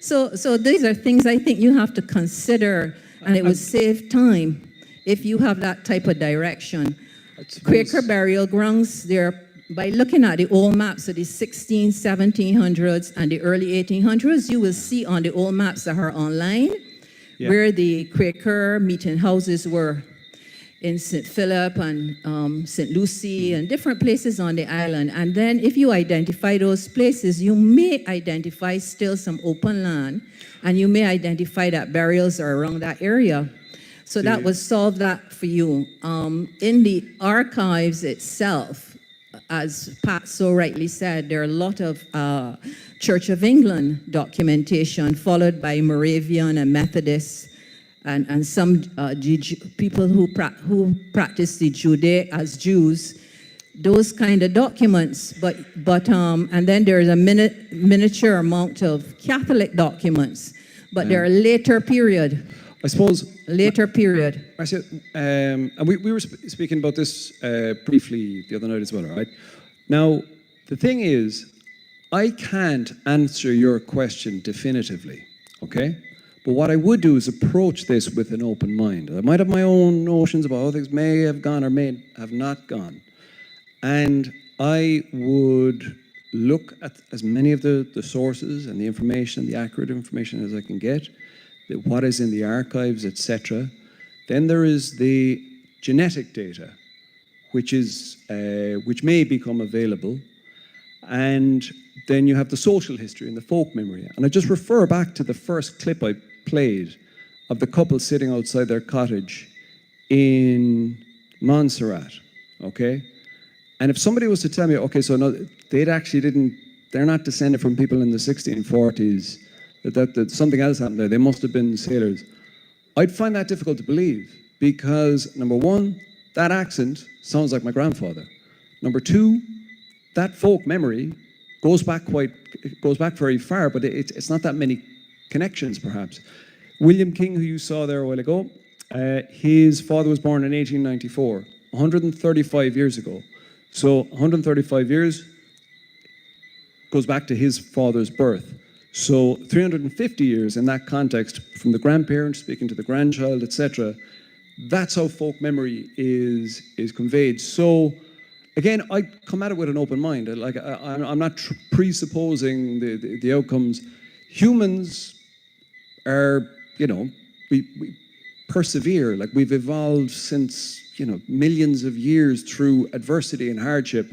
So these are things I think you have to consider, and it would save time if you have that type of direction. Quaker burial grounds, by looking at the old maps of the 1700s and the early 1800s, you will see on the old maps that are online where the Quaker meeting houses were in St. Philip and St. Lucie and different places on the island. And then if you identify those places, you may identify still some open land, and you may identify that burials are around that area. So that would solve that for you. In the archives itself, as Pat so rightly said, there are a lot of Church of England documentation, followed by Moravian and Methodist, and some people who practice the Judaic as Jews, those kind of documents. And then there's a miniature amount of Catholic documents, but they're a later period. I suppose later period. Marcia, and we were speaking about this briefly the other night as well, right? Now, the thing is, I can't answer your question definitively, okay? But what I would do is approach this with an open mind. I might have my own notions about how things may have gone or may have not gone. And I would look at as many of the sources and the information, the accurate information as I can get, what is in the archives, etc. Then there is the genetic data, which may become available, and then you have the social history and the folk memory. And I just refer back to the first clip I played of the couple sitting outside their cottage in Montserrat, okay? And if somebody was to tell me, okay, so no, they're not descended from people in the 1640s that something else happened there. They must have been sailors. I'd find that difficult to believe because, number one, that accent sounds like my grandfather. Number two, that folk memory goes back very far, but it's not that many connections, perhaps. William King, who you saw there a while ago, his father was born in 1894, 135 years ago. So 135 years goes back to his father's birth. So 350 years in that context, from the grandparents speaking to the grandchild, etc. That's how folk memory is conveyed. So again, I come at it with an open mind. Like I'm not presupposing the outcomes. Humans are, we persevere. Like we've evolved since, millions of years through adversity and hardship.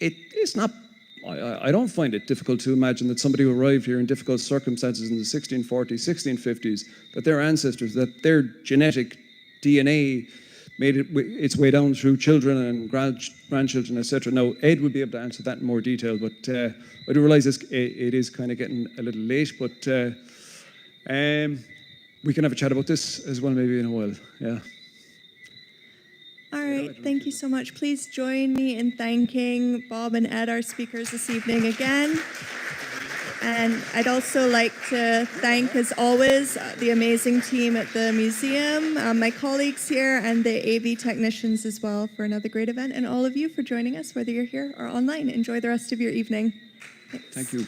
It's not. I don't find it difficult to imagine that somebody who arrived here in difficult circumstances in the 1640s, 1650s, that their ancestors, that their genetic DNA made its way down through children and grandchildren, etc. Now, Ed would be able to answer that in more detail, but I do realize it is kind of getting a little late, but we can have a chat about this as well maybe in a while. Yeah. All right, thank you so much. Please join me in thanking Bob and Ed, our speakers this evening again. And I'd also like to thank, as always, the amazing team at the museum, my colleagues here, and the AV technicians as well for another great event, and all of you for joining us, whether you're here or online. Enjoy the rest of your evening. Thanks. Thank you.